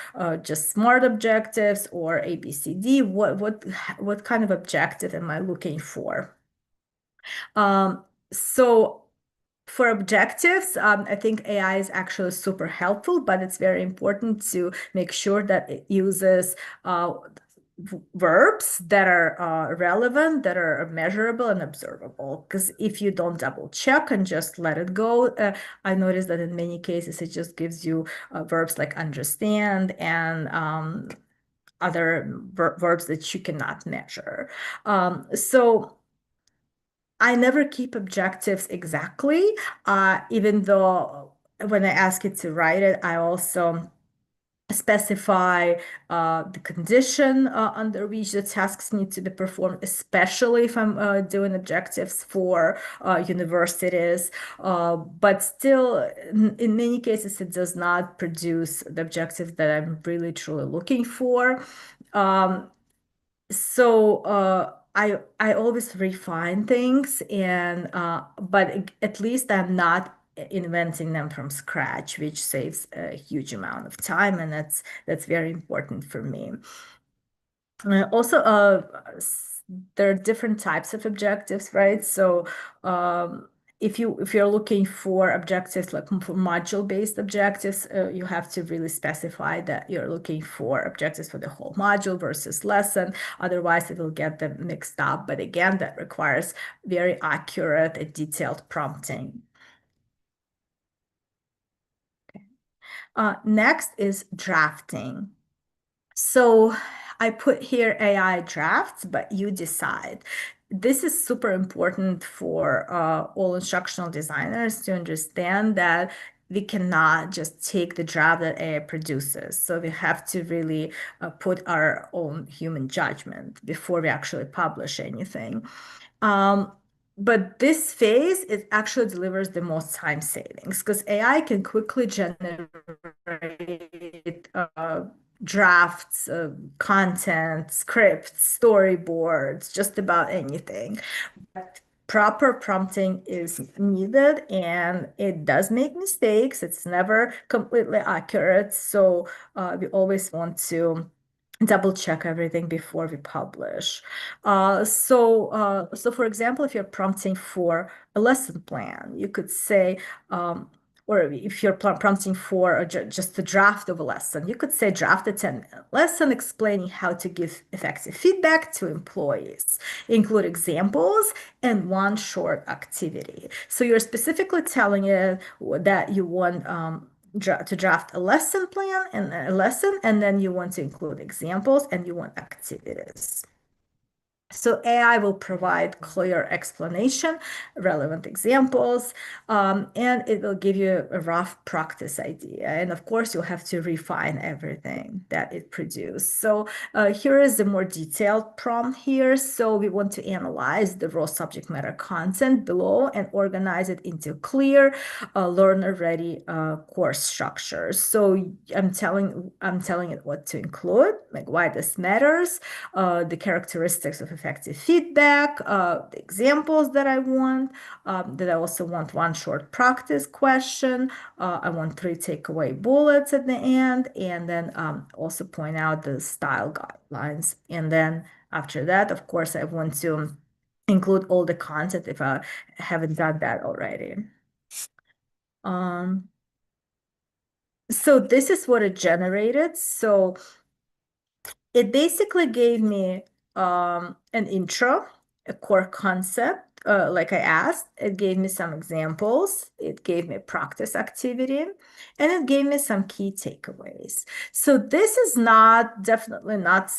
just SMART objectives or ABCD, what kind of objective am I looking for? So for objectives, I think AI is actually super helpful, but it's very important to make sure that it uses verbs that are relevant, that are measurable and observable. Because if you don't double check and just let it go, I noticed that in many cases it just gives you verbs like understand and other verbs that you cannot measure. So I never keep objectives exactly, even though when I ask it to write it, I also specify the condition under which the tasks need to be performed, especially if I'm doing objectives for universities. But still, in many cases, it does not produce the objectives that I'm really truly looking for. So I always refine things, and but at least I'm not inventing them from scratch, which saves a huge amount of time, and that's very important for me. Also, there are different types of objectives, right? So if you're looking for objectives like for module-based objectives, you have to really specify that you're looking for objectives for the whole module versus lesson. Otherwise, it will get them mixed up. But again, that requires very accurate and detailed prompting. Okay. Next is drafting. So I put here AI drafts, but you decide. This is super important for all instructional designers to understand that we cannot just take the draft that AI produces. So we have to really put our own human judgment before we actually publish anything. But this phase, it actually delivers the most time savings because AI can quickly generate drafts, content, scripts, storyboards, just about anything. But proper prompting is needed and it does make mistakes. It's never completely accurate. So we always want to double check everything before we publish. So for example, if you're prompting for a lesson plan, you could say, or if you're prompting for just a draft of a lesson, you could say draft a 10-minute lesson explaining how to give effective feedback to employees. Include examples and one short activity. So you're specifically telling it that you want to draft a lesson plan and a lesson, and then you want to include examples and you want activities. So AI will provide clear explanation, relevant examples, and it will give you a rough practice idea. And of course, you'll have to refine everything that it produced. So here is a more detailed prompt here. So we want to analyze the raw subject matter content below and organize it into clear, learner-ready course structures. So I'm telling it what to include, like why this matters, the characteristics of effective feedback, the examples that I want, that I also want one short practice question. I want 3 takeaway bullets at the end, and then also point out the style guidelines. And then after that, of course, I want to include all the content if I haven't done that already. So this is what it generated. So it basically gave me an intro, a core concept, like I asked. It gave me some examples. It gave me a practice activity, and it gave me some key takeaways. So this is definitely not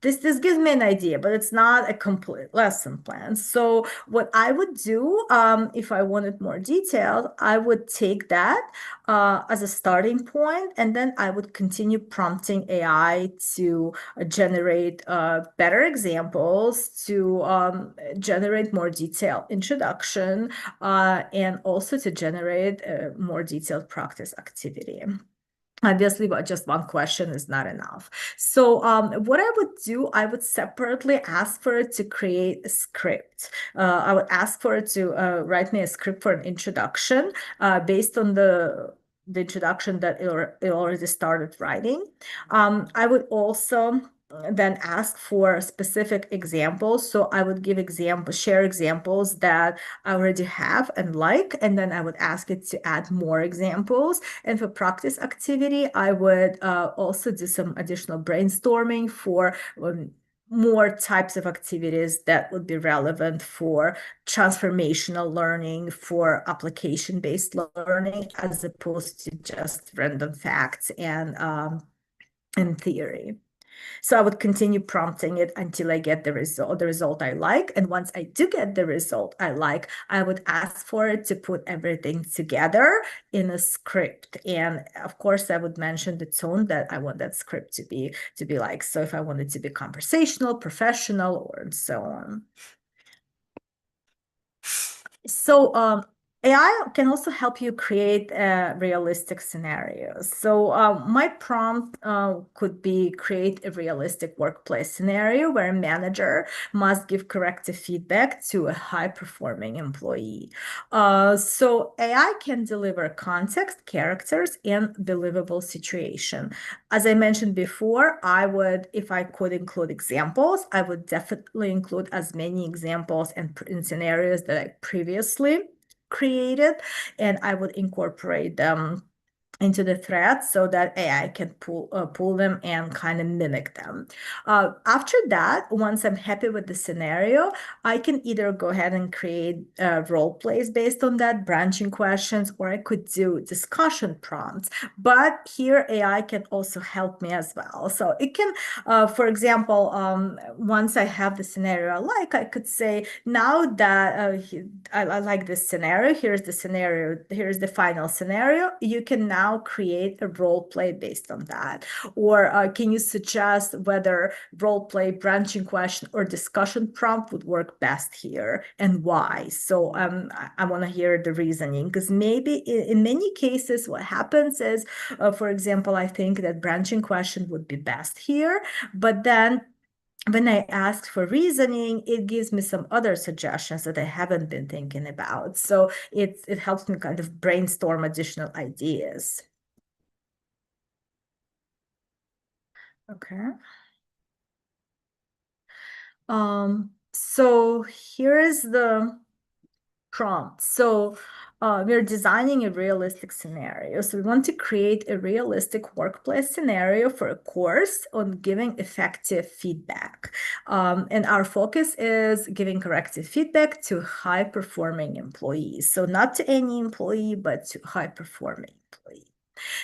this gives me an idea, but it's not a complete lesson plan. So what I would do, if I wanted more detailed, I would take that as a starting point, and then I would continue prompting AI to generate better examples, to generate more detailed introduction, and also to generate a more detailed practice activity. Obviously, but just one question is not enough. So what I would do, I would separately ask for it to create a script. I would ask for it to write me a script for an introduction based on the introduction that it already started writing. I would also then ask for specific examples. So I would share examples that I already have and like, and then I would ask it to add more examples. And for practice activity, I would also do some additional brainstorming for more types of activities that would be relevant for transformational learning, for application-based learning, as opposed to just random facts and theory. So I would continue prompting it until I get the result I like. And once I do get the result I like, I would ask for it to put everything together in a script. And of course, I would mention the tone that I want that script to be like. So if I want it to be conversational, professional, or so on. So AI can also help you create realistic scenarios. So my prompt could be create a realistic workplace scenario where a manager must give corrective feedback to a high-performing employee. So AI can deliver context, characters, and believable situation. As I mentioned before, if I could include examples, I would definitely include as many examples and in scenarios that I previously created, and I would incorporate them into the thread so that AI can pull them and kind of mimic them. After that, once I'm happy with the scenario, I can either go ahead and create role plays based on that, branching questions, or I could do discussion prompts. But here AI can also help me as well. So it can, for example, once I have the scenario I like, I could say, now that I like this scenario, here's the scenario, here's the final scenario, you can now create a role play based on that. Or can you suggest whether role play, branching question, or discussion prompt would work best here and why? So I want to hear the reasoning, because maybe in many cases what happens is, for example, I think that branching question would be best here, but then when I ask for reasoning, it gives me some other suggestions that I haven't been thinking about. So it helps me kind of brainstorm additional ideas. Okay. So here is the prompt. So we're designing a realistic scenario. So we want to create a realistic workplace scenario for a course on giving effective feedback. And our focus is giving corrective feedback to high-performing employees. So not to any employee, but to high-performing employees.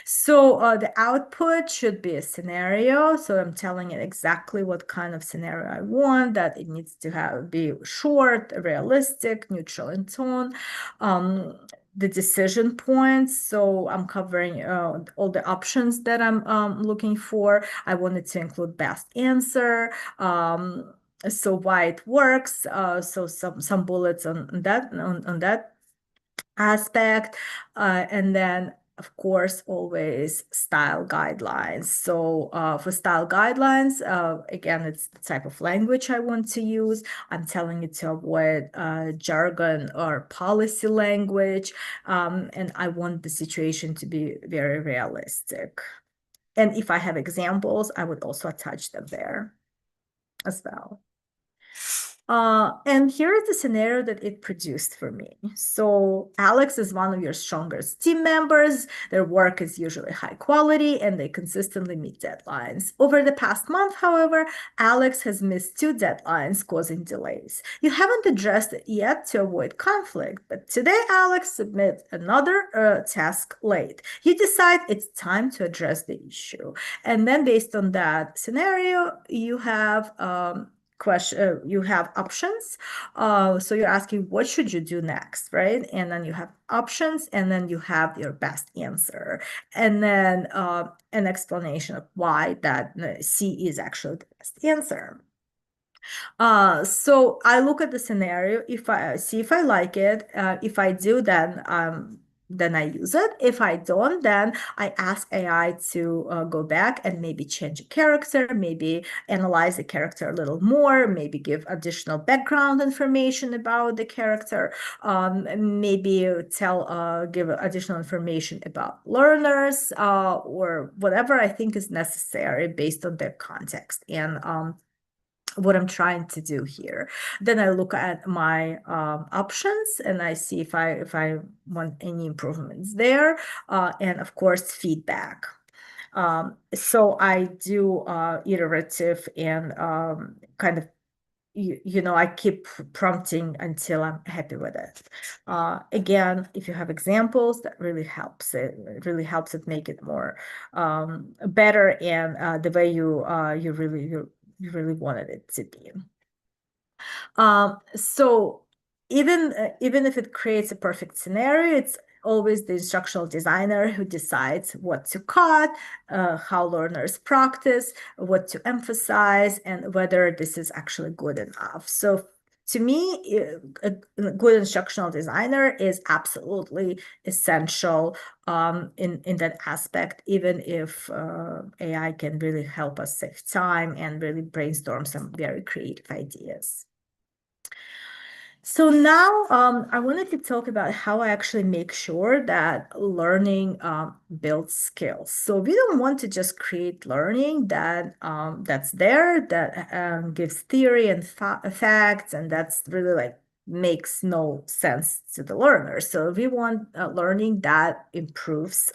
So the output should be a scenario. So I'm telling it exactly what kind of scenario I want, that it needs to be short, realistic, neutral in tone. The decision points. So I'm covering all the options that I'm looking for. I wanted to include best answer. So why it works. So some bullets on that aspect, and then of course always style guidelines. So for style guidelines, again, it's the type of language I want to use. I'm telling it to avoid jargon or policy language, and I want the situation to be very realistic. And if I have examples, I would also attach them there as well. And here is the scenario that it produced for me. So Alex is one of your strongest team members. Their work is usually high quality and they consistently meet deadlines. Over the past month, however, Alex has missed 2 deadlines, causing delays. You haven't addressed it yet to avoid conflict, but today Alex submits another task late. You decide it's time to address the issue. And then based on that scenario, you have you have options. So you're asking, what should you do next, right? And then you have options, and then you have your best answer, and then an explanation of why that C is actually the best answer. So I look at the scenario. If I see if I like it, if I do, then I use it. If I don't, then I ask AI to go back and maybe change a character, maybe analyze the character a little more, maybe give additional background information about the character, maybe give additional information about learners, or whatever I think is necessary based on their context and what I'm trying to do here. Then I look at my options and I see if I want any improvements there, and of course feedback. So I do iterative and kind of I keep prompting until I'm happy with it. Again, if you have examples, that really helps it. It really helps it make it more better and the way you really wanted it to be. So even if it creates a perfect scenario, it's always the instructional designer who decides what to cut, how learners practice, what to emphasize, and whether this is actually good enough. So to me, a good instructional designer is absolutely essential in that aspect, even if AI can really help us save time and really brainstorm some very creative ideas. So now I wanted to talk about how I actually make sure that learning builds skills. So we don't want to just create learning that's there, that gives theory and facts, and that's really like makes no sense to the learner. So we want learning that improves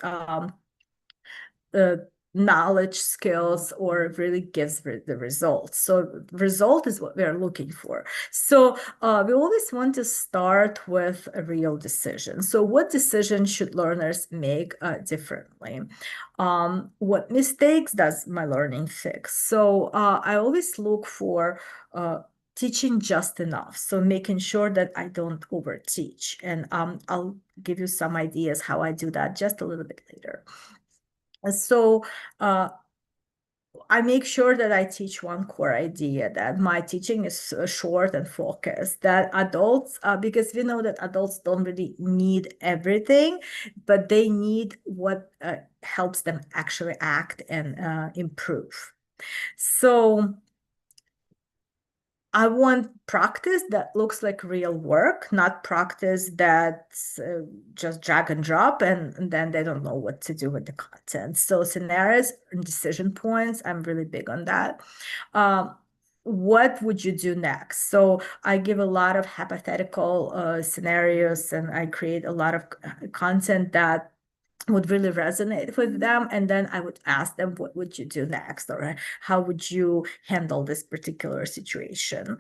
knowledge, skills, or really gives the results. So result is what we're looking for. So we always want to start with a real decision. So what decision should learners make differently? What mistakes does my learning fix? So I always look for teaching just enough. So making sure that I don't overteach. And I'll give you some ideas how I do that just a little bit later. So I make sure that I teach one core idea, that my teaching is short and focused, that adults, because we know that adults don't really need everything, but they need what helps them actually act and improve. So I want practice that looks like real work, not practice that's just drag and drop and then they don't know what to do with the content. So scenarios and decision points, I'm really big on that. what would you do next? So I give a lot of hypothetical scenarios, and I create a lot of content that would really resonate with them. And then I would ask them, what would you do next? Or how would you handle this particular situation?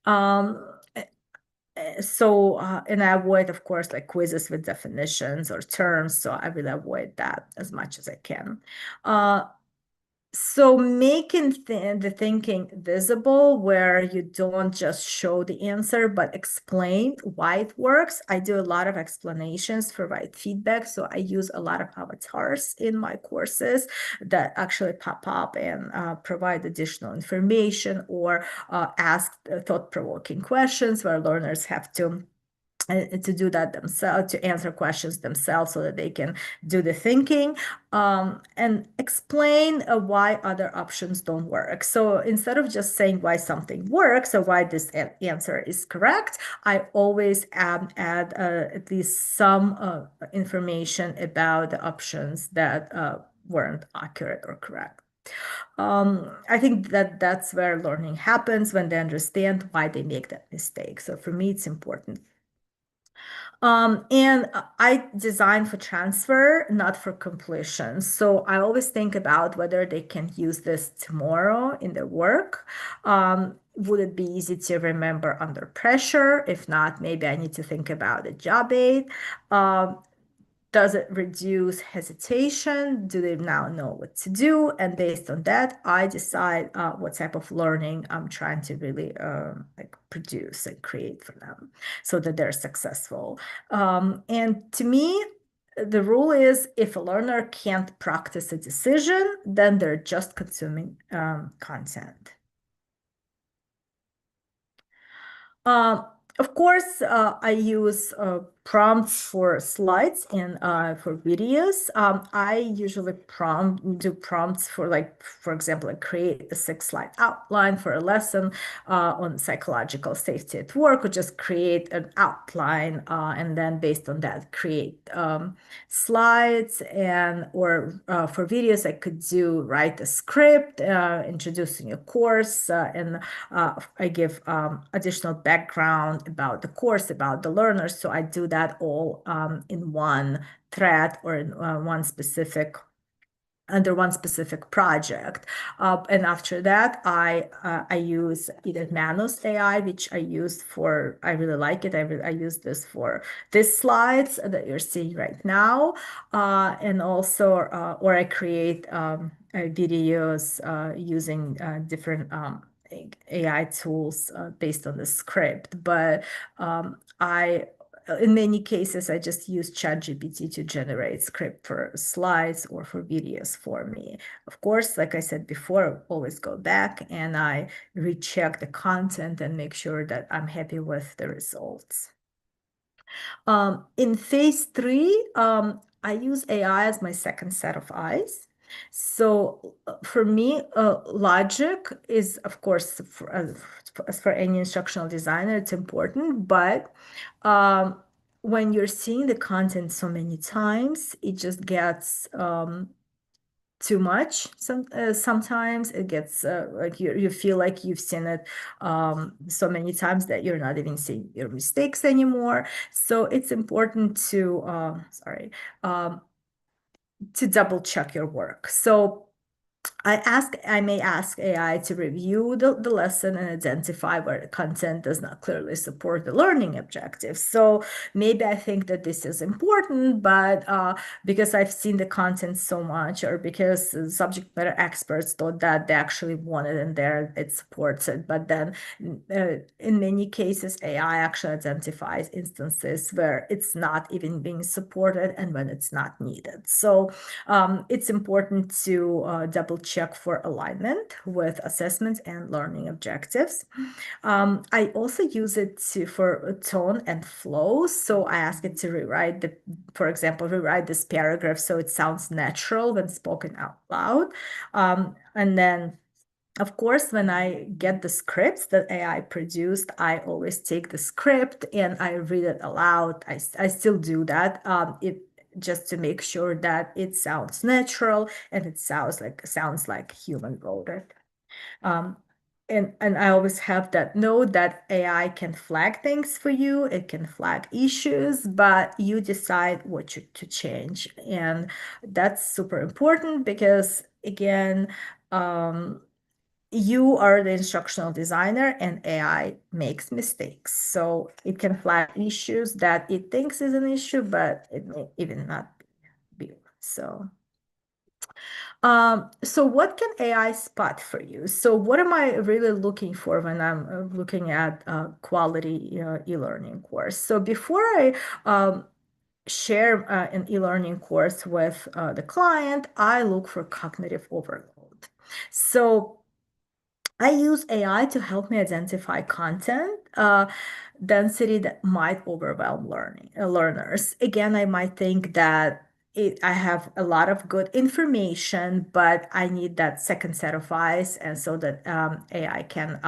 And I avoid, of course, like quizzes with definitions or terms. So I will avoid that as much as I can. So making the thinking visible, where you don't just show the answer, but explain why it works. I do a lot of explanations, provide feedback. So I use a lot of avatars in my courses that actually pop up and provide additional information, or ask thought-provoking questions where learners have to do that themselves, to answer questions themselves so that they can do the thinking, and explain why other options don't work. So instead of just saying why something works or why this answer is correct, I always add at least some information about the options that weren't accurate or correct. I think that that's where learning happens, when they understand why they make that mistake. So for me, it's important. And I design for transfer, not for completion. So I always think about whether they can use this tomorrow in their work. Would it be easy to remember under pressure? If not, maybe I need to think about a job aid. Does it reduce hesitation? Do they now know what to do? And based on that, I decide what type of learning I'm trying to really like produce and create for them so that they're successful. And to me, the rule is, if a learner can't practice a decision, then they're just consuming content. Of course, I use prompts for slides and for videos. I usually do prompts for, like, for example, like create a 6-slide outline for a lesson on psychological safety at work, or just create an outline, and then based on that, create slides. And or for videos, I could write a script introducing a course, and I give additional background about the course, about the learners. So I do that all in one thread, or in under one specific project. And after that, I use either Manos AI, which I really like it. I use this for these slides that you're seeing right now. And also, or I create videos using different AI tools based on the script. But in many cases, I just use ChatGPT to generate script for slides or for videos for me. Of course, like I said before, I always go back and I recheck the content and make sure that I'm happy with the results. In phase 3, I use AI as my second set of eyes. So for me, logic is, of course, as for any instructional designer, it's important. But when you're seeing the content so many times, it just gets too much. Sometimes it gets like you feel like you've seen it so many times that you're not even seeing your mistakes anymore. So it's important to to double check your work. So I may ask AI to review the lesson and identify where the content does not clearly support the learning objectives. So maybe I think that this is important, but because I've seen the content so much, or because subject matter experts thought that they actually want it in there, it supports it. But then in many cases, AI actually identifies instances where it's not even being supported and when it's not needed. So it's important to double check for alignment with assessments and learning objectives. I also use it for tone and flow. So I ask it to for example, rewrite this paragraph so it sounds natural when spoken out loud. And then, of course, when I get the scripts that AI produced, I always take the script and I read it aloud. I still do that. Just to make sure that it sounds natural and it sounds like human wrote it. and I always have that note that AI can flag things for you, it can flag issues, but you decide what to change. And that's super important because, again, you are the instructional designer and AI makes mistakes. So it can flag issues that it thinks is an issue, but it may even not be. So what can AI spot for you? So what am I really looking for when I'm looking at quality e-learning course? So before I share an e-learning course with the client, I look for cognitive overload. So I use AI to help me identify content density that might overwhelm learners. Again, I might think that I have a lot of good information, but I need that second set of eyes, and so that AI can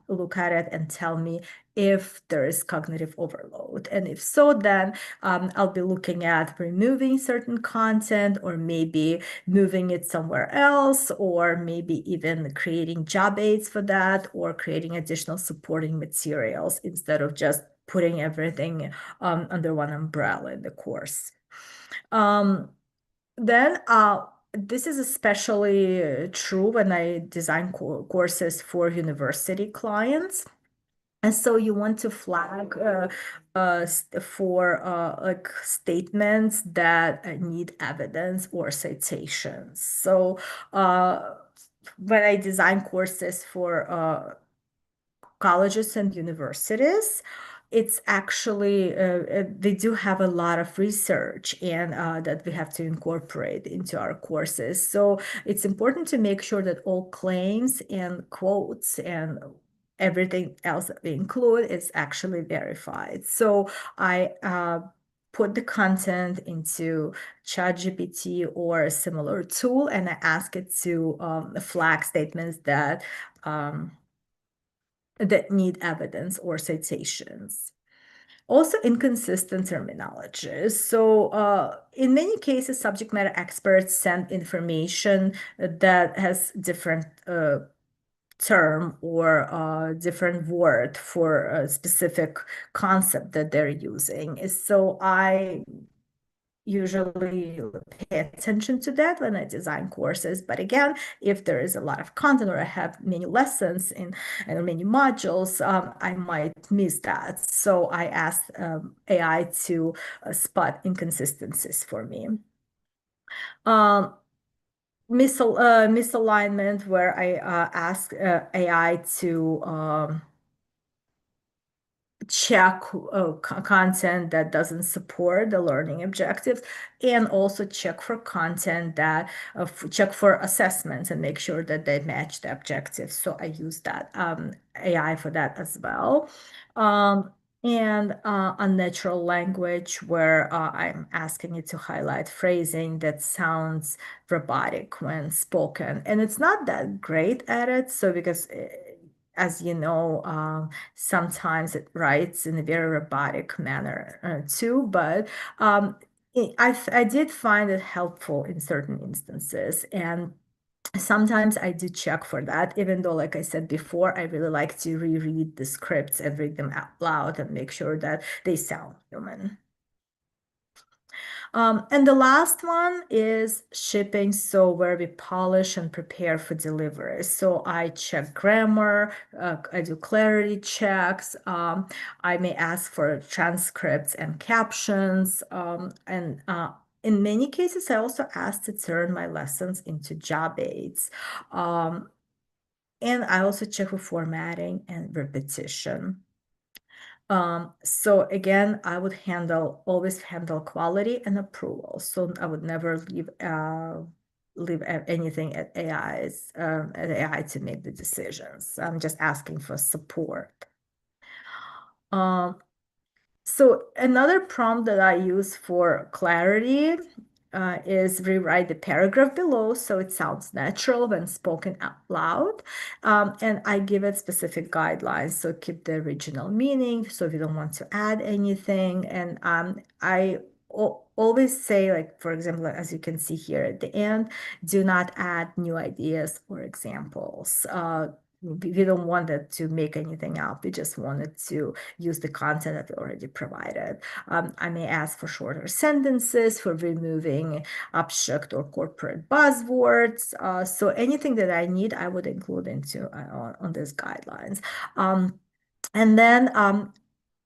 look at it and tell me if there is cognitive overload. And if so, then I'll be looking at removing certain content, or maybe moving it somewhere else, or maybe even creating job aids for that, or creating additional supporting materials instead of just putting everything under one umbrella in the course. Then this is especially true when I design courses for university clients. And so you want to flag for like statements that need evidence or citations. So when I design courses for colleges and universities, it's actually they do have a lot of research and that we have to incorporate into our courses. So it's important to make sure that all claims and quotes and everything else that we include is actually verified. So I put the content into ChatGPT or a similar tool, and I ask it to flag statements that need evidence or citations. Also, inconsistent terminology. So in many cases, subject matter experts send information that has different term or different word for a specific concept that they're using. So I usually pay attention to that when I design courses. But again, if there is a lot of content or I have many lessons and many modules, I might miss that. So I ask AI to spot inconsistencies for me. Misalignment, where I ask AI to check content that doesn't support the learning objectives, and also check for content that check for assessments and make sure that they match the objectives. So I use that AI for that as well. And unnatural language, where I'm asking it to highlight phrasing that sounds robotic when spoken. And it's not that great at it. So because as you know, sometimes it writes in a very robotic manner too, but I did find it helpful in certain instances. And sometimes I do check for that, even though, like I said before, I really like to reread the scripts and read them out loud and make sure that they sound human. And the last one is shipping. So where we polish and prepare for delivery. So I check grammar, I do clarity checks. I may ask for transcripts and captions. And in many cases, I also ask to turn my lessons into job aids. And I also check for formatting and repetition. So again, I would always handle quality and approval. So I would never leave anything at AI to make the decisions. I'm just asking for support. So another prompt that I use for clarity is rewrite the paragraph below so it sounds natural when spoken out loud. And I give it specific guidelines. So keep the original meaning. So if you don't want to add anything. And I always say, like, for example, as you can see here at the end, do not add new ideas or examples. we don't want it to make anything up. We just wanted to use the content that we already provided. I may ask for shorter sentences, for removing abstract or corporate buzzwords. So anything that I need, I would include into on these guidelines. And then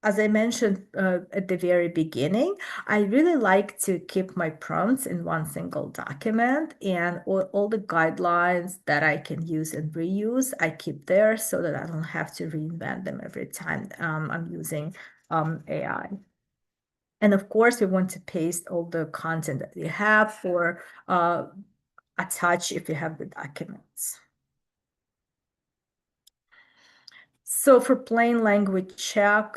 as I mentioned at the very beginning, I really like to keep my prompts in one single document, and all the guidelines that I can use and reuse, I keep there so that I don't have to reinvent them every time I'm using AI. And of course, we want to paste all the content that we have or attach if you have the documents. So for plain language check,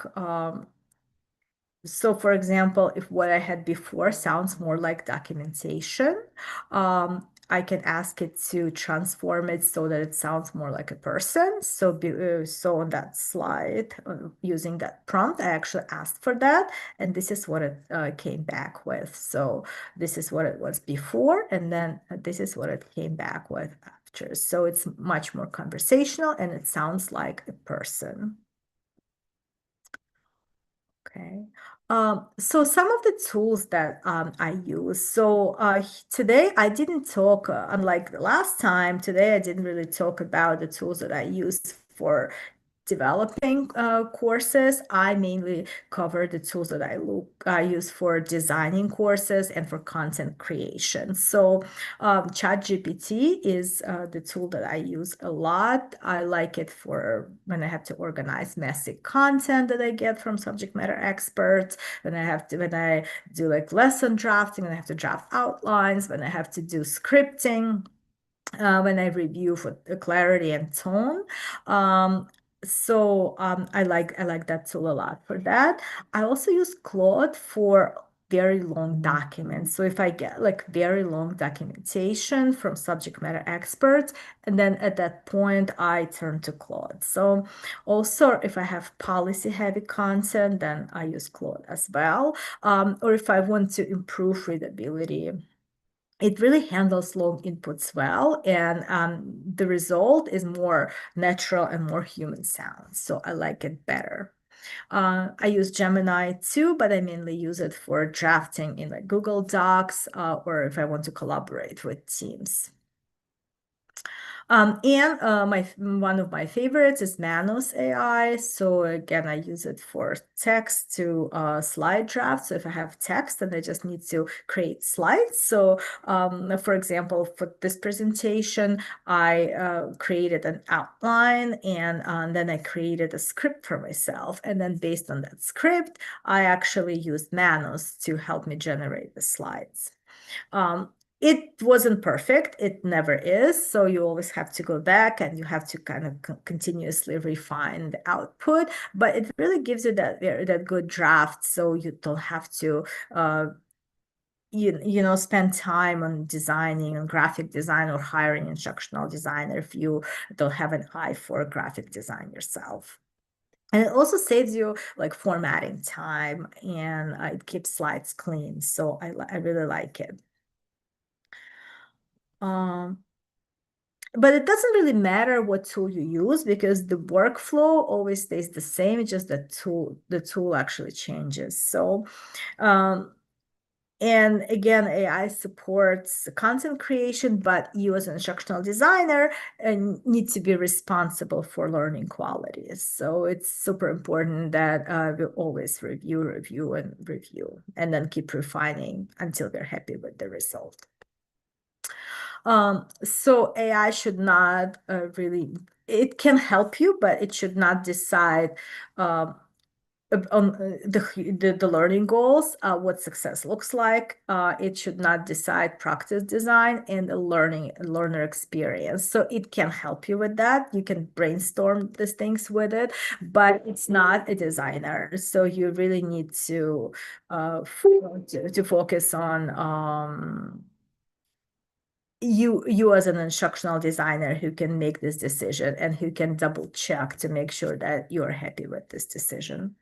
so for example, if what I had before sounds more like documentation, I can ask it to transform it so that it sounds more like a person. So, so on that slide, using that prompt, I actually asked for that, and this is what it came back with. So this is what it was before, and then this is what it came back with after. So it's much more conversational, and it sounds like a person. Okay. So some of the tools that I use. So today I didn't talk, unlike the last time, today I didn't really talk about the tools that I use for developing courses. I mainly cover the tools that I use for designing courses and for content creation. So ChatGPT is the tool that I use a lot. I like it for when I have to organize messy content that I get from subject matter experts, when I do like lesson drafting, when I have to draft outlines, when I have to do scripting, when I review for the clarity and tone. So I like that tool a lot for that. I also use Claude for very long documents. So if I get like very long documentation from subject matter experts, and then at that point I turn to Claude. So also if I have policy heavy content, then I use Claude as well. Or if I want to improve readability, it really handles long inputs well, and the result is more natural and more human sound. So I like it better. I use Gemini too, but I mainly use it for drafting in like Google Docs or if I want to collaborate with teams. And one of my favorites is Manos AI. So again, I use it for text to slide draft. So if I have text and I just need to create slides. So for example, for this presentation, I created an outline and then I created a script for myself. And then based on that script, I actually used Manos to help me generate the slides. It wasn't perfect. It never is. So you always have to go back and you have to kind of continuously refine the output. But it really gives you that good draft, so you don't have to spend time on designing and graphic design or hiring instructional designer if you don't have an eye for graphic design yourself. And it also saves you like formatting time, and it keeps slides clean. So I really like it. But it doesn't really matter what tool you use because the workflow always stays the same. It's just the tool actually changes. So, and again, AI supports content creation, but you as an instructional designer need to be responsible for learning quality. So it's super important that we always review, and then keep refining until we're happy with the result. So AI should not really, it can help you, but it should not decide on the learning goals, what success looks like. It should not decide practice design and the learner experience. So it can help you with that. You can brainstorm these things with it, but it's not a designer. So you really need to focus on you as an instructional designer who can make this decision and who can double check to make sure that you're happy with this decisions.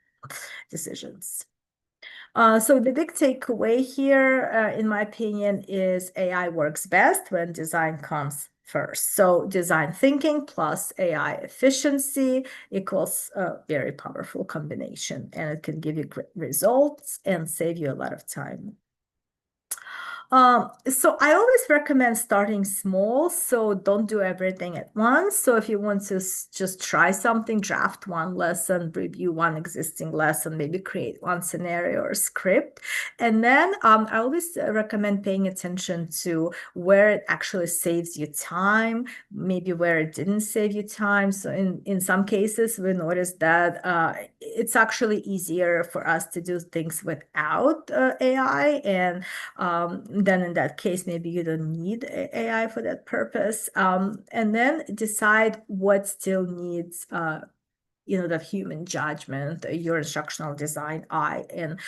So the big takeaway here, in my opinion, is AI works best when design comes first. So design thinking plus AI efficiency equals a very powerful combination, and it can give you great results and save you a lot of time. So I always recommend starting small, so don't do everything at once. So if you want to just try something, draft one lesson, review one existing lesson, maybe create one scenario or script. And then I always recommend paying attention to where it actually saves you time, maybe where it didn't save you time. So in some cases, we noticed that it's actually easier for us to do things without AI, and then in that case, maybe you don't need AI for that purpose. And then decide what still needs that human judgment, your instructional design eye, and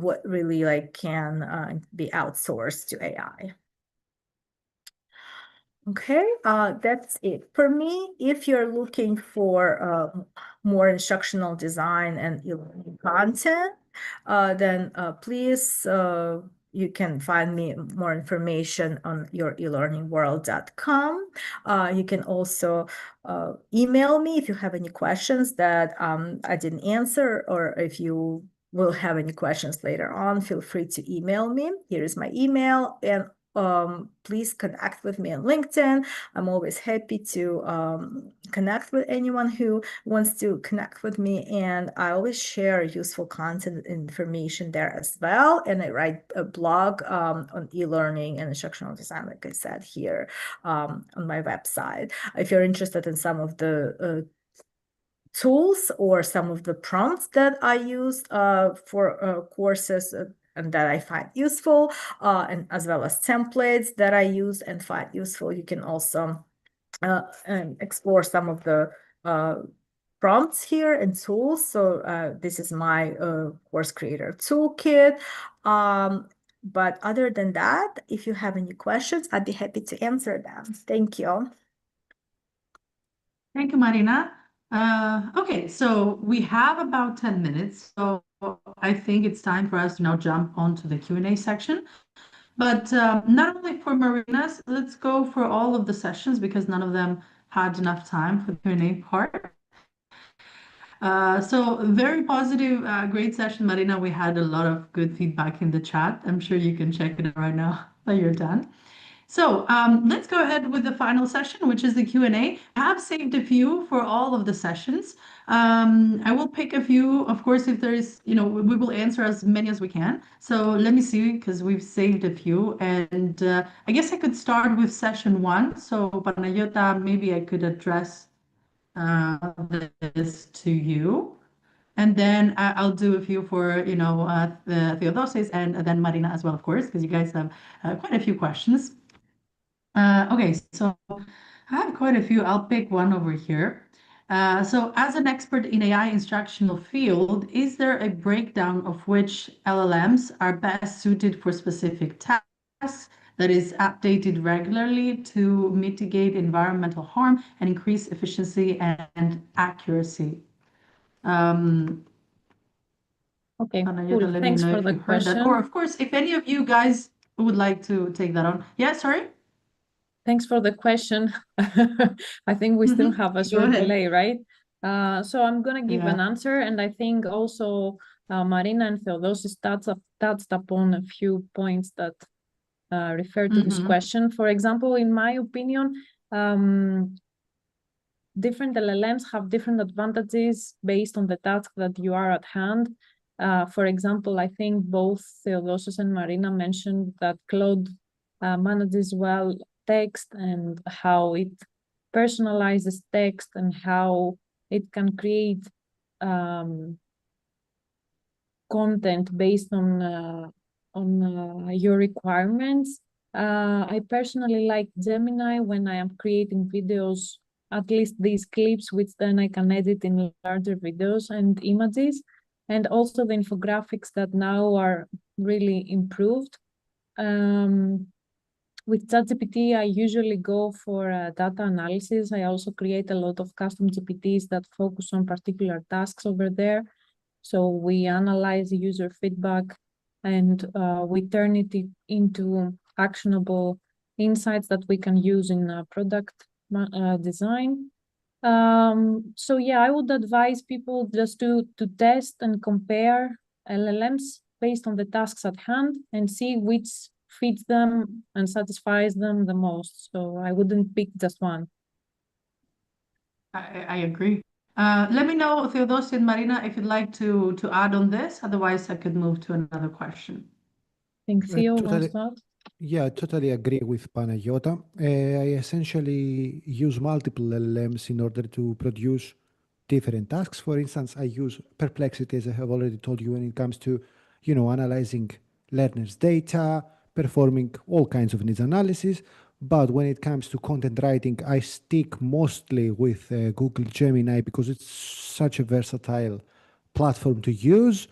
what really can be outsourced to AI. Okay, that's it for me. If you're looking for more instructional design and e-learning content, then please you can find me more information on yourelearningworld.com. You can also email me if you have any questions that I didn't answer, or if you will have any questions later on, feel free to email me. Here is my email, and please connect with me on LinkedIn. I'm always happy to connect with anyone who wants to connect with me, and I always share useful content and information there as well. And I write a blog on e-learning and instructional design, like I said here on my website. If you're interested in some of the tools or some of the prompts that I use for courses and that I find useful, and as well as templates that I use and find useful, you can also explore some of the prompts here and tools. So this is my course creator toolkit. But other than that, if you have any questions, I'd be happy to answer them. Thank you. Thank you, Marina. Okay, so we have about 10 minutes, so I think it's time for us to now jump onto the Q&A section. But not only for Marina's, let's go for all of the sessions because none of them had enough time for the Q&A part. So very positive, great session, Marina. We had a lot of good feedback in the chat. I'm sure you can check it out right now that you're done. So let's go ahead with the final session, which is the Q&A. I have saved a few for all of the sessions. I will pick a few, of course, if there is, we will answer as many as we can. So let me see, because we've saved a few. And I guess I could start with session 1. So Panayota, maybe I could address this to you. And then I'll do a few for, the Theodosius and then Marina as well, of course, because you guys have quite a few questions. Okay, so I have quite a few. I'll pick one over here. So as an expert in AI instructional field, is there a breakdown of which LLMs are best suited for specific tasks that is updated regularly to mitigate environmental harm and increase efficiency and accuracy? Okay, Panayota, cool. let me Thanks know for if the you heard that. question. Or of course, if any of you guys would like to take that on. Yeah, sorry? Thanks for the question. I think we still have a Go short ahead. delay, right? So I'm gonna give an Yeah. answer, and I think also Marina and Theodosis touched upon a few points that refer to this question. For example, in my opinion, different LLMs have different advantages based on the task that you are at hand. For example, I think both Theodosius and Marina mentioned that Claude manages well text and how it personalizes text and how it can create content based on your requirements. I personally like Gemini when I am creating videos, at least these clips, which then I can edit in larger videos and images, and also the infographics that now are really improved. With ChatGPT, I usually go for data analysis. I also create a lot of custom GPTs that focus on particular tasks over there. So we analyze user feedback and we turn it into actionable insights that we can use in product design. So yeah, I would advise people just to test and compare LLMs based on the tasks at hand and see which fits them and satisfies them the most. So I wouldn't pick just one. I agree. Let me know, Theodosia and Marina, if you'd like to add on this. Otherwise, I could move to another question. I think Theo wants Totally. to add. Yeah, I totally agree with Panayota. I essentially use multiple LLMs in order to produce different tasks. For instance, I use Perplexity, as I have already told you, when it comes to, analyzing learners' data, performing all kinds of needs analysis. But when it comes to content writing, I stick mostly with Google Gemini because it's such a versatile platform to use.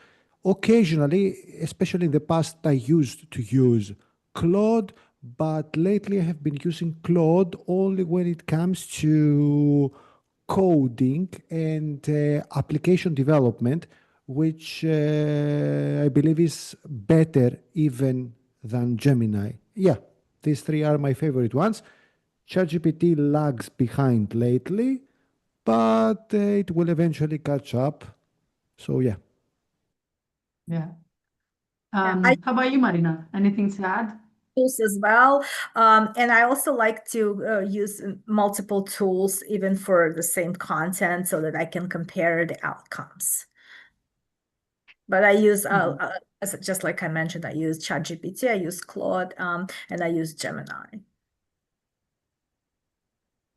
Occasionally, especially in the past, I used to use Claude, but lately I have been using Claude only when it comes to coding and application development, which I believe is better even than Gemini. Yeah, these three are my favorite ones. ChatGPT lags behind lately, but it will eventually catch up. So yeah. Yeah. I How about you, Marina? Anything to add? tools as well. And I also like to use multiple tools even for the same content so that I can compare the outcomes. But I use, just like I mentioned, I use ChatGPT, I use Claude, and I use Gemini.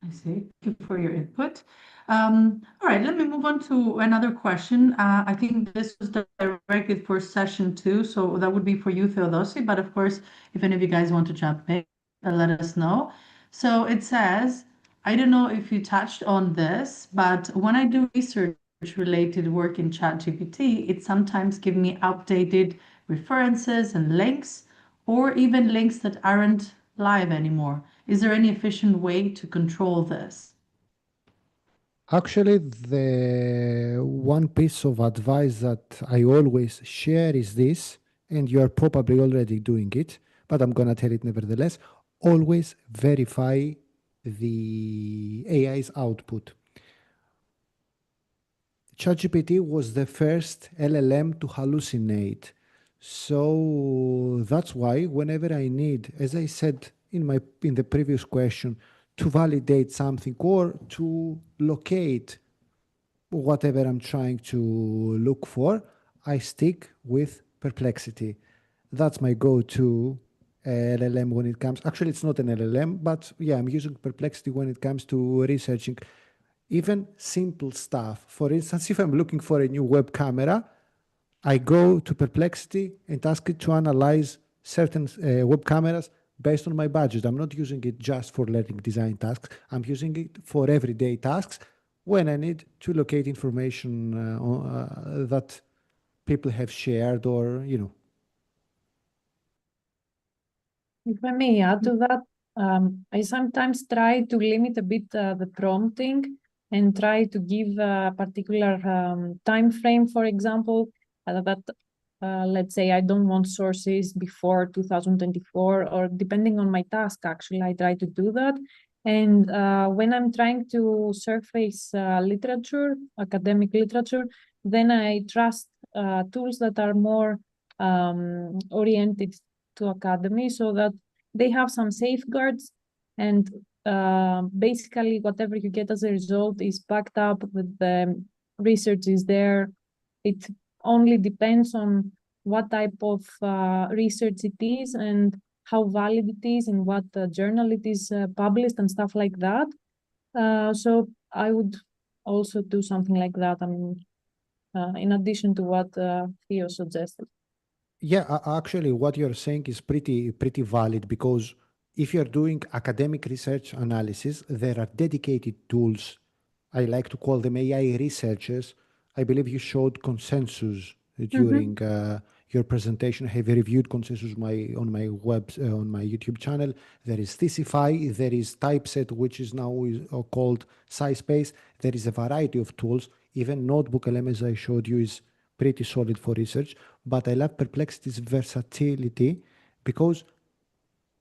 I see. Thank you for your input. All right, let me move on to another question. I think this was directed for session 2, so that would be for you, Theodosi. But of course, if any of you guys want to jump in, let us know. So it says, I don't know if you touched on this, but when I do research-related work in ChatGPT, it sometimes gives me outdated references and links, or even links that aren't live anymore. Is there any efficient way to control this? Actually, the one piece of advice that I always share is this, and you are probably already doing it, but I'm going to tell it nevertheless. Always verify the AI's output. ChatGPT was the first LLM to hallucinate. So that's why whenever I need, as I said in the previous question, to validate something or to locate whatever I'm trying to look for, I stick with Perplexity. That's my go-to LLM when it comes. Actually, it's not an LLM, but yeah, I'm using Perplexity when it comes to researching even simple stuff. For instance, if I'm looking for a new web camera, I go to Perplexity and ask it to analyze certain web cameras based on my budget. I'm not using it just for learning design tasks. I'm using it for everyday tasks when I need to locate information that people have shared or, If I may add to that, I sometimes try to limit a bit the prompting and try to give a particular time frame, for example, that let's say I don't want sources before 2024, or depending on my task, actually, I try to do that. And when I'm trying to surface literature, academic literature, then I trust tools that are more oriented to academy, so that they have some safeguards, and basically whatever you get as a result is backed up with the research is there. It only depends on what type of research it is and how valid it is, in what journal it is published and stuff like that. So I would also do something like that. I mean, in addition to what Theo suggested. Yeah, actually, what you're saying is pretty valid because if you're doing academic research analysis, there are dedicated tools. I like to call them AI researchers. I believe you showed consensus during your presentation. I have reviewed consensus on my YouTube channel. There is Thesify, there is Typeset, which is now called SciSpace. There is a variety of tools. Even Notebook LM, as I showed you, is pretty solid for research, but I love Perplexity's versatility because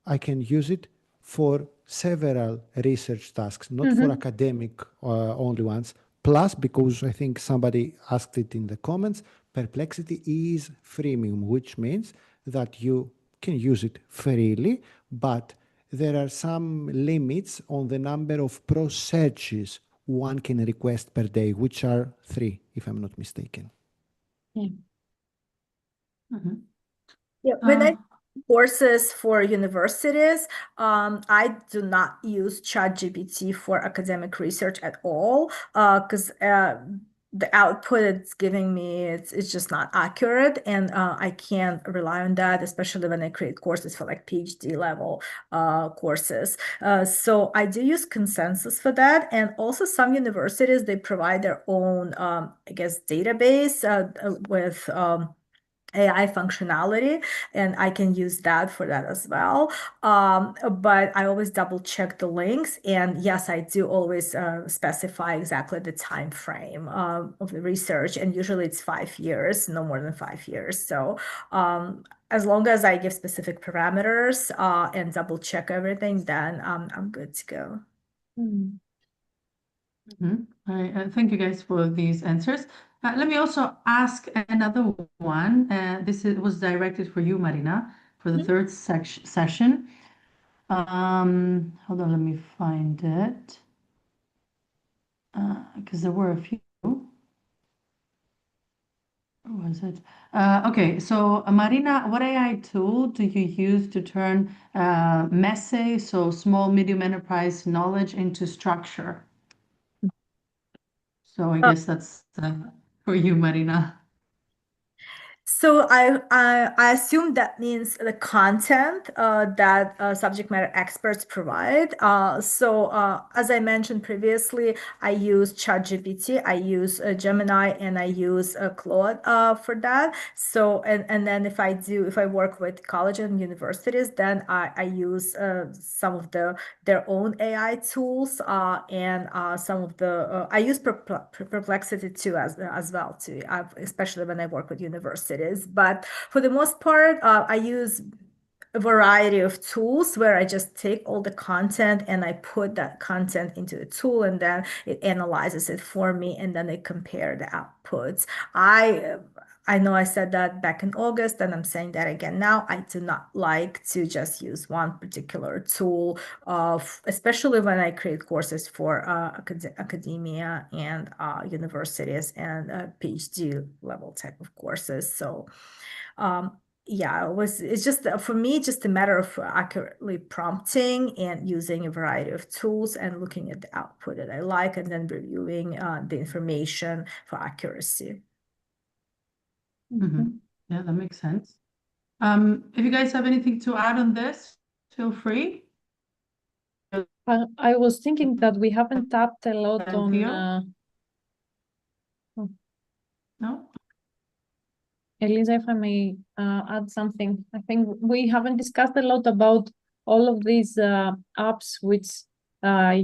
I can use it for several research tasks, not for academic only ones. Plus, because I think somebody asked it in the comments, Perplexity is freemium, which means that you can use it freely, but there are some limits on the number of pro searches one can request per day, which are 3, if I'm not mistaken. Yeah. Yeah, when I courses for universities, I do not use ChatGPT for academic research at all, because the output it's giving me it's just not accurate, and I can't rely on that, especially when I create courses for like PhD level courses. So I do use Consensus for that, and also some universities they provide their own, I guess, database with AI functionality, and I can use that for that as well. But I always double check the links, and yes, I do always specify exactly the time frame of the research, and usually it's 5 years, no more than 5 years. So as long as I give specific parameters and double check everything, then I'm good to go. Thank you guys for these answers. Let me also ask another one. Was directed for you, Marina, for the third session. Hold on, let me find it. Because there were a few. Where was it? Okay, so Marina, what AI tool do you use to turn messy, so small, medium enterprise knowledge into structure? So I guess that's for you, Marina. So I assume that means the content that subject matter experts provide. As I mentioned previously, I use ChatGPT, I use Gemini, and I use Claude for that. So and then if I work with college and universities, then I use some of their own AI tools and some of the I use Perplexity too as well too, especially when I work with universities. But for the most part, I use a variety of tools where I just take all the content and I put that content into the tool, and then it analyzes it for me, and then I compare the outputs. I know I said that back in August, and I'm saying that again now. I do not like to just use one particular tool, especially when I create courses for academia and universities and PhD level type of courses. So yeah, it's just for me, just a matter of accurately prompting and using a variety of tools and looking at the output that I like, and then reviewing the information for accuracy. Yeah, that makes sense. If you guys have anything to add on this, feel free. I was thinking that we haven't tapped a lot on No? Elisa, if I may add something. I think we haven't discussed a lot about all of these apps which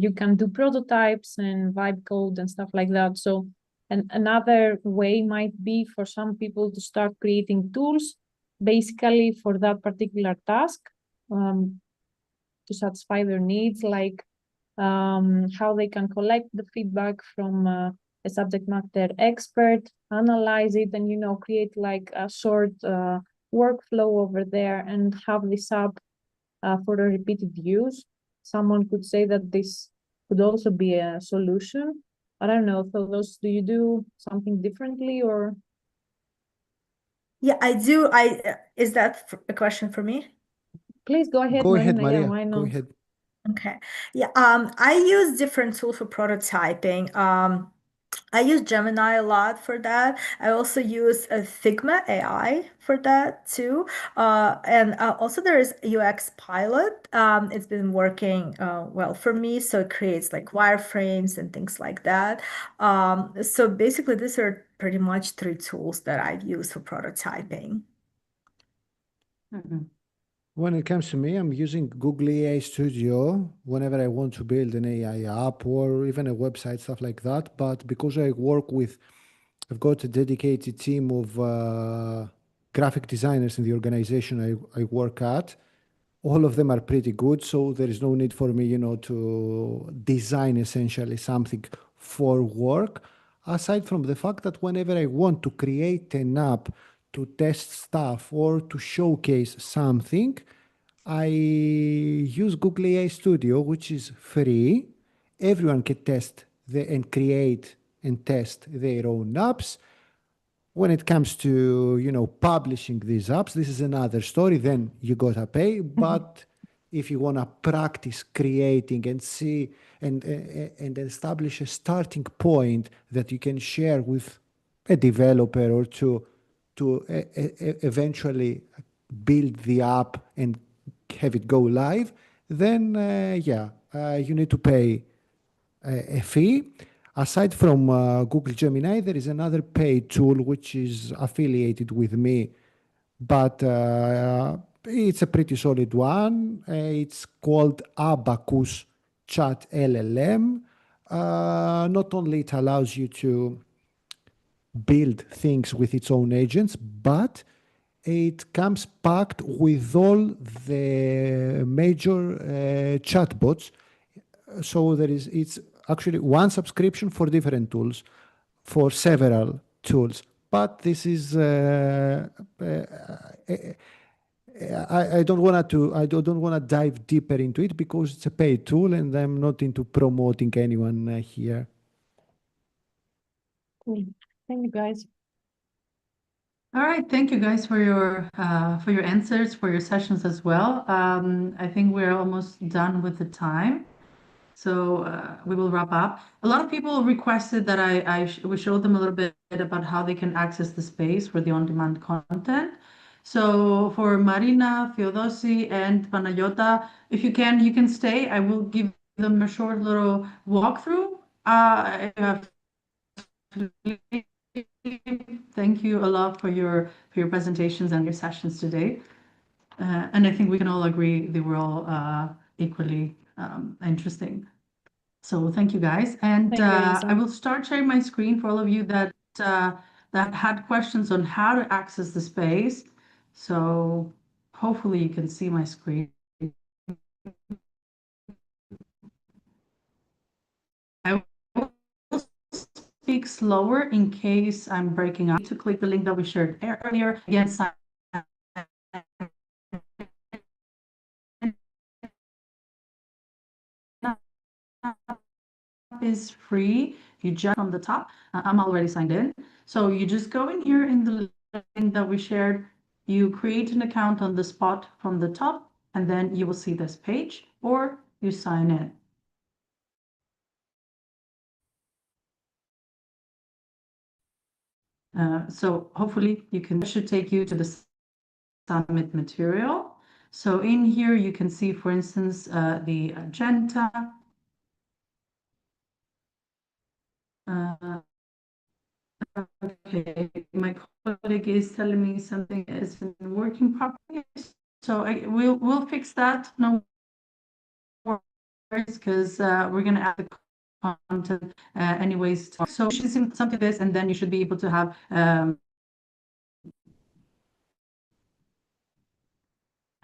you can do prototypes and vibe code and stuff like that. So another way might be for some people to start creating tools basically for that particular task to satisfy their needs, like how they can collect the feedback from a subject matter expert, analyze it, and create like a short workflow over there and have this up for a repeated use. Someone could say that this could also be a solution. I don't know. So those, do you do something differently or? Yeah, I do. Is that a question for me? Please go ahead, Go ahead, Marina. Yeah, Maria. why Go not? ahead. Okay. Yeah, I use different tools for prototyping. I use Gemini a lot for that. I also use Figma AI for that too. And also there is UX Pilot. It's been working well for me. So it creates like wireframes and things like that. So basically, these are pretty much 3 tools that I use for prototyping. When it comes to me, I'm using Google AI Studio whenever I want to build an AI app or even a website, stuff like that. But because I've got a dedicated team of graphic designers in the organization I work at. all of them are pretty good, so there is no need for me, to design essentially something for work. Aside from the fact that whenever I want to create an app to test stuff or to showcase something, I use Google AI Studio, which is free. Everyone can test and create and test their own apps. When it comes to, publishing these apps, this is another story. Then you gotta pay. But if you wanna practice creating and see and establish a starting point that you can share with a developer or to eventually build the app and have it go live, then you need to pay a fee. Aside from Google Gemini, there is another paid tool which is affiliated with me, but it's a pretty solid one. It's called Abacus Chat LLM. Not only it allows you to build things with its own agents, but it comes packed with all the major chatbots. So it's actually one subscription for different tools, for several tools. But this is I don't want to dive deeper into it because it's a paid tool and I'm not into promoting anyone here. Cool. Thank you, guys. All right, thank you guys for your answers, for your sessions as well. I think we're almost done with the time, so we will wrap up. A lot of people requested that we show them a little bit about how they can access the space for the on-demand content. So for Marina, Theodosi, and Panayota, if you can stay. I will give them a short little walkthrough. If you have to leave, thank you a lot for your presentations and your sessions today. And I think we can all agree they were all equally interesting. So thank you guys. And Thank you, Elisa. I will start sharing my screen for all of you that had questions on how to access the space. So hopefully you can see my screen. I will speak slower in case I'm breaking up. To click the link that we shared earlier. Again, sign is free. You just from the top. I'm already signed in. So you just go in here in the link that we shared. You create an account on the spot from the top, and then you will see this page, or you sign in. So hopefully that should take you to the summit material. So in here you can see, for instance, the agenda. Okay, my colleague is telling me something isn't working properly, so we'll fix that. No worries, because we're gonna add the content anyways. So she's something like this, and then you should be able to have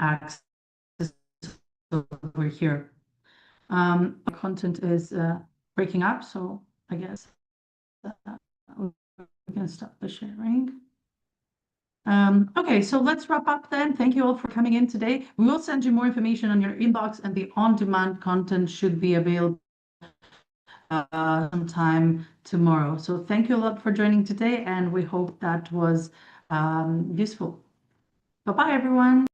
access over here. Content is breaking up, so I guess we're gonna stop the sharing. Okay, so let's wrap up then. Thank you all for coming in today. We will send you more information on your inbox, and the on-demand content should be available sometime tomorrow. So thank you a lot for joining today, and we hope that was useful. Bye-bye, everyone.